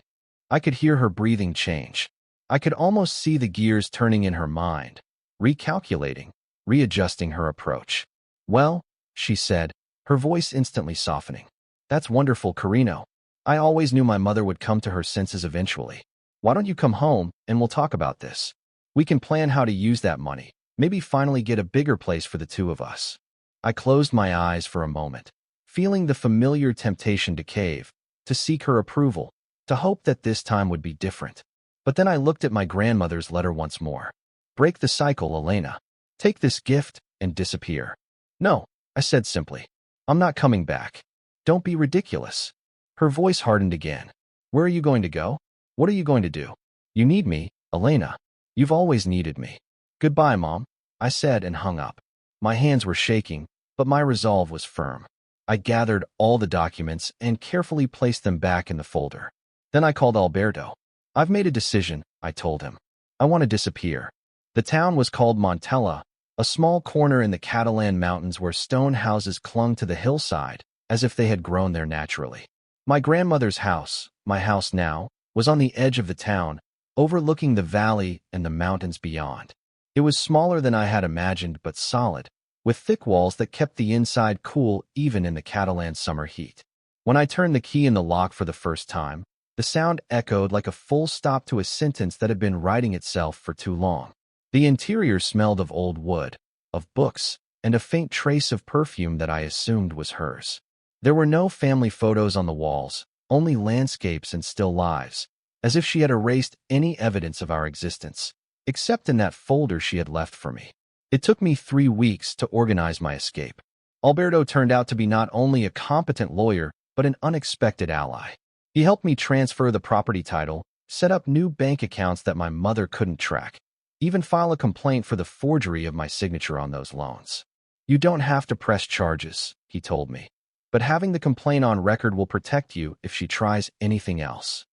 I could hear her breathing change. I could almost see the gears turning in her mind, recalculating, readjusting her approach. Well, she said, her voice instantly softening. That's wonderful, Carino. I always knew my mother would come to her senses eventually. Why don't you come home and we'll talk about this? We can plan how to use that money, maybe finally get a bigger place for the two of us. I closed my eyes for a moment, feeling the familiar temptation to cave, to seek her approval, to hope that this time would be different. But then I looked at my grandmother's letter once more. Break the cycle, Elena. Take this gift and disappear. No, I said simply. I'm not coming back. Don't be ridiculous. Her voice hardened again. Where are you going to go? What are you going to do? You need me, Elena. You've always needed me. Goodbye, Mom, I said and hung up. My hands were shaking, but my resolve was firm. I gathered all the documents and carefully placed them back in the folder. Then I called Alberto. I've made a decision, I told him. I want to disappear. The town was called Montella, a small corner in the Catalan mountains where stone houses clung to the hillside, as if they had grown there naturally. My grandmother's house, my house now, was on the edge of the town, overlooking the valley and the mountains beyond. It was smaller than I had imagined, but solid, with thick walls that kept the inside cool even in the Catalan summer heat. When I turned the key in the lock for the first time, the sound echoed like a full stop to a sentence that had been writing itself for too long. The interior smelled of old wood, of books, and a faint trace of perfume that I assumed was hers. There were no family photos on the walls, only landscapes and still lives, as if she had erased any evidence of our existence, except in that folder she had left for me. It took me 3 weeks to organize my escape. Alberto turned out to be not only a competent lawyer, but an unexpected ally. He helped me transfer the property title, set up new bank accounts that my mother couldn't track, even file a complaint for the forgery of my signature on those loans. You don't have to press charges, he told me, but having the complaint on record will protect you if she tries anything else.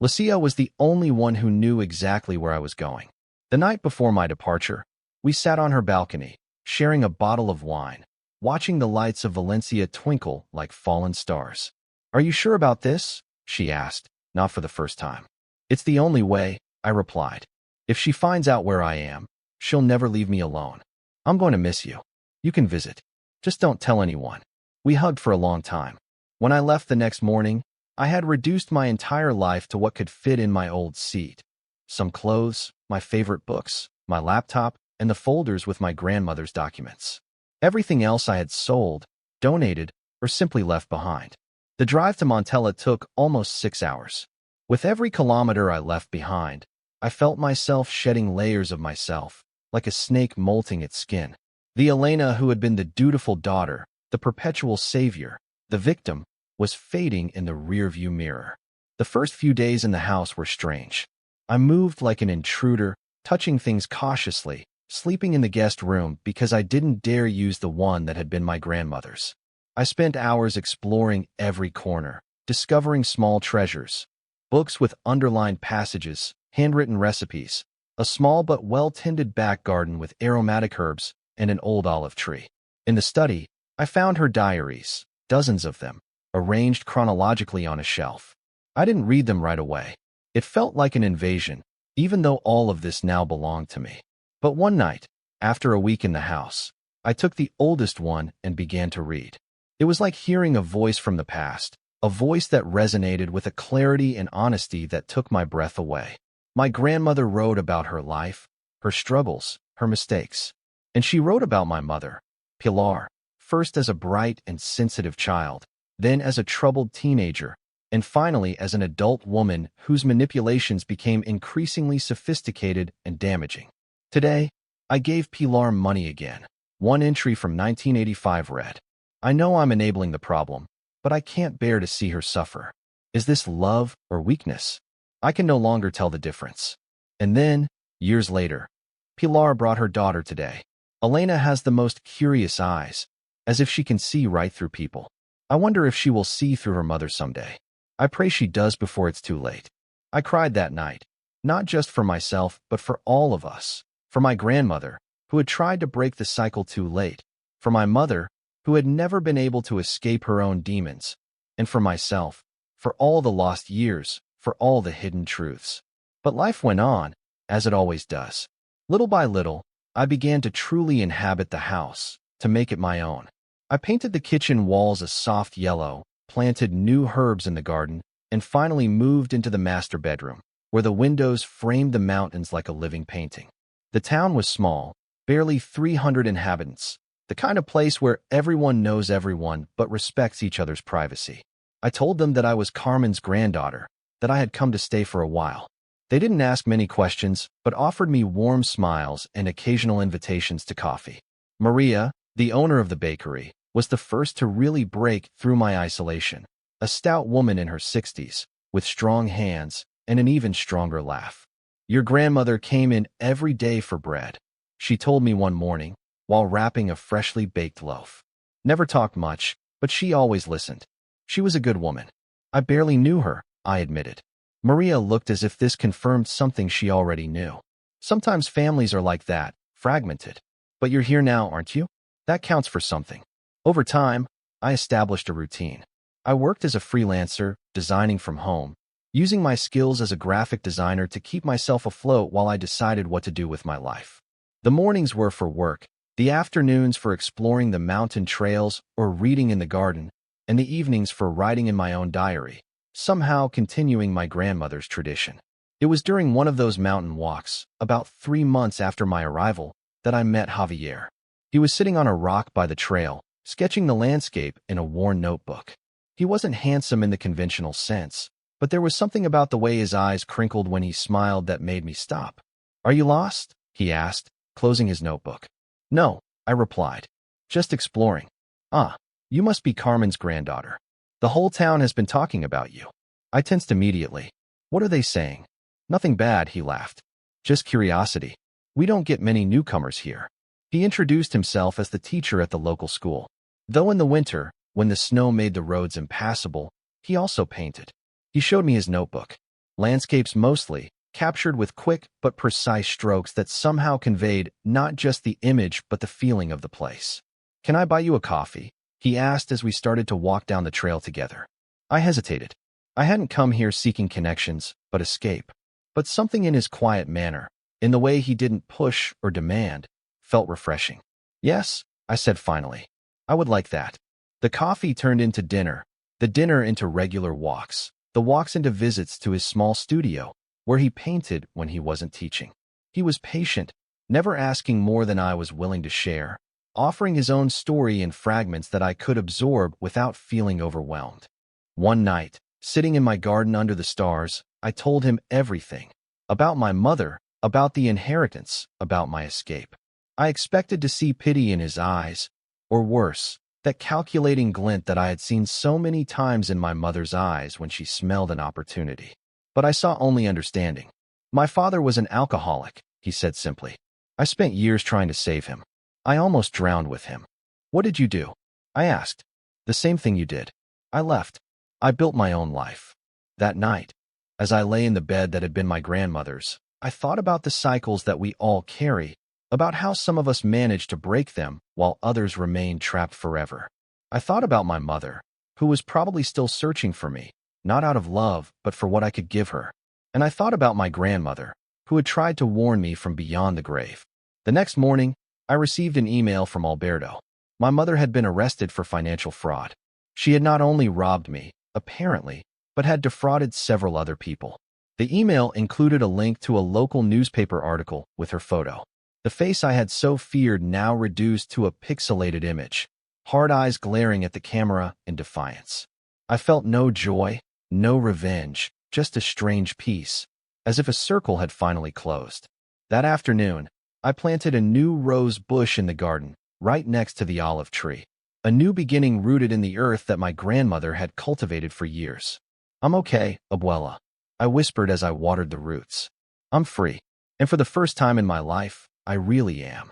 Lucia was the only one who knew exactly where I was going. The night before my departure, we sat on her balcony, sharing a bottle of wine, watching the lights of Valencia twinkle like fallen stars. Are you sure about this? She asked, not for the first time. It's the only way, I replied. If she finds out where I am, she'll never leave me alone. I'm going to miss you. You can visit. Just don't tell anyone. We hugged for a long time. When I left the next morning, I had reduced my entire life to what could fit in my old seat. Some clothes, my favorite books, my laptop, and the folders with my grandmother's documents. Everything else I had sold, donated, or simply left behind. The drive to Montella took almost 6 hours. With every kilometer I left behind, I felt myself shedding layers of myself, like a snake molting its skin. The Elena who had been the dutiful daughter, the perpetual savior, the victim, was fading in the rearview mirror. The first few days in the house were strange. I moved like an intruder, touching things cautiously, sleeping in the guest room because I didn't dare use the one that had been my grandmother's. I spent hours exploring every corner, discovering small treasures, books with underlined passages, handwritten recipes, a small but well-tended back garden with aromatic herbs, and an old olive tree. In the study, I found her diaries, dozens of them, arranged chronologically on a shelf. I didn't read them right away. It felt like an invasion, even though all of this now belonged to me. But one night, after a week in the house, I took the oldest one and began to read. It was like hearing a voice from the past, a voice that resonated with a clarity and honesty that took my breath away. My grandmother wrote about her life, her struggles, her mistakes. And she wrote about my mother, Pilar, first as a bright and sensitive child, then as a troubled teenager, and finally as an adult woman whose manipulations became increasingly sophisticated and damaging. Today, I gave Pilar money again. One entry from 1985 read, I know I'm enabling the problem, but I can't bear to see her suffer. Is this love or weakness? I can no longer tell the difference. And then, years later, Pilar brought her daughter today. Elena has the most curious eyes, as if she can see right through people. I wonder if she will see through her mother someday. I pray she does before it's too late. I cried that night, not just for myself, but for all of us. For my grandmother, who had tried to break the cycle too late. For my mother, who had never been able to escape her own demons. And for myself, for all the lost years, for all the hidden truths. But life went on, as it always does. Little by little, I began to truly inhabit the house, to make it my own. I painted the kitchen walls a soft yellow, planted new herbs in the garden, and finally moved into the master bedroom, where the windows framed the mountains like a living painting. The town was small, barely 300 inhabitants, the kind of place where everyone knows everyone but respects each other's privacy. I told them that I was Carmen's granddaughter, that I had come to stay for a while. They didn't ask many questions, but offered me warm smiles and occasional invitations to coffee. Maria, the owner of the bakery, was the first to really break through my isolation. A stout woman in her 60s, with strong hands and an even stronger laugh. Your grandmother came in every day for bread, she told me one morning, while wrapping a freshly baked loaf. Never talked much, but she always listened. She was a good woman. I barely knew her, I admitted. Maria looked as if this confirmed something she already knew. Sometimes families are like that, fragmented. But you're here now, aren't you? That counts for something. Over time, I established a routine. I worked as a freelancer, designing from home, using my skills as a graphic designer to keep myself afloat while I decided what to do with my life. The mornings were for work, the afternoons for exploring the mountain trails or reading in the garden, and the evenings for writing in my own diary, somehow continuing my grandmother's tradition. It was during one of those mountain walks, about 3 months after my arrival, that I met Javier. He was sitting on a rock by the trail, sketching the landscape in a worn notebook. He wasn't handsome in the conventional sense, but there was something about the way his eyes crinkled when he smiled that made me stop. "Are you lost?" he asked, closing his notebook. "No," I replied. "Just exploring." "Ah, you must be Carmen's granddaughter. The whole town has been talking about you." I tensed immediately. "What are they saying?" "Nothing bad," he laughed. "Just curiosity. We don't get many newcomers here." He introduced himself as the teacher at the local school. Though in the winter, when the snow made the roads impassable, he also painted. He showed me his notebook. Landscapes mostly, captured with quick but precise strokes that somehow conveyed not just the image but the feeling of the place. "Can I buy you a coffee?" he asked as we started to walk down the trail together. I hesitated. I hadn't come here seeking connections, but escape. But something in his quiet manner, in the way he didn't push or demand, felt refreshing. "Yes," I said finally. "I would like that." The coffee turned into dinner, the dinner into regular walks, the walks into visits to his small studio, where he painted when he wasn't teaching. He was patient, never asking more than I was willing to share, offering his own story in fragments that I could absorb without feeling overwhelmed. One night, sitting in my garden under the stars, I told him everything. About my mother, about the inheritance, about my escape. I expected to see pity in his eyes, or worse, that calculating glint that I had seen so many times in my mother's eyes when she smelled an opportunity. But I saw only understanding. "My father was an alcoholic," he said simply. "I spent years trying to save him. I almost drowned with him." "What did you do?" I asked. "The same thing you did. I left. I built my own life." That night, as I lay in the bed that had been my grandmother's, I thought about the cycles that we all carry, about how some of us manage to break them while others remain trapped forever. I thought about my mother, who was probably still searching for me, not out of love, but for what I could give her. And I thought about my grandmother, who had tried to warn me from beyond the grave. The next morning, I received an email from Alberto. My mother had been arrested for financial fraud. She had not only robbed me, apparently, but had defrauded several other people. The email included a link to a local newspaper article with her photo. The face I had so feared now reduced to a pixelated image, hard eyes glaring at the camera in defiance. I felt no joy, no revenge, just a strange peace, as if a circle had finally closed. That afternoon, I planted a new rose bush in the garden, right next to the olive tree, a new beginning rooted in the earth that my grandmother had cultivated for years. "I'm okay, abuela," I whispered as I watered the roots. "I'm free. And for the first time in my life, I really am."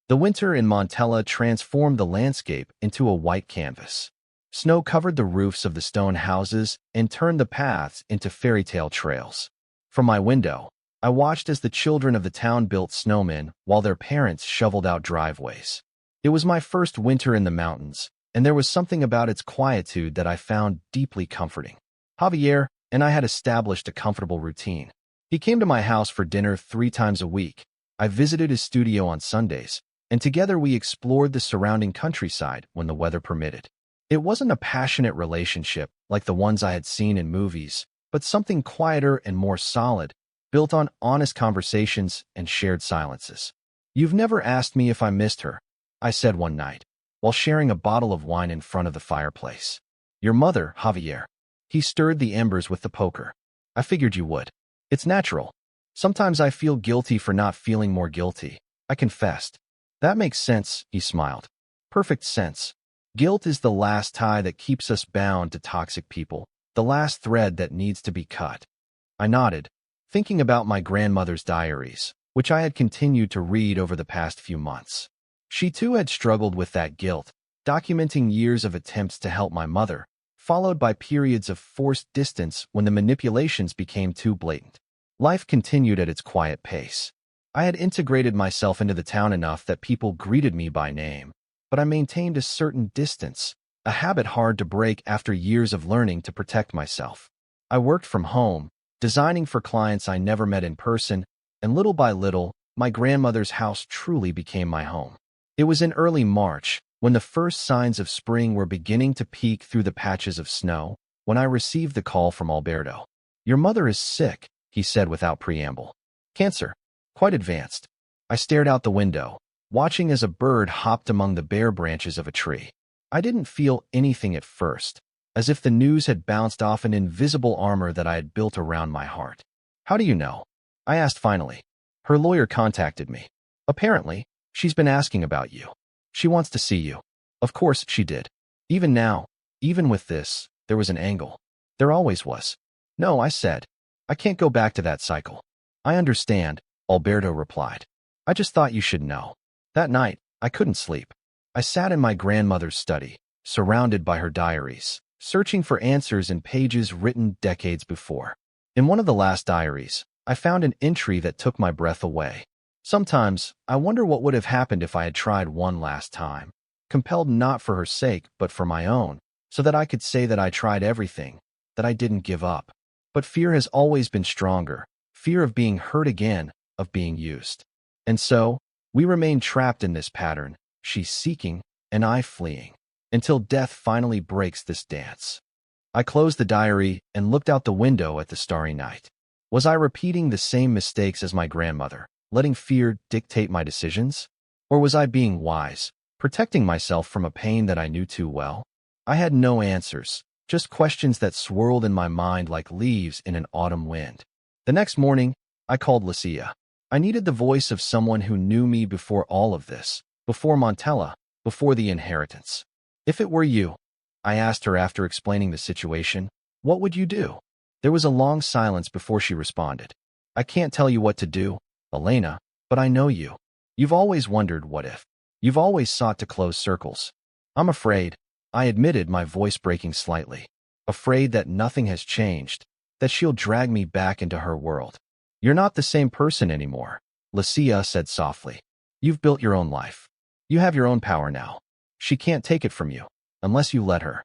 The winter in Montella transformed the landscape into a white canvas. Snow covered the roofs of the stone houses and turned the paths into fairy tale trails. From my window, I watched as the children of the town built snowmen while their parents shoveled out driveways. It was my first winter in the mountains, and there was something about its quietude that I found deeply comforting. Javier and I had established a comfortable routine. He came to my house for dinner 3 times a week. I visited his studio on Sundays, and together we explored the surrounding countryside when the weather permitted. It wasn't a passionate relationship like the ones I had seen in movies, but something quieter and more solid, built on honest conversations and shared silences. "You've never asked me if I missed her," I said one night, while sharing a bottle of wine in front of the fireplace. "Your mother, Javier." He stirred the embers with the poker. "I figured you would. It's natural. Sometimes I feel guilty for not feeling more guilty," I confessed. "That makes sense," he smiled. "Perfect sense. Guilt is the last tie that keeps us bound to toxic people, the last thread that needs to be cut." I nodded, thinking about my grandmother's diaries, which I had continued to read over the past few months. She too had struggled with that guilt, documenting years of attempts to help my mother, followed by periods of forced distance when the manipulations became too blatant. Life continued at its quiet pace. I had integrated myself into the town enough that people greeted me by name, but I maintained a certain distance, a habit hard to break after years of learning to protect myself. I worked from home, designing for clients I never met in person, and little by little, my grandmother's house truly became my home. It was in early March, when the first signs of spring were beginning to peek through the patches of snow, when I received the call from Alberto. "Your mother is sick," he said without preamble. "Cancer. Quite advanced." I stared out the window, watching as a bird hopped among the bare branches of a tree. I didn't feel anything at first, as if the news had bounced off an invisible armor that I had built around my heart. "How do you know?" I asked finally. "Her lawyer contacted me. Apparently, she's been asking about you. She wants to see you." Of course she did. Even now, even with this, there was an angle. There always was. "No," I said. "I can't go back to that cycle." "I understand," Alberto replied. "I just thought you should know." That night, I couldn't sleep. I sat in my grandmother's study, surrounded by her diaries, searching for answers in pages written decades before. In one of the last diaries, I found an entry that took my breath away. "Sometimes, I wonder what would have happened if I had tried one last time, compelled not for her sake but for my own, so that I could say that I tried everything, that I didn't give up. But fear has always been stronger, fear of being hurt again, of being used. And so, we remain trapped in this pattern, she seeking and I fleeing, until death finally breaks this dance." I closed the diary and looked out the window at the starry night. Was I repeating the same mistakes as my grandmother, letting fear dictate my decisions? Or was I being wise, protecting myself from a pain that I knew too well? I had no answers, just questions that swirled in my mind like leaves in an autumn wind. The next morning, I called Lucia. I needed the voice of someone who knew me before all of this, before Montella, before the inheritance. "If it were you," I asked her after explaining the situation, "what would you do?" There was a long silence before she responded. "I can't tell you what to do, Elena, but I know you. You've always wondered what if. You've always sought to close circles. I'm afraid," I admitted, my voice breaking slightly. "Afraid that nothing has changed, that she'll drag me back into her world." "You're not the same person anymore," Lucia said softly. "You've built your own life. You have your own power now. She can't take it from you, unless you let her."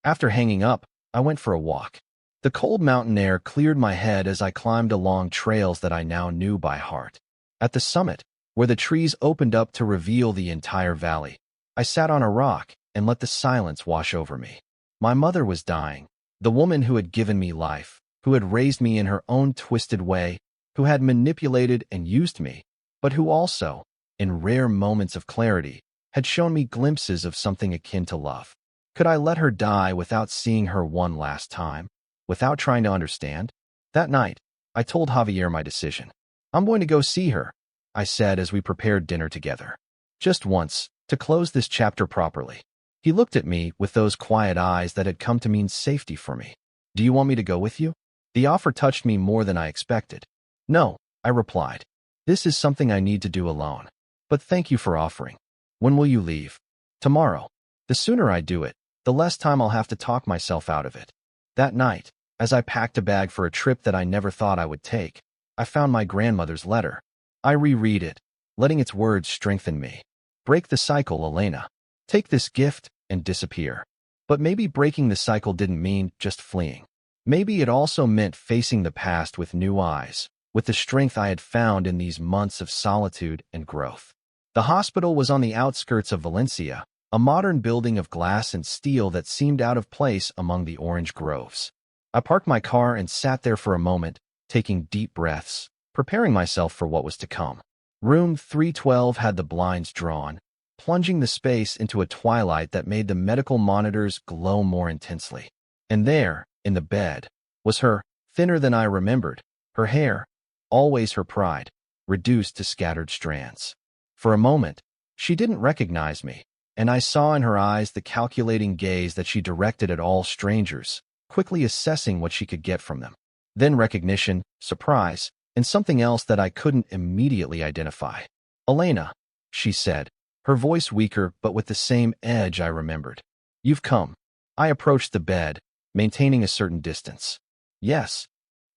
After hanging up, I went for a walk. The cold mountain air cleared my head as I climbed along trails that I now knew by heart. At the summit, where the trees opened up to reveal the entire valley, I sat on a rock and let the silence wash over me. My mother was dying, the woman who had given me life, who had raised me in her own twisted way, who had manipulated and used me, but who also, in rare moments of clarity, had shown me glimpses of something akin to love. Could I let her die without seeing her one last time? Without trying to understand? That night, I told Javier my decision. "I'm going to go see her," I said as we prepared dinner together. "Just once, to close this chapter properly." He looked at me with those quiet eyes that had come to mean safety for me. "Do you want me to go with you?" The offer touched me more than I expected. "No," I replied. "This is something I need to do alone." But thank you for offering. When will you leave? Tomorrow. The sooner I do it, the less time I'll have to talk myself out of it. That night, as I packed a bag for a trip that I never thought I would take, I found my grandmother's letter. I reread it, letting its words strengthen me. Break the cycle, Elena. Take this gift and disappear. But maybe breaking the cycle didn't mean just fleeing. Maybe it also meant facing the past with new eyes, with the strength I had found in these months of solitude and growth. The hospital was on the outskirts of Valencia, a modern building of glass and steel that seemed out of place among the orange groves. I parked my car and sat there for a moment, taking deep breaths, preparing myself for what was to come. Room 312 had the blinds drawn, plunging the space into a twilight that made the medical monitors glow more intensely. And there, in the bed, was her, thinner than I remembered, her hair, always her pride, reduced to scattered strands. For a moment, she didn't recognize me, and I saw in her eyes the calculating gaze that she directed at all strangers, quickly assessing what she could get from them. Then recognition, surprise, and something else that I couldn't immediately identify. "Elena," she said, her voice weaker but with the same edge I remembered. "You've come." I approached the bed, maintaining a certain distance. "Yes.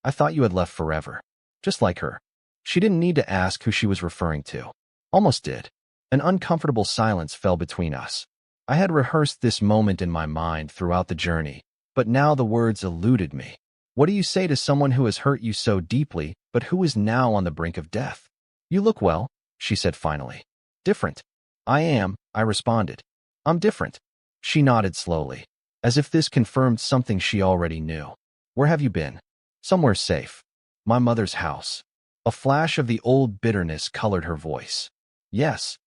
I thought you had left forever." Just like her. She didn't need to ask who she was referring to. Almost did. An uncomfortable silence fell between us. I had rehearsed this moment in my mind throughout the journey, but now the words eluded me. What do you say to someone who has hurt you so deeply, but who is now on the brink of death? "You look well," she said finally. "Different." "I am," I responded. "I'm different." She nodded slowly, as if this confirmed something she already knew. "Where have you been?" "Somewhere safe. My mother's house." A flash of the old bitterness colored her voice. "Yes."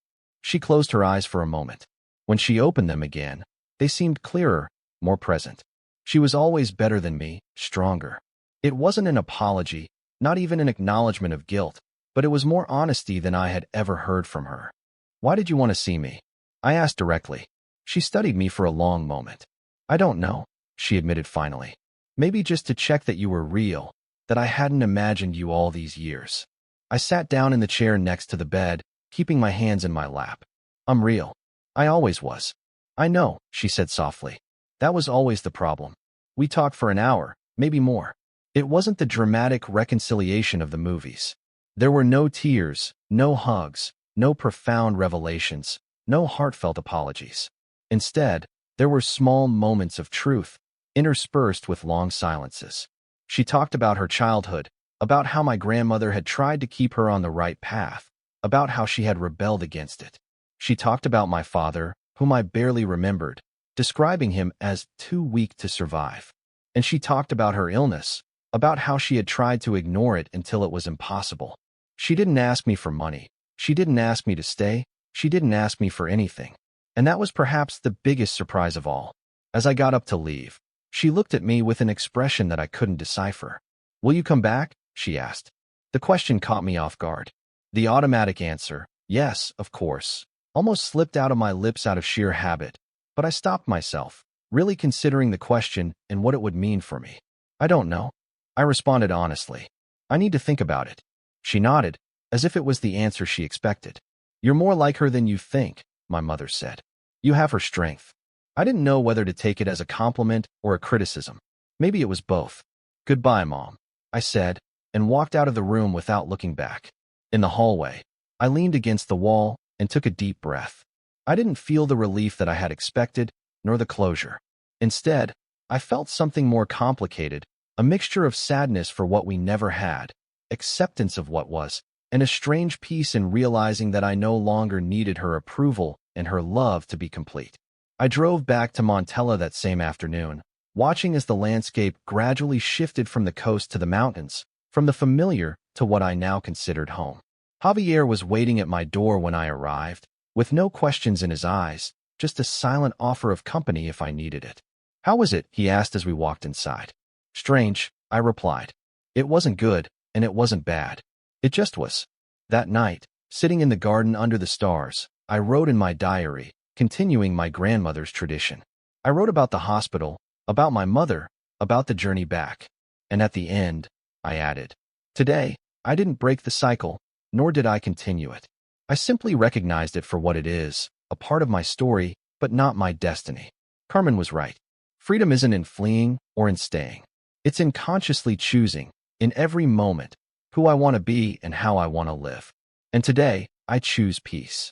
She closed her eyes for a moment. When she opened them again, they seemed clearer, more present. She was always better than me, stronger. It wasn't an apology, not even an acknowledgement of guilt, but it was more honesty than I had ever heard from her. "Why did you want to see me?" I asked directly. She studied me for a long moment. "I don't know," she admitted finally. "Maybe just to check that you were real, that I hadn't imagined you all these years." I sat down in the chair next to the bed, keeping my hands in my lap. "I'm real. I always was." "I know," she said softly. "That was always the problem. We talked for an hour, maybe more. It wasn't the dramatic reconciliation of the movies. There were no tears, no hugs, no profound revelations, no heartfelt apologies. Instead, there were small moments of truth, interspersed with long silences. She talked about her childhood, about how my grandmother had tried to keep her on the right path, about how she had rebelled against it. She talked about my father, whom I barely remembered, describing him as too weak to survive. And she talked about her illness, about how she had tried to ignore it until it was impossible. She didn't ask me for money. She didn't ask me to stay. She didn't ask me for anything. And that was perhaps the biggest surprise of all. As I got up to leave, she looked at me with an expression that I couldn't decipher. "Will you come back?" she asked. The question caught me off guard. The automatic answer, "Yes, of course," almost slipped out of my lips out of sheer habit. But I stopped myself, really considering the question and what it would mean for me. "I don't know," I responded honestly. "I need to think about it." She nodded, as if it was the answer she expected. "You're more like her than you think," my mother said. "You have her strength." I didn't know whether to take it as a compliment or a criticism. Maybe it was both. "Goodbye, Mom," I said, and walked out of the room without looking back. In the hallway, I leaned against the wall and took a deep breath. I didn't feel the relief that I had expected, nor the closure. Instead, I felt something more complicated, a mixture of sadness for what we never had, acceptance of what was, and a strange peace in realizing that I no longer needed her approval and her love to be complete. I drove back to Montella that same afternoon, watching as the landscape gradually shifted from the coast to the mountains, from the familiar to what I now considered home. Javier was waiting at my door when I arrived, with no questions in his eyes, just a silent offer of company if I needed it. "How was it?" he asked as we walked inside. "Strange," I replied. "It wasn't good, and it wasn't bad. It just was." That night, sitting in the garden under the stars, I wrote in my diary, continuing my grandmother's tradition. I wrote about the hospital, about my mother, about the journey back. And at the end, I added, "Today, I didn't break the cycle, nor did I continue it. I simply recognized it for what it is, a part of my story, but not my destiny. Carmen was right. Freedom isn't in fleeing or in staying. It's in consciously choosing, in every moment, who I want to be and how I want to live. And today, I choose peace.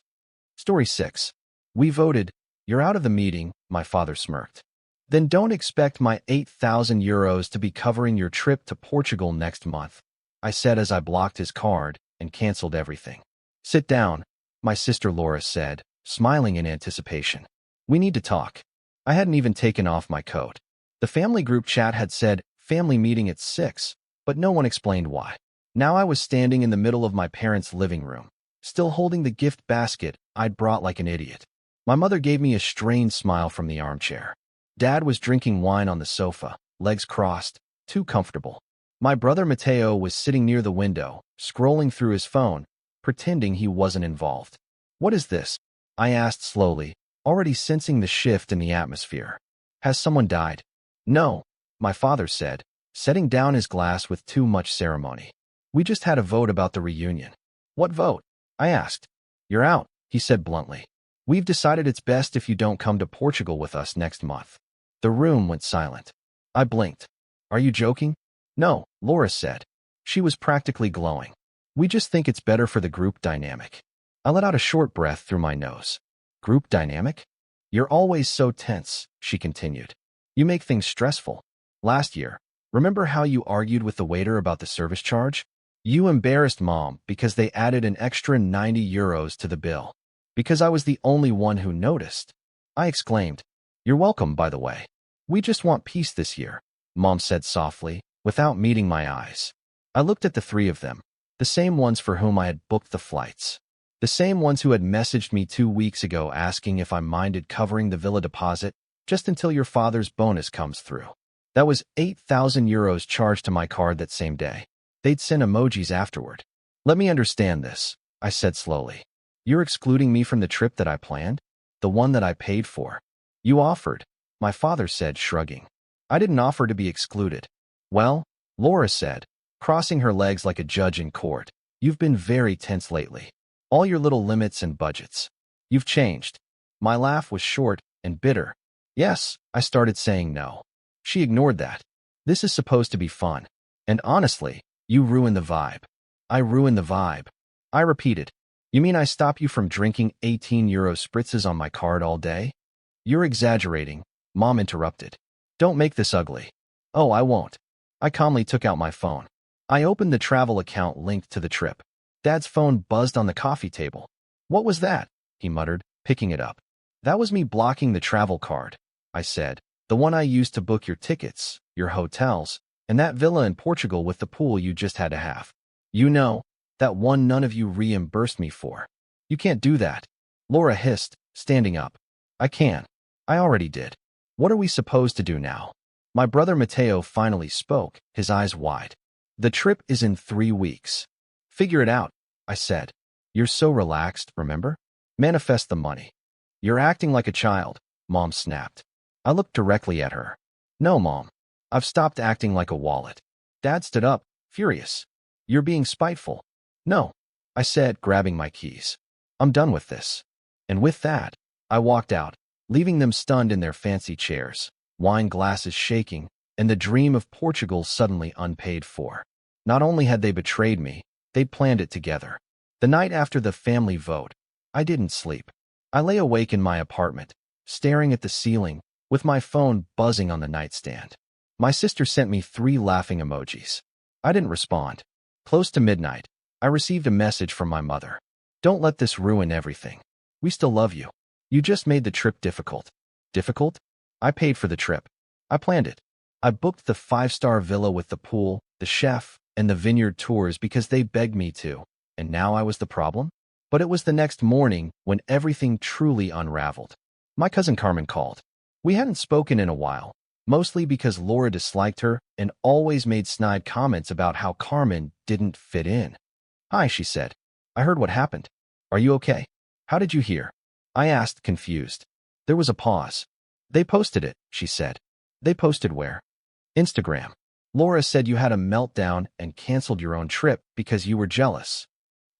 Story 6. We voted. You're out of the meeting, my father smirked. Then don't expect my €8,000 to be covering your trip to Portugal next month, I said as I blocked his card and canceled everything. Sit down, my sister Laura said, smiling in anticipation. We need to talk. I hadn't even taken off my coat. The family group chat had said, family meeting at 6, but no one explained why. Now I was standing in the middle of my parents' living room, still holding the gift basket I'd brought like an idiot. My mother gave me a strained smile from the armchair. Dad was drinking wine on the sofa, legs crossed, too comfortable. My brother Mateo was sitting near the window, scrolling through his phone, pretending he wasn't involved. What is this? I asked slowly, already sensing the shift in the atmosphere. Has someone died? No, my father said, setting down his glass with too much ceremony. We just had a vote about the reunion. What vote? I asked. You're out, he said bluntly. We've decided it's best if you don't come to Portugal with us next month. The room went silent. I blinked. Are you joking? No, Laura said. She was practically glowing. We just think it's better for the group dynamic. I let out a short breath through my nose. Group dynamic? You're always so tense, she continued. You make things stressful. Last year, remember how you argued with the waiter about the service charge? You embarrassed Mom because they added an extra €90 to the bill. Because I was the only one who noticed. I exclaimed. You're welcome, by the way. We just want peace this year, Mom said softly, without meeting my eyes. I looked at the three of them, the same ones for whom I had booked the flights. The same ones who had messaged me 2 weeks ago asking if I minded covering the villa deposit just until your father's bonus comes through. That was €8,000 charged to my card that same day. They'd send emojis afterward. Let me understand this, I said slowly. You're excluding me from the trip that I planned? The one that I paid for? You offered, my father said, shrugging. I didn't offer to be excluded. Well, Laura said, crossing her legs like a judge in court, you've been very tense lately. All your little limits and budgets. You've changed. My laugh was short and bitter. Yes, I started saying no. She ignored that. This is supposed to be fun. And honestly, you ruined the vibe. I ruined the vibe. I repeated. You mean I stop you from drinking €18 spritzes on my card all day? You're exaggerating, Mom interrupted. Don't make this ugly. Oh, I won't. I calmly took out my phone. I opened the travel account linked to the trip. Dad's phone buzzed on the coffee table. What was that? He muttered, picking it up. That was me blocking the travel card, I said. The one I used to book your tickets, your hotels, and that villa in Portugal with the pool you just had to have. You know, that one none of you reimbursed me for. You can't do that. Laura hissed, standing up. I can. I already did. What are we supposed to do now? My brother Mateo finally spoke, his eyes wide. The trip is in 3 weeks. Figure it out, I said. You're so relaxed, remember? Manifest the money. You're acting like a child, Mom snapped. I looked directly at her. No, Mom. I've stopped acting like a wallet. Dad stood up, furious. You're being spiteful. No, I said, grabbing my keys. I'm done with this. And with that, I walked out, leaving them stunned in their fancy chairs, wine glasses shaking, and the dream of Portugal suddenly unpaid for. Not only had they betrayed me, they'd planned it together. The night after the family vote, I didn't sleep. I lay awake in my apartment, staring at the ceiling, with my phone buzzing on the nightstand. My sister sent me 3 laughing emojis. I didn't respond. Close to midnight, I received a message from my mother. Don't let this ruin everything. We still love you. You just made the trip difficult. Difficult? I paid for the trip. I planned it. I booked the 5-star villa with the pool, the chef, and the vineyard tours because they begged me to. And now I was the problem? But it was the next morning when everything truly unraveled. My cousin Carmen called. We hadn't spoken in a while, mostly because Laura disliked her and always made snide comments about how Carmen didn't fit in. Hi, she said. I heard what happened. Are you okay? How did you hear? I asked, confused. There was a pause. They posted it, she said. They posted where? Instagram. Laura said you had a meltdown and canceled your own trip because you were jealous.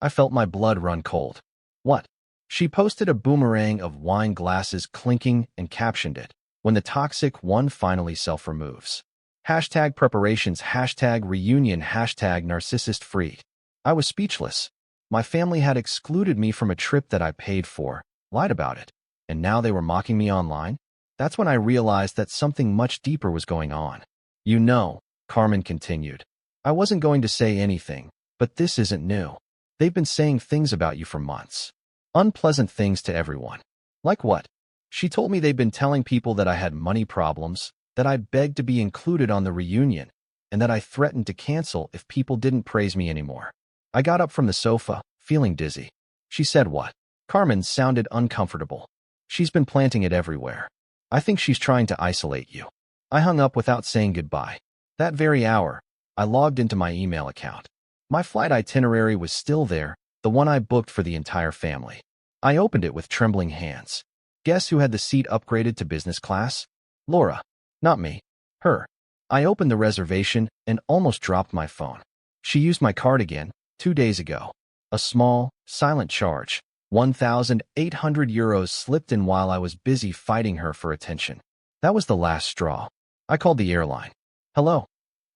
I felt my blood run cold. What? She posted a boomerang of wine glasses clinking and captioned it, "When the toxic one finally self-removes. Hashtag preparations, hashtag reunion, hashtag narcissist free." I was speechless. My family had excluded me from a trip that I paid for, lied about it, and now they were mocking me online? That's when I realized that something much deeper was going on. "You know," Carmen continued, "I wasn't going to say anything, but this isn't new. They've been saying things about you for months. Unpleasant things to everyone." "Like what?" "She told me they've been telling people that I had money problems, that I begged to be included on the reunion, and that I threatened to cancel if people didn't praise me anymore." I got up from the sofa, feeling dizzy. "She said what?" Carmen sounded uncomfortable. "She's been planting it everywhere. I think she's trying to isolate you." I hung up without saying goodbye. That very hour, I logged into my email account. My flight itinerary was still there, the one I booked for the entire family. I opened it with trembling hands. Guess who had the seat upgraded to business class? Laura. Not me. Her. I opened the reservation and almost dropped my phone. She used my card again, 2 days ago. A small, silent charge, €1,800 slipped in while I was busy fighting her for attention. That was the last straw. I called the airline. "Hello,"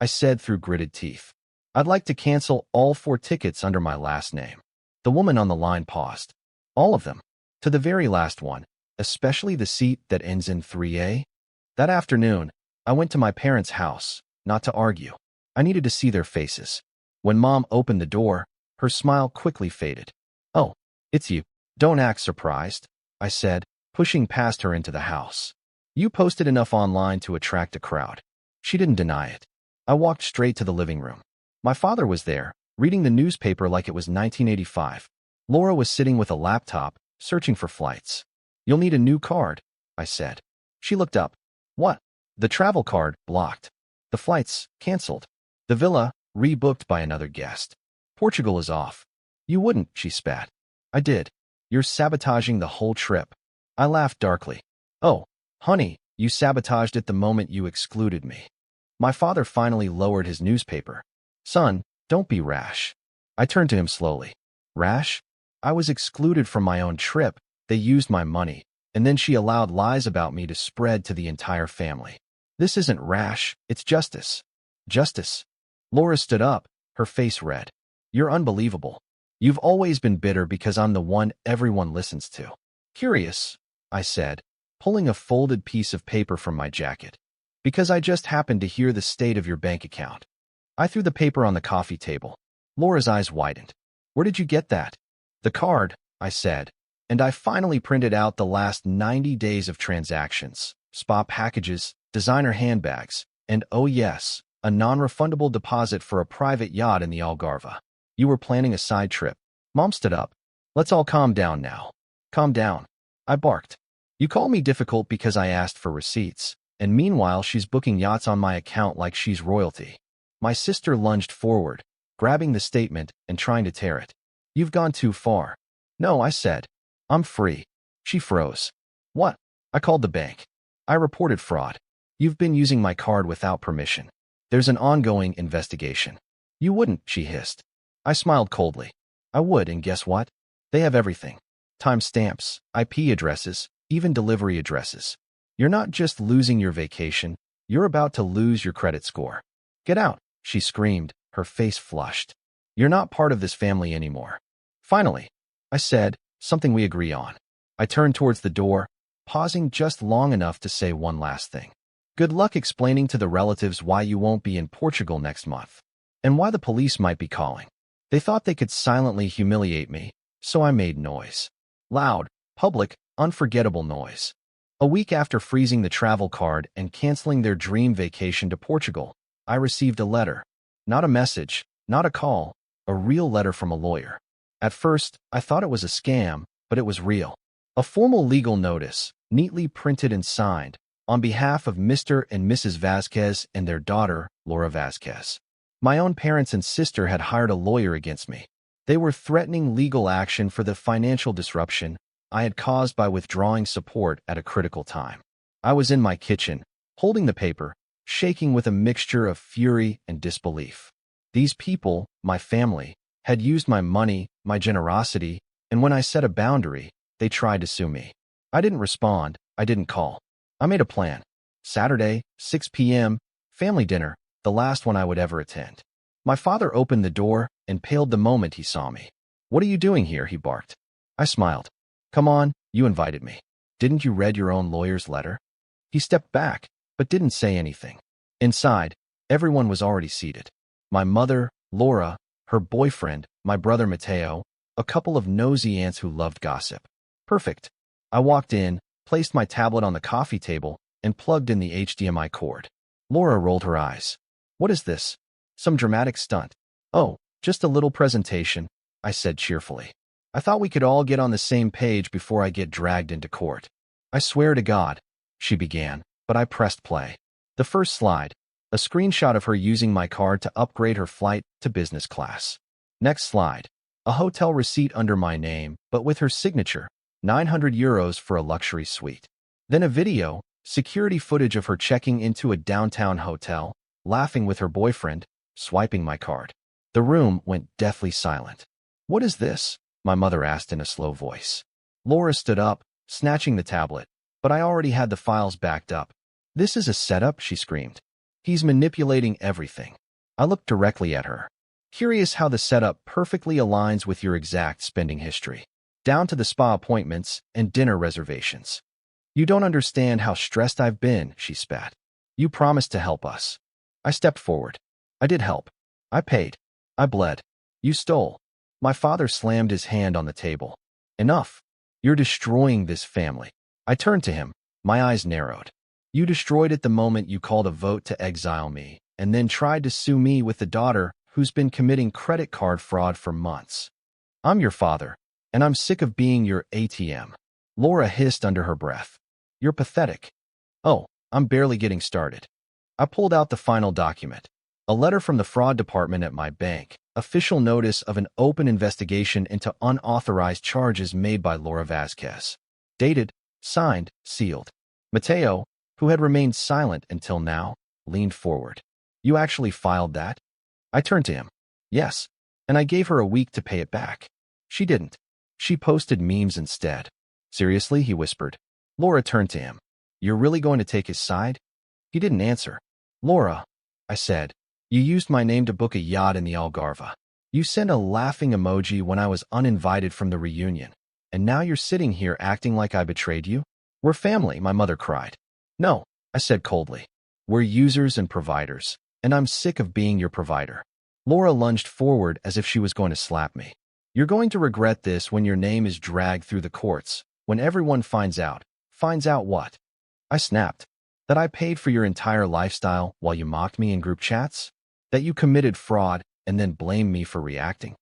I said through gritted teeth. "I'd like to cancel all 4 tickets under my last name." The woman on the line paused. "All of them? To the very last one, especially the seat that ends in 3A? That afternoon, I went to my parents' house, not to argue. I needed to see their faces. When Mom opened the door, her smile quickly faded. "Oh, it's you. Don't act surprised," I said, pushing past her into the house. "You posted enough online to attract a crowd." She didn't deny it. I walked straight to the living room. My father was there, reading the newspaper like it was 1985. Laura was sitting with a laptop, searching for flights. "You'll need a new card," I said. She looked up. "What?" "The travel card, blocked. The flights, canceled. The villa, rebooked by another guest. Portugal is off." "You wouldn't," she spat. "I did. You're sabotaging the whole trip." I laughed darkly. "Oh, honey, you sabotaged it the moment you excluded me." My father finally lowered his newspaper. "Son, don't be rash." I turned to him slowly. "Rash? I was excluded from my own trip, they used my money, and then she allowed lies about me to spread to the entire family. This isn't rash, it's justice." "Justice?" Laura stood up, her face red. "You're unbelievable. You've always been bitter because I'm the one everyone listens to." "Curious," I said, pulling a folded piece of paper from my jacket. "Because I just happened to hear the state of your bank account." I threw the paper on the coffee table. Laura's eyes widened. "Where did you get that?" "The card," I said, and I finally printed out the last 90 days of transactions, spa packages, designer handbags, and oh yes, a non-refundable deposit for a private yacht in the Algarve. "You were planning a side trip." Mom stood up. "Let's all calm down now." "Calm down," I barked. "You call me difficult because I asked for receipts, and meanwhile she's booking yachts on my account like she's royalty." My sister lunged forward, grabbing the statement and trying to tear it. "You've gone too far." "No," I said. "I'm free." She froze. "What?" I called the bank. "I reported fraud. You've been using my card without permission. There's an ongoing investigation." "You wouldn't," she hissed. I smiled coldly. "I would, and guess what? They have everything. Timestamps, IP addresses, even delivery addresses. You're not just losing your vacation, you're about to lose your credit score." "Get out," she screamed, her face flushed. "You're not part of this family anymore." "Finally," I said, "something we agree on." I turned towards the door, pausing just long enough to say one last thing. "Good luck explaining to the relatives why you won't be in Portugal next month, and why the police might be calling." They thought they could silently humiliate me, so I made noise. Loud, public, unforgettable noise. A week after freezing the travel card and canceling their dream vacation to Portugal, I received a letter. Not a message, not a call, a real letter from a lawyer. At first, I thought it was a scam, but it was real. A formal legal notice, neatly printed and signed, on behalf of Mr. and Mrs. Vasquez and their daughter, Laura Vasquez. My own parents and sister had hired a lawyer against me. They were threatening legal action for the financial disruption I had caused by withdrawing support at a critical time. I was in my kitchen, holding the paper, shaking with a mixture of fury and disbelief. These people, my family, had used my money, my generosity, And when I set a boundary, they tried to sue me. I didn't respond. I didn't call. I made a plan. Saturday, 6 p.m., family dinner, the last one I would ever attend. My father opened the door and paled the moment he saw me. "What are you doing here?" he barked. I smiled. "Come on, you invited me. Didn't you read your own lawyer's letter?" He stepped back, but didn't say anything. Inside, everyone was already seated. My mother, Laura, her boyfriend, my brother Mateo, a couple of nosy aunts who loved gossip. Perfect. I walked in, placed my tablet on the coffee table, and plugged in the HDMI cord. Laura rolled her eyes. "What is this? Some dramatic stunt?" "Oh, just a little presentation," I said cheerfully. "I thought we could all get on the same page before I get dragged into court." "I swear to God," she began, but I pressed play. The first slide, a screenshot of her using my card to upgrade her flight to business class. Next slide, a hotel receipt under my name, but with her signature, €900 for a luxury suite. Then a video, security footage of her checking into a downtown hotel, laughing with her boyfriend, swiping my card. The room went deathly silent. "What is this?" my mother asked in a slow voice. Laura stood up, snatching the tablet, but I already had the files backed up. "This is a setup," she screamed. "He's manipulating everything." I looked directly at her, curious how the setup perfectly aligns with your exact spending history, down to the spa appointments and dinner reservations. "You don't understand how stressed I've been," she spat. "You promised to help us." I stepped forward. "I did help. I paid. I bled. You stole." My father slammed his hand on the table. "Enough. You're destroying this family." I turned to him, my eyes narrowed. "You destroyed it the moment you called a vote to exile me, and then tried to sue me with the daughter who's been committing credit card fraud for months. I'm your father, and I'm sick of being your ATM." Laura hissed under her breath. "You're pathetic." "Oh, I'm barely getting started." I pulled out the final document, a letter from the fraud department at my bank, official notice of an open investigation into unauthorized charges made by Laura Vasquez. Dated, signed, sealed. Mateo, who had remained silent until now, leaned forward. "You actually filed that?" I turned to him. "Yes, and I gave her a week to pay it back." "She didn't. She posted memes instead." "Seriously?" he whispered. Laura turned to him. "You're really going to take his side?" He didn't answer. "Laura," I said, "you used my name to book a yacht in the Algarve. You sent a laughing emoji when I was uninvited from the reunion, and now you're sitting here acting like I betrayed you?" "We're family," my mother cried. "No," I said coldly. "We're users and providers, and I'm sick of being your provider." Laura lunged forward as if she was going to slap me. "You're going to regret this when your name is dragged through the courts, when everyone finds out." "Finds out what?" I snapped. "That I paid for your entire lifestyle while you mocked me in group chats? That you committed fraud and then blamed me for reacting?"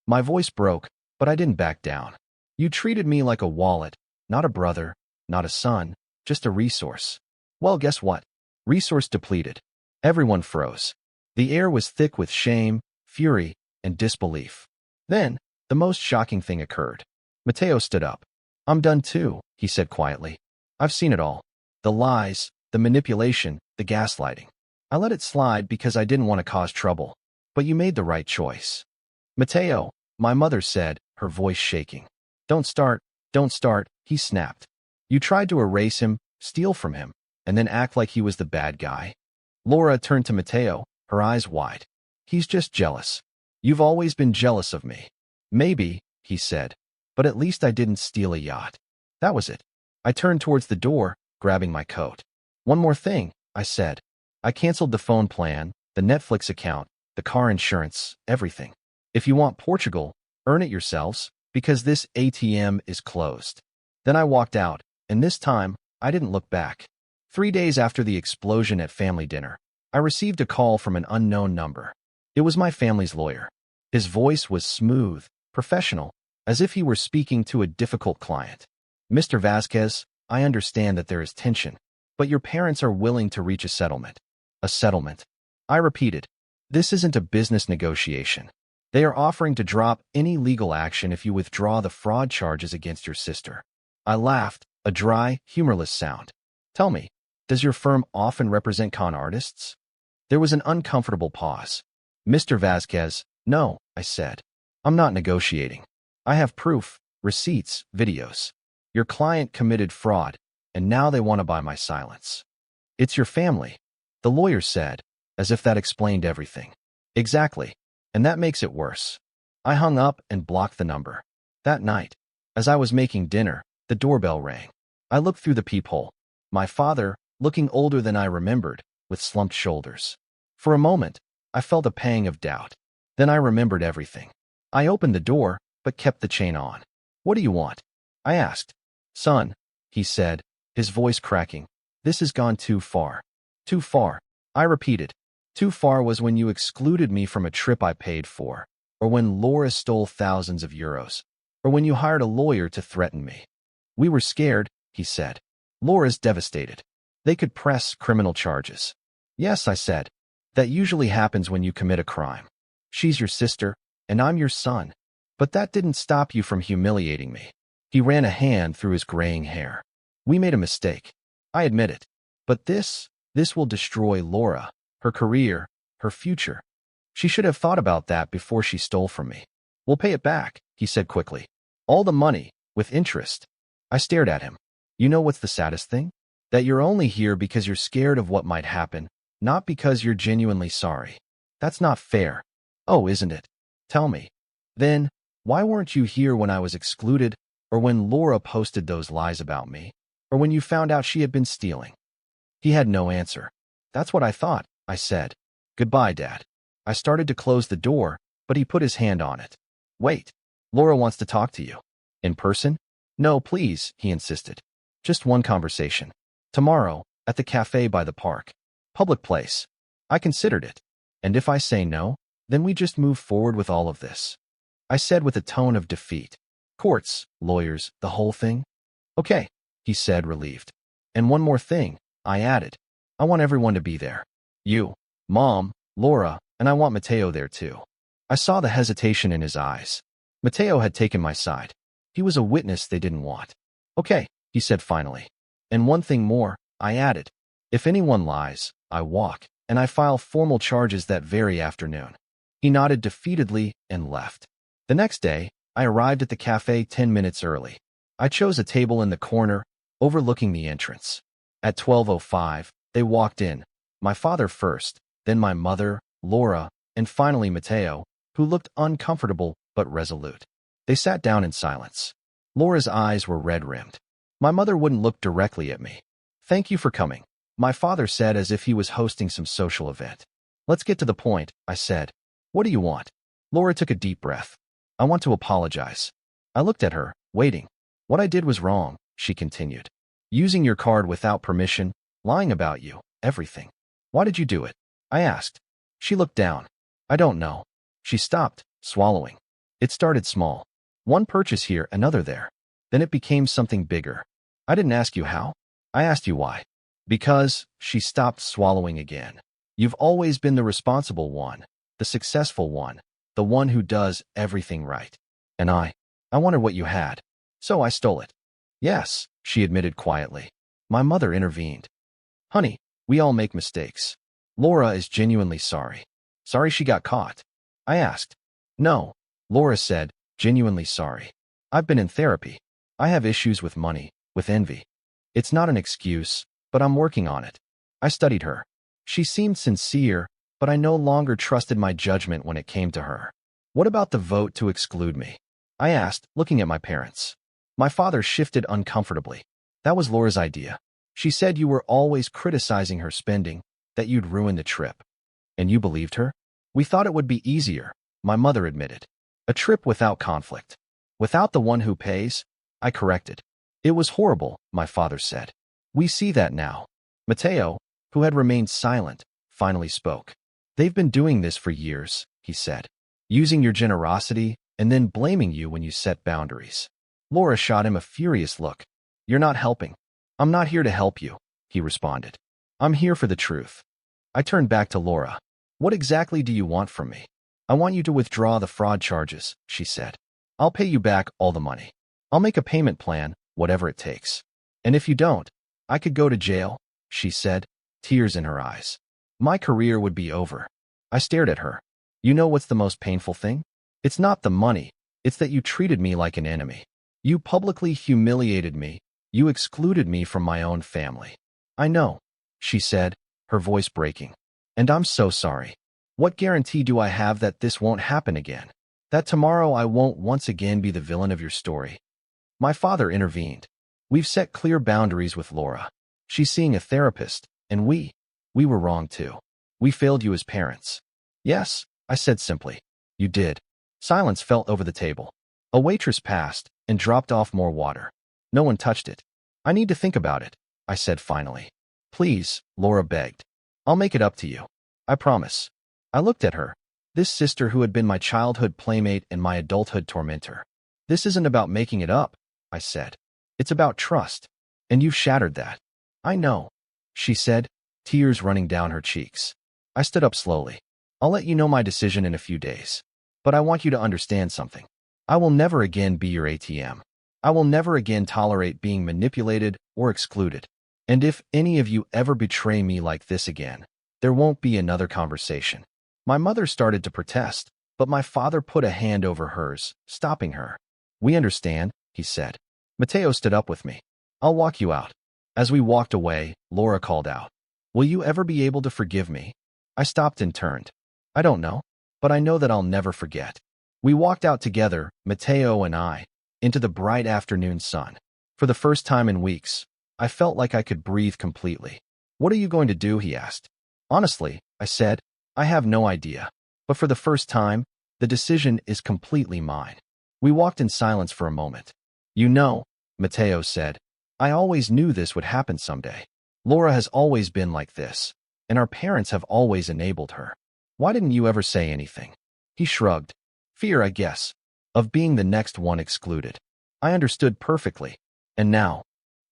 My voice broke, but I didn't back down. "You treated me like a wallet, not a brother, not a son, just a resource." Well, guess what? Resource depleted. Everyone froze. The air was thick with shame, fury, and disbelief. Then, the most shocking thing occurred. Mateo stood up. "I'm done too," he said quietly. "I've seen it all. The lies, the manipulation, the gaslighting. I let it slide because I didn't want to cause trouble. But you made the right choice." "Mateo," my mother said, her voice shaking. Don't start," he snapped. "You tried to erase him, steal from him, and then act like he was the bad guy." Laura turned to Mateo, her eyes wide. "He's just jealous. You've always been jealous of me." "Maybe," he said, "but at least I didn't steal a yacht." That was it. I turned towards the door, grabbing my coat. "One more thing," I said. "I canceled the phone plan, the Netflix account, the car insurance, everything. If you want Portugal, earn it yourselves, because this ATM is closed." Then I walked out, and this time, I didn't look back. 3 days after the explosion at family dinner, I received a call from an unknown number. It was my family's lawyer. His voice was smooth, professional, as if he were speaking to a difficult client. "Mr. Vasquez, I understand that there is tension, but your parents are willing to reach a settlement." "A settlement?" I repeated. "This isn't a business negotiation. They are offering to drop any legal action if you withdraw the fraud charges against your sister." I laughed, a dry, humorless sound. "Tell me, does your firm often represent con artists?" There was an uncomfortable pause. "Mr. Vasquez, no," I said. "I'm not negotiating. I have proof, receipts, videos. Your client committed fraud, and now they want to buy my silence. It's your family, the lawyer said, as if that explained everything. Exactly, and that makes it worse. I hung up and blocked the number. That night, as I was making dinner, the doorbell rang. I looked through the peephole. My father, looking older than I remembered, with slumped shoulders. For a moment, I felt a pang of doubt. Then I remembered everything. I opened the door, but kept the chain on. What do you want? I asked. Son, he said, his voice cracking. This has gone too far. Too far. I repeated. Too far was when you excluded me from a trip I paid for, or when Laura stole thousands of euros, or when you hired a lawyer to threaten me. We were scared, he said. Laura's devastated. They could press criminal charges. Yes, I said. That usually happens when you commit a crime. She's your sister, and I'm your son. But that didn't stop you from humiliating me. He ran a hand through his graying hair. We made a mistake. I admit it. But this will destroy Laura, her career, her future. She should have thought about that before she stole from me. We'll pay it back, he said quickly. All the money, with interest. I stared at him. You know what's the saddest thing? That you're only here because you're scared of what might happen, not because you're genuinely sorry. That's not fair. Oh, isn't it? Tell me. Then, why weren't you here when I was excluded, or when Laura posted those lies about me, or when you found out she had been stealing? He had no answer. That's what I thought, I said. Goodbye, Dad. I started to close the door, but he put his hand on it. Wait. Laura wants to talk to you. In person? No, please, he insisted. Just one conversation. Tomorrow, at the cafe by the park. Public place. I considered it. And if I say no, then we just move forward with all of this. I said with a tone of defeat. Courts, lawyers, the whole thing? Okay, he said, relieved. And one more thing, I added. I want everyone to be there. You, Mom, Laura, and I want Matteo there too. I saw the hesitation in his eyes. Matteo had taken my side. He was a witness they didn't want. Okay, he said finally. And one thing more, I added. If anyone lies, I walk, and I file formal charges that very afternoon. He nodded defeatedly and left. The next day, I arrived at the cafe 10 minutes early. I chose a table in the corner, overlooking the entrance. At 12:05, they walked in, my father first, then my mother, Laura, and finally Matteo, who looked uncomfortable but resolute. They sat down in silence. Laura's eyes were red-rimmed. My mother wouldn't look directly at me. Thank you for coming, my father said as if he was hosting some social event. Let's get to the point, I said. What do you want? Laura took a deep breath. I want to apologize. I looked at her, waiting. What I did was wrong, she continued. Using your card without permission, lying about you, everything. Why did you do it? I asked. She looked down. I don't know. She stopped, swallowing. It started small. One purchase here, another there. Then it became something bigger. I didn't ask you how. I asked you why. Because, she stopped swallowing again. You've always been the responsible one, the successful one, the one who does everything right. And I wanted what you had. So I stole it. Yes, she admitted quietly. My mother intervened. Honey, we all make mistakes. Laura is genuinely sorry. Sorry she got caught. I asked. No, Laura said, genuinely sorry. I've been in therapy. I have issues with money, with envy. It's not an excuse, but I'm working on it. I studied her. She seemed sincere, but I no longer trusted my judgment when it came to her. What about the vote to exclude me? I asked, looking at my parents. My father shifted uncomfortably. That was Laura's idea. She said you were always criticizing her spending, that you'd ruin the trip. And you believed her? We thought it would be easier, my mother admitted. A trip without conflict. Without the one who pays, I corrected. It was horrible, my father said. We see that now. Matteo, who had remained silent, finally spoke. They've been doing this for years, he said. Using your generosity and then blaming you when you set boundaries. Laura shot him a furious look. You're not helping. I'm not here to help you, he responded. I'm here for the truth. I turned back to Laura. What exactly do you want from me? I want you to withdraw the fraud charges, she said. I'll pay you back all the money. I'll make a payment plan, whatever it takes. And if you don't, I could go to jail, she said, tears in her eyes. My career would be over. I stared at her. You know what's the most painful thing? It's not the money. It's that you treated me like an enemy. You publicly humiliated me. You excluded me from my own family. I know, she said, her voice breaking. And I'm so sorry. What guarantee do I have that this won't happen again? That tomorrow I won't once again be the villain of your story? My father intervened. We've set clear boundaries with Laura. She's seeing a therapist, and we were wrong too. We failed you as parents. Yes, I said simply. You did. Silence fell over the table. A waitress passed and dropped off more water. No one touched it. I need to think about it, I said finally. Please, Laura begged. I'll make it up to you. I promise. I looked at her, this sister who had been my childhood playmate and my adulthood tormentor. This isn't about making it up, I said. It's about trust. And you've shattered that. I know, she said, tears running down her cheeks. I stood up slowly. I'll let you know my decision in a few days. But I want you to understand something. I will never again be your ATM. I will never again tolerate being manipulated or excluded. And if any of you ever betray me like this again, there won't be another conversation. My mother started to protest, but my father put a hand over hers, stopping her. We understand, he said. Mateo stood up with me. I'll walk you out. As we walked away, Laura called out, will you ever be able to forgive me? I stopped and turned. I don't know, but I know that I'll never forget. We walked out together, Mateo and I, into the bright afternoon sun. For the first time in weeks, I felt like I could breathe completely. What are you going to do? He asked. Honestly, I said, I have no idea. But for the first time, the decision is completely mine. We walked in silence for a moment. You know, Mateo said, I always knew this would happen someday. Laura has always been like this, and our parents have always enabled her. Why didn't you ever say anything? He shrugged. Fear, I guess, of being the next one excluded. I understood perfectly. And now?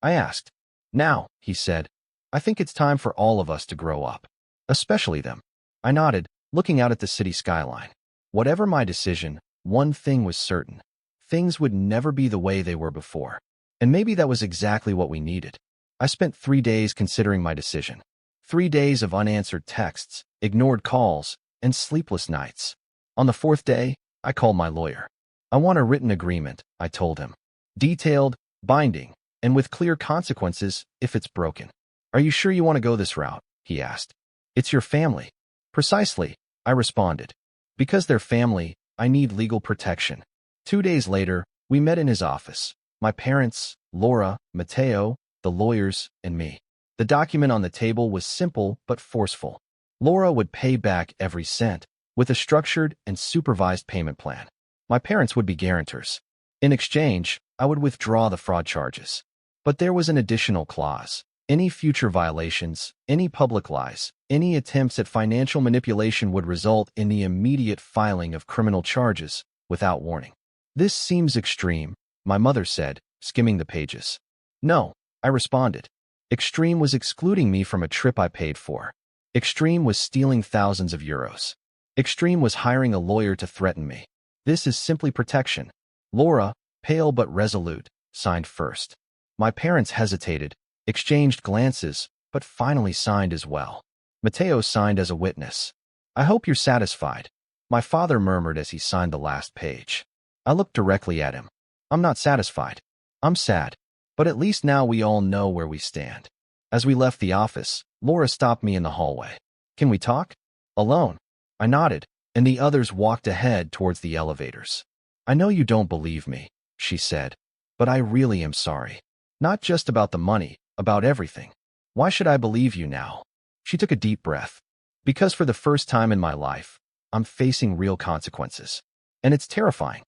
I asked. Now, he said, I think it's time for all of us to grow up. Especially them. I nodded, looking out at the city skyline. Whatever my decision, one thing was certain. Things would never be the way they were before. And maybe that was exactly what we needed. I spent 3 days considering my decision. 3 days of unanswered texts, ignored calls, and sleepless nights. On the 4th day, I called my lawyer. I want a written agreement, I told him. Detailed, binding, and with clear consequences if it's broken. Are you sure you want to go this route? He asked. It's your family. Precisely, I responded. Because they're family, I need legal protection. 2 days later, we met in his office. My parents, Laura, Mateo, the lawyers, and me. The document on the table was simple but forceful. Laura would pay back every cent, with a structured and supervised payment plan. My parents would be guarantors. In exchange, I would withdraw the fraud charges. But there was an additional clause. Any future violations, any public lies, any attempts at financial manipulation would result in the immediate filing of criminal charges, without warning. This seems extreme, my mother said, skimming the pages. No, I responded. Extreme was excluding me from a trip I paid for. Extreme was stealing thousands of euros. Extreme was hiring a lawyer to threaten me. This is simply protection. Laura, pale but resolute, signed first. My parents hesitated, exchanged glances, but finally signed as well. Mateo signed as a witness. I hope you're satisfied, my father murmured as he signed the last page. I looked directly at him. I'm not satisfied. I'm sad. But at least now we all know where we stand. As we left the office, Laura stopped me in the hallway. Can we talk? Alone? I nodded, and the others walked ahead towards the elevators. I know you don't believe me, she said, but I really am sorry. Not just about the money, about everything. Why should I believe you now? She took a deep breath. Because for the first time in my life, I'm facing real consequences. And it's terrifying.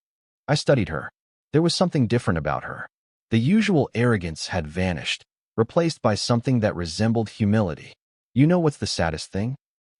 I studied her. There was something different about her. The usual arrogance had vanished, replaced by something that resembled humility. You know what's the saddest thing?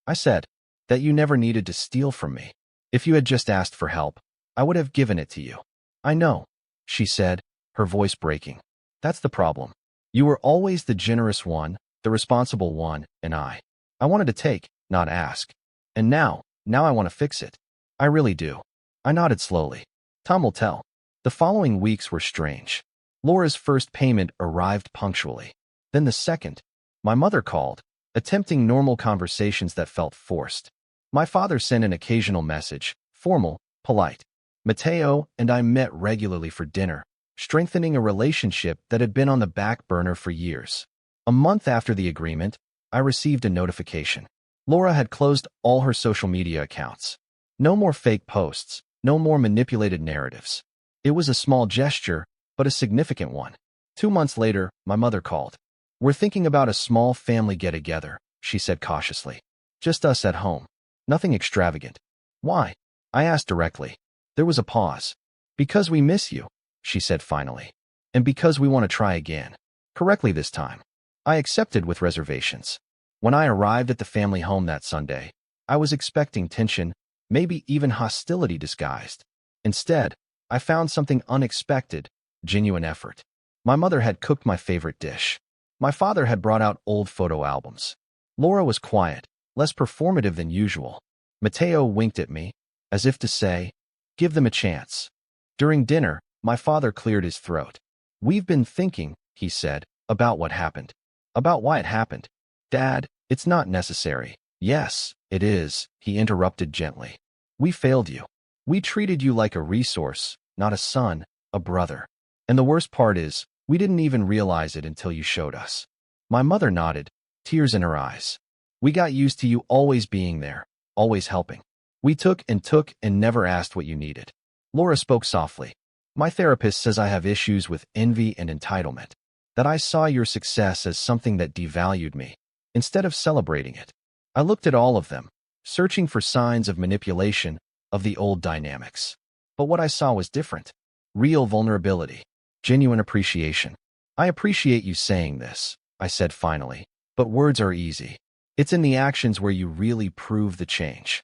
I said, that you never needed to steal from me. If you had just asked for help, I would have given it to you. I know, she said, her voice breaking. That's the problem. You were always the generous one, the responsible one, and I wanted to take, not ask. And now I want to fix it. I really do. I nodded slowly. Time will tell. The following weeks were strange. Laura's first payment arrived punctually. Then the second. My mother called, attempting normal conversations that felt forced. My father sent an occasional message, formal, polite. Mateo and I met regularly for dinner, strengthening a relationship that had been on the back burner for years. A month after the agreement, I received a notification. Laura had closed all her social media accounts. No more fake posts, no more manipulated narratives. It was a small gesture, but a significant one. 2 months later, my mother called. "We're thinking about a small family get-together," she said cautiously. "Just us at home. Nothing extravagant." "Why?" I asked directly. There was a pause. "Because we miss you," she said finally. "And because we want to try again. Correctly this time." I accepted with reservations. When I arrived at the family home that Sunday, I was expecting tension, maybe even hostility disguised. Instead, I found something unexpected, genuine effort. My mother had cooked my favorite dish. My father had brought out old photo albums. Laura was quiet, less performative than usual. Mateo winked at me, as if to say, "Give them a chance." During dinner, my father cleared his throat. "We've been thinking," he said, "about what happened." "About why it happened?" "Dad, it's not necessary." "Yes, it is," he interrupted gently. "We failed you. We treated you like a resource, not a son, a brother. And the worst part is, we didn't even realize it until you showed us." My mother nodded, tears in her eyes. "We got used to you always being there, always helping. We took and never asked what you needed." Laura spoke softly. "My therapist says I have issues with envy and entitlement. That I saw your success as something that devalued me, instead of celebrating it." I looked at all of them, searching for signs of manipulation, of the old dynamics. But what I saw was different. Real vulnerability, genuine appreciation. "I appreciate you saying this," I said finally, "but words are easy. It's in the actions where you really prove the change."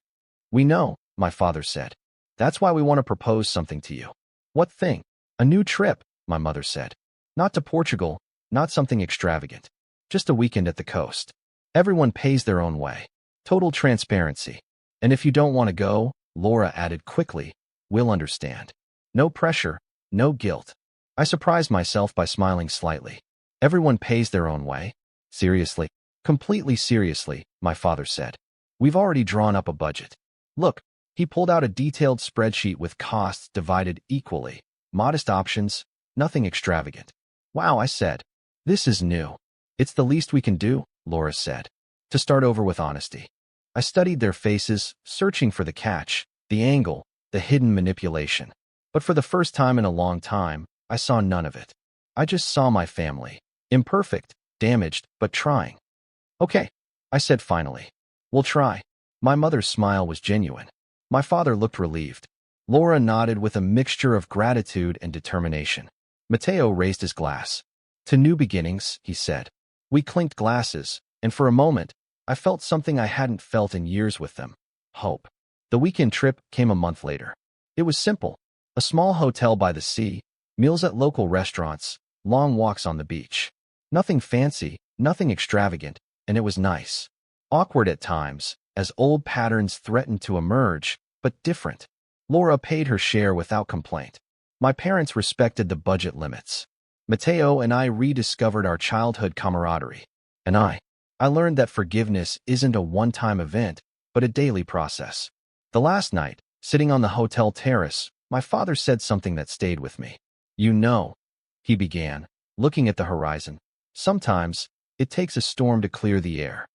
"We know," my father said. "That's why we want to propose something to you." "What thing?" "A new trip," my mother said. "Not to Portugal, not something extravagant. Just a weekend at the coast. Everyone pays their own way. Total transparency. And if you don't want to go," Laura added quickly, "we'll understand. No pressure, no guilt." I surprised myself by smiling slightly. "Everyone pays their own way?" "Seriously?" "Completely seriously," my father said. "We've already drawn up a budget. Look." He pulled out a detailed spreadsheet with costs divided equally. Modest options, nothing extravagant. "Wow," I said. "This is new." "It's the least we can do," Laura said. "To start over with honesty." I studied their faces, searching for the catch, the angle, the hidden manipulation. But for the first time in a long time, I saw none of it. I just saw my family. Imperfect, damaged, but trying. "Okay," I said finally. "We'll try." My mother's smile was genuine. My father looked relieved. Laura nodded with a mixture of gratitude and determination. Mateo raised his glass. "To new beginnings," he said. We clinked glasses, and for a moment, I felt something I hadn't felt in years with them. Hope. The weekend trip came a month later. It was simple. A small hotel by the sea, meals at local restaurants, long walks on the beach. Nothing fancy, nothing extravagant, and it was nice. Awkward at times, as old patterns threatened to emerge, but different. Laura paid her share without complaint. My parents respected the budget limits. Mateo and I rediscovered our childhood camaraderie. And I learned that forgiveness isn't a one-time event, but a daily process. The last night, sitting on the hotel terrace, my father said something that stayed with me. "You know," he began, looking at the horizon, "sometimes it takes a storm to clear the air."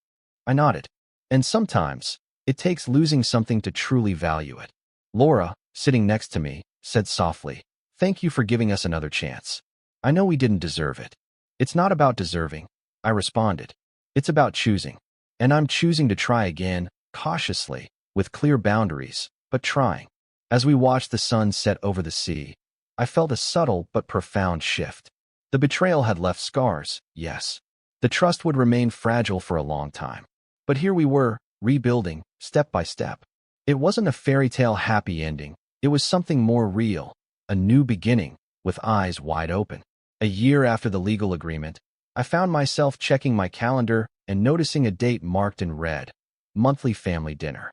I nodded. "And sometimes it takes losing something to truly value it." Laura, sitting next to me, said softly, "Thank you for giving us another chance. I know we didn't deserve it." "It's not about deserving," I responded. "It's about choosing. And I'm choosing to try again, cautiously, with clear boundaries, but trying." As we watched the sun set over the sea, I felt a subtle but profound shift. The betrayal had left scars, yes. The trust would remain fragile for a long time. But here we were, rebuilding, step by step. It wasn't a fairy tale happy ending. It was something more real, a new beginning, with eyes wide open. A year after the legal agreement, I found myself checking my calendar and noticing a date marked in red: monthly family dinner.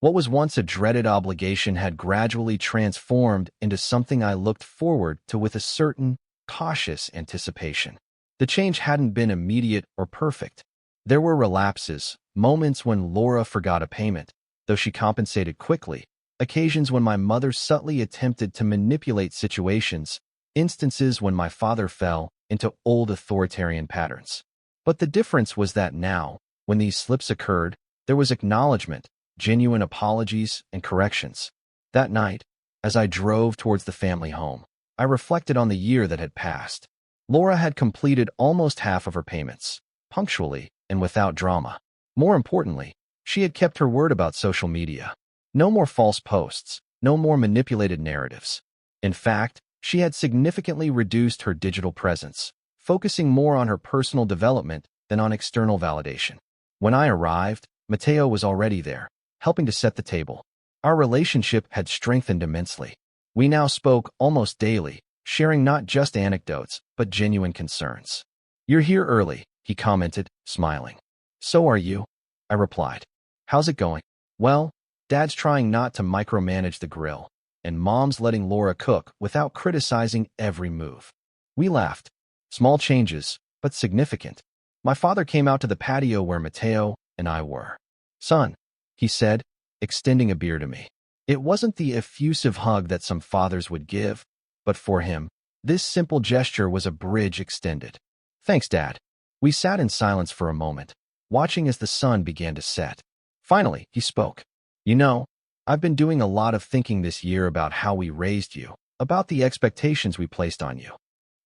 What was once a dreaded obligation had gradually transformed into something I looked forward to with a certain, cautious anticipation. The change hadn't been immediate or perfect. There were relapses, moments when Laura forgot a payment, though she compensated quickly, occasions when my mother subtly attempted to manipulate situations, instances when my father fell into old authoritarian patterns. But the difference was that now, when these slips occurred, there was acknowledgement, genuine apologies, and corrections. That night, as I drove towards the family home, I reflected on the year that had passed. Laura had completed almost half of her payments, punctually and without drama. More importantly, she had kept her word about social media. No more false posts, no more manipulated narratives. In fact, she had significantly reduced her digital presence, focusing more on her personal development than on external validation. When I arrived, Matteo was already there, helping to set the table. Our relationship had strengthened immensely. We now spoke almost daily, sharing not just anecdotes, but genuine concerns. "You're here early," he commented, smiling. "So are you," I replied. "How's it going?" "Well, Dad's trying not to micromanage the grill, and Mom's letting Laura cook without criticizing every move." We laughed. Small changes, but significant. My father came out to the patio where Matteo and I were. "Son," he said, extending a beer to me. It wasn't the effusive hug that some fathers would give, but for him, this simple gesture was a bridge extended. "Thanks, Dad." We sat in silence for a moment, watching as the sun began to set. Finally, he spoke. "You know, I've been doing a lot of thinking this year about how we raised you, about the expectations we placed on you."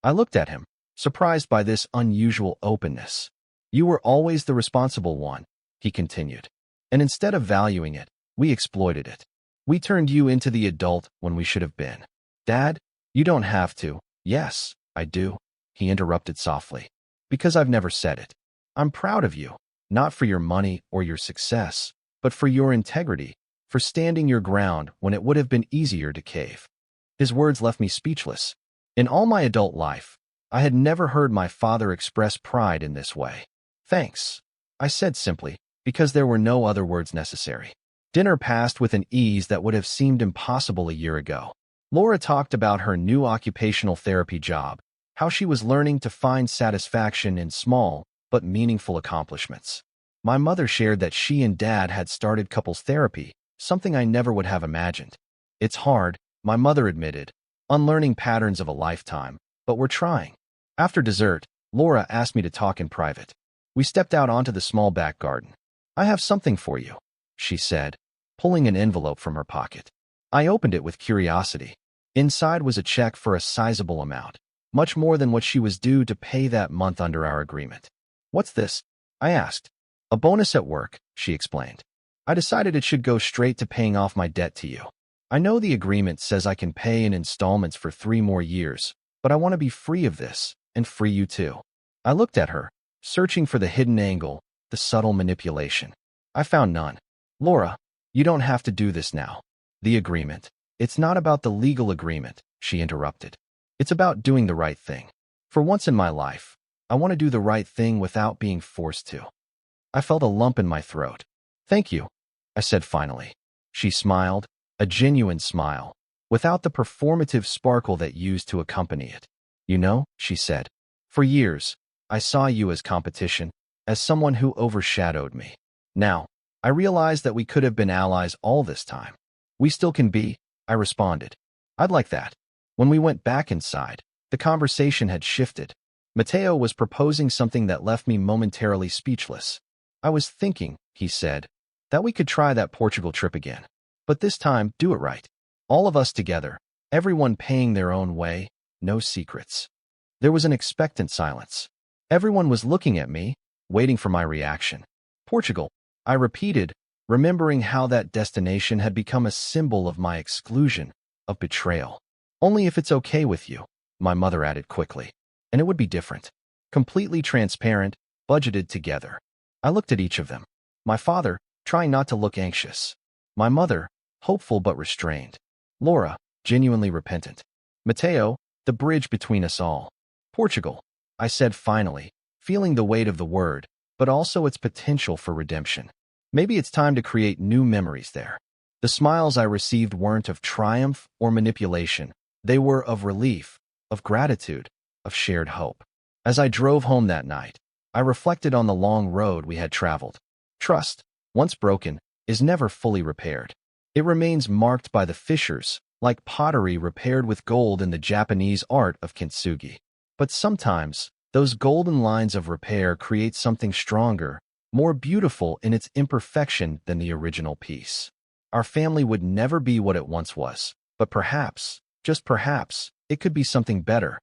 I looked at him, surprised by this unusual openness. "You were always the responsible one," he continued. "And instead of valuing it, we exploited it. We turned you into the adult when we should have been." "Dad, you don't have to." "Yes, I do," he interrupted softly. "Because I've never said it. I'm proud of you, not for your money or your success, but for your integrity, for standing your ground when it would have been easier to cave." His words left me speechless. In all my adult life, I had never heard my father express pride in this way. "Thanks," I said simply, because there were no other words necessary. Dinner passed with an ease that would have seemed impossible a year ago. Laura talked about her new occupational therapy job, how she was learning to find satisfaction in small but meaningful accomplishments. My mother shared that she and Dad had started couples therapy, something I never would have imagined. "It's hard," my mother admitted, "unlearning patterns of a lifetime, but we're trying." After dessert, Laura asked me to talk in private. We stepped out onto the small back garden. "I have something for you," she said, pulling an envelope from her pocket. I opened it with curiosity. Inside was a check for a sizable amount, much more than what she was due to pay that month under our agreement. "What's this?" I asked. "A bonus at work," she explained. "I decided it should go straight to paying off my debt to you. I know the agreement says I can pay in installments for 3 more years, but I want to be free of this, and free you too." I looked at her, searching for the hidden angle, the subtle manipulation. I found none. "Laura, you don't have to do this now. The agreement. It's not about the legal agreement," she interrupted. "It's about doing the right thing. For once in my life, I want to do the right thing without being forced to." I felt a lump in my throat. "Thank you," I said finally. She smiled, a genuine smile, without the performative sparkle that used to accompany it. "You know," she said, "for years, I saw you as competition, as someone who overshadowed me. Now, I realize that we could have been allies all this time." "We still can be," I responded. "I'd like that." When we went back inside, the conversation had shifted. Matteo was proposing something that left me momentarily speechless. "I was thinking," he said, "that we could try that Portugal trip again. But this time, do it right. All of us together, everyone paying their own way, no secrets." There was an expectant silence. Everyone was looking at me, waiting for my reaction. "Portugal," I repeated, remembering how that destination had become a symbol of my exclusion, of betrayal. "Only if it's okay with you," my mother added quickly. "And it would be different. Completely transparent, budgeted together." I looked at each of them. My father, trying not to look anxious. My mother, hopeful but restrained. Laura, genuinely repentant. Matteo, the bridge between us all. "Portugal," I said finally, feeling the weight of the word, but also its potential for redemption. Maybe it's time to create new memories there. The smiles I received weren't of triumph or manipulation. They were of relief, of gratitude, of shared hope. As I drove home that night, I reflected on the long road we had traveled. Trust, once broken, is never fully repaired. It remains marked by the fissures, like pottery repaired with gold in the Japanese art of kintsugi. But sometimes, those golden lines of repair create something stronger, more beautiful in its imperfection than the original piece. Our family would never be what it once was, but perhaps, just perhaps, it could be something better,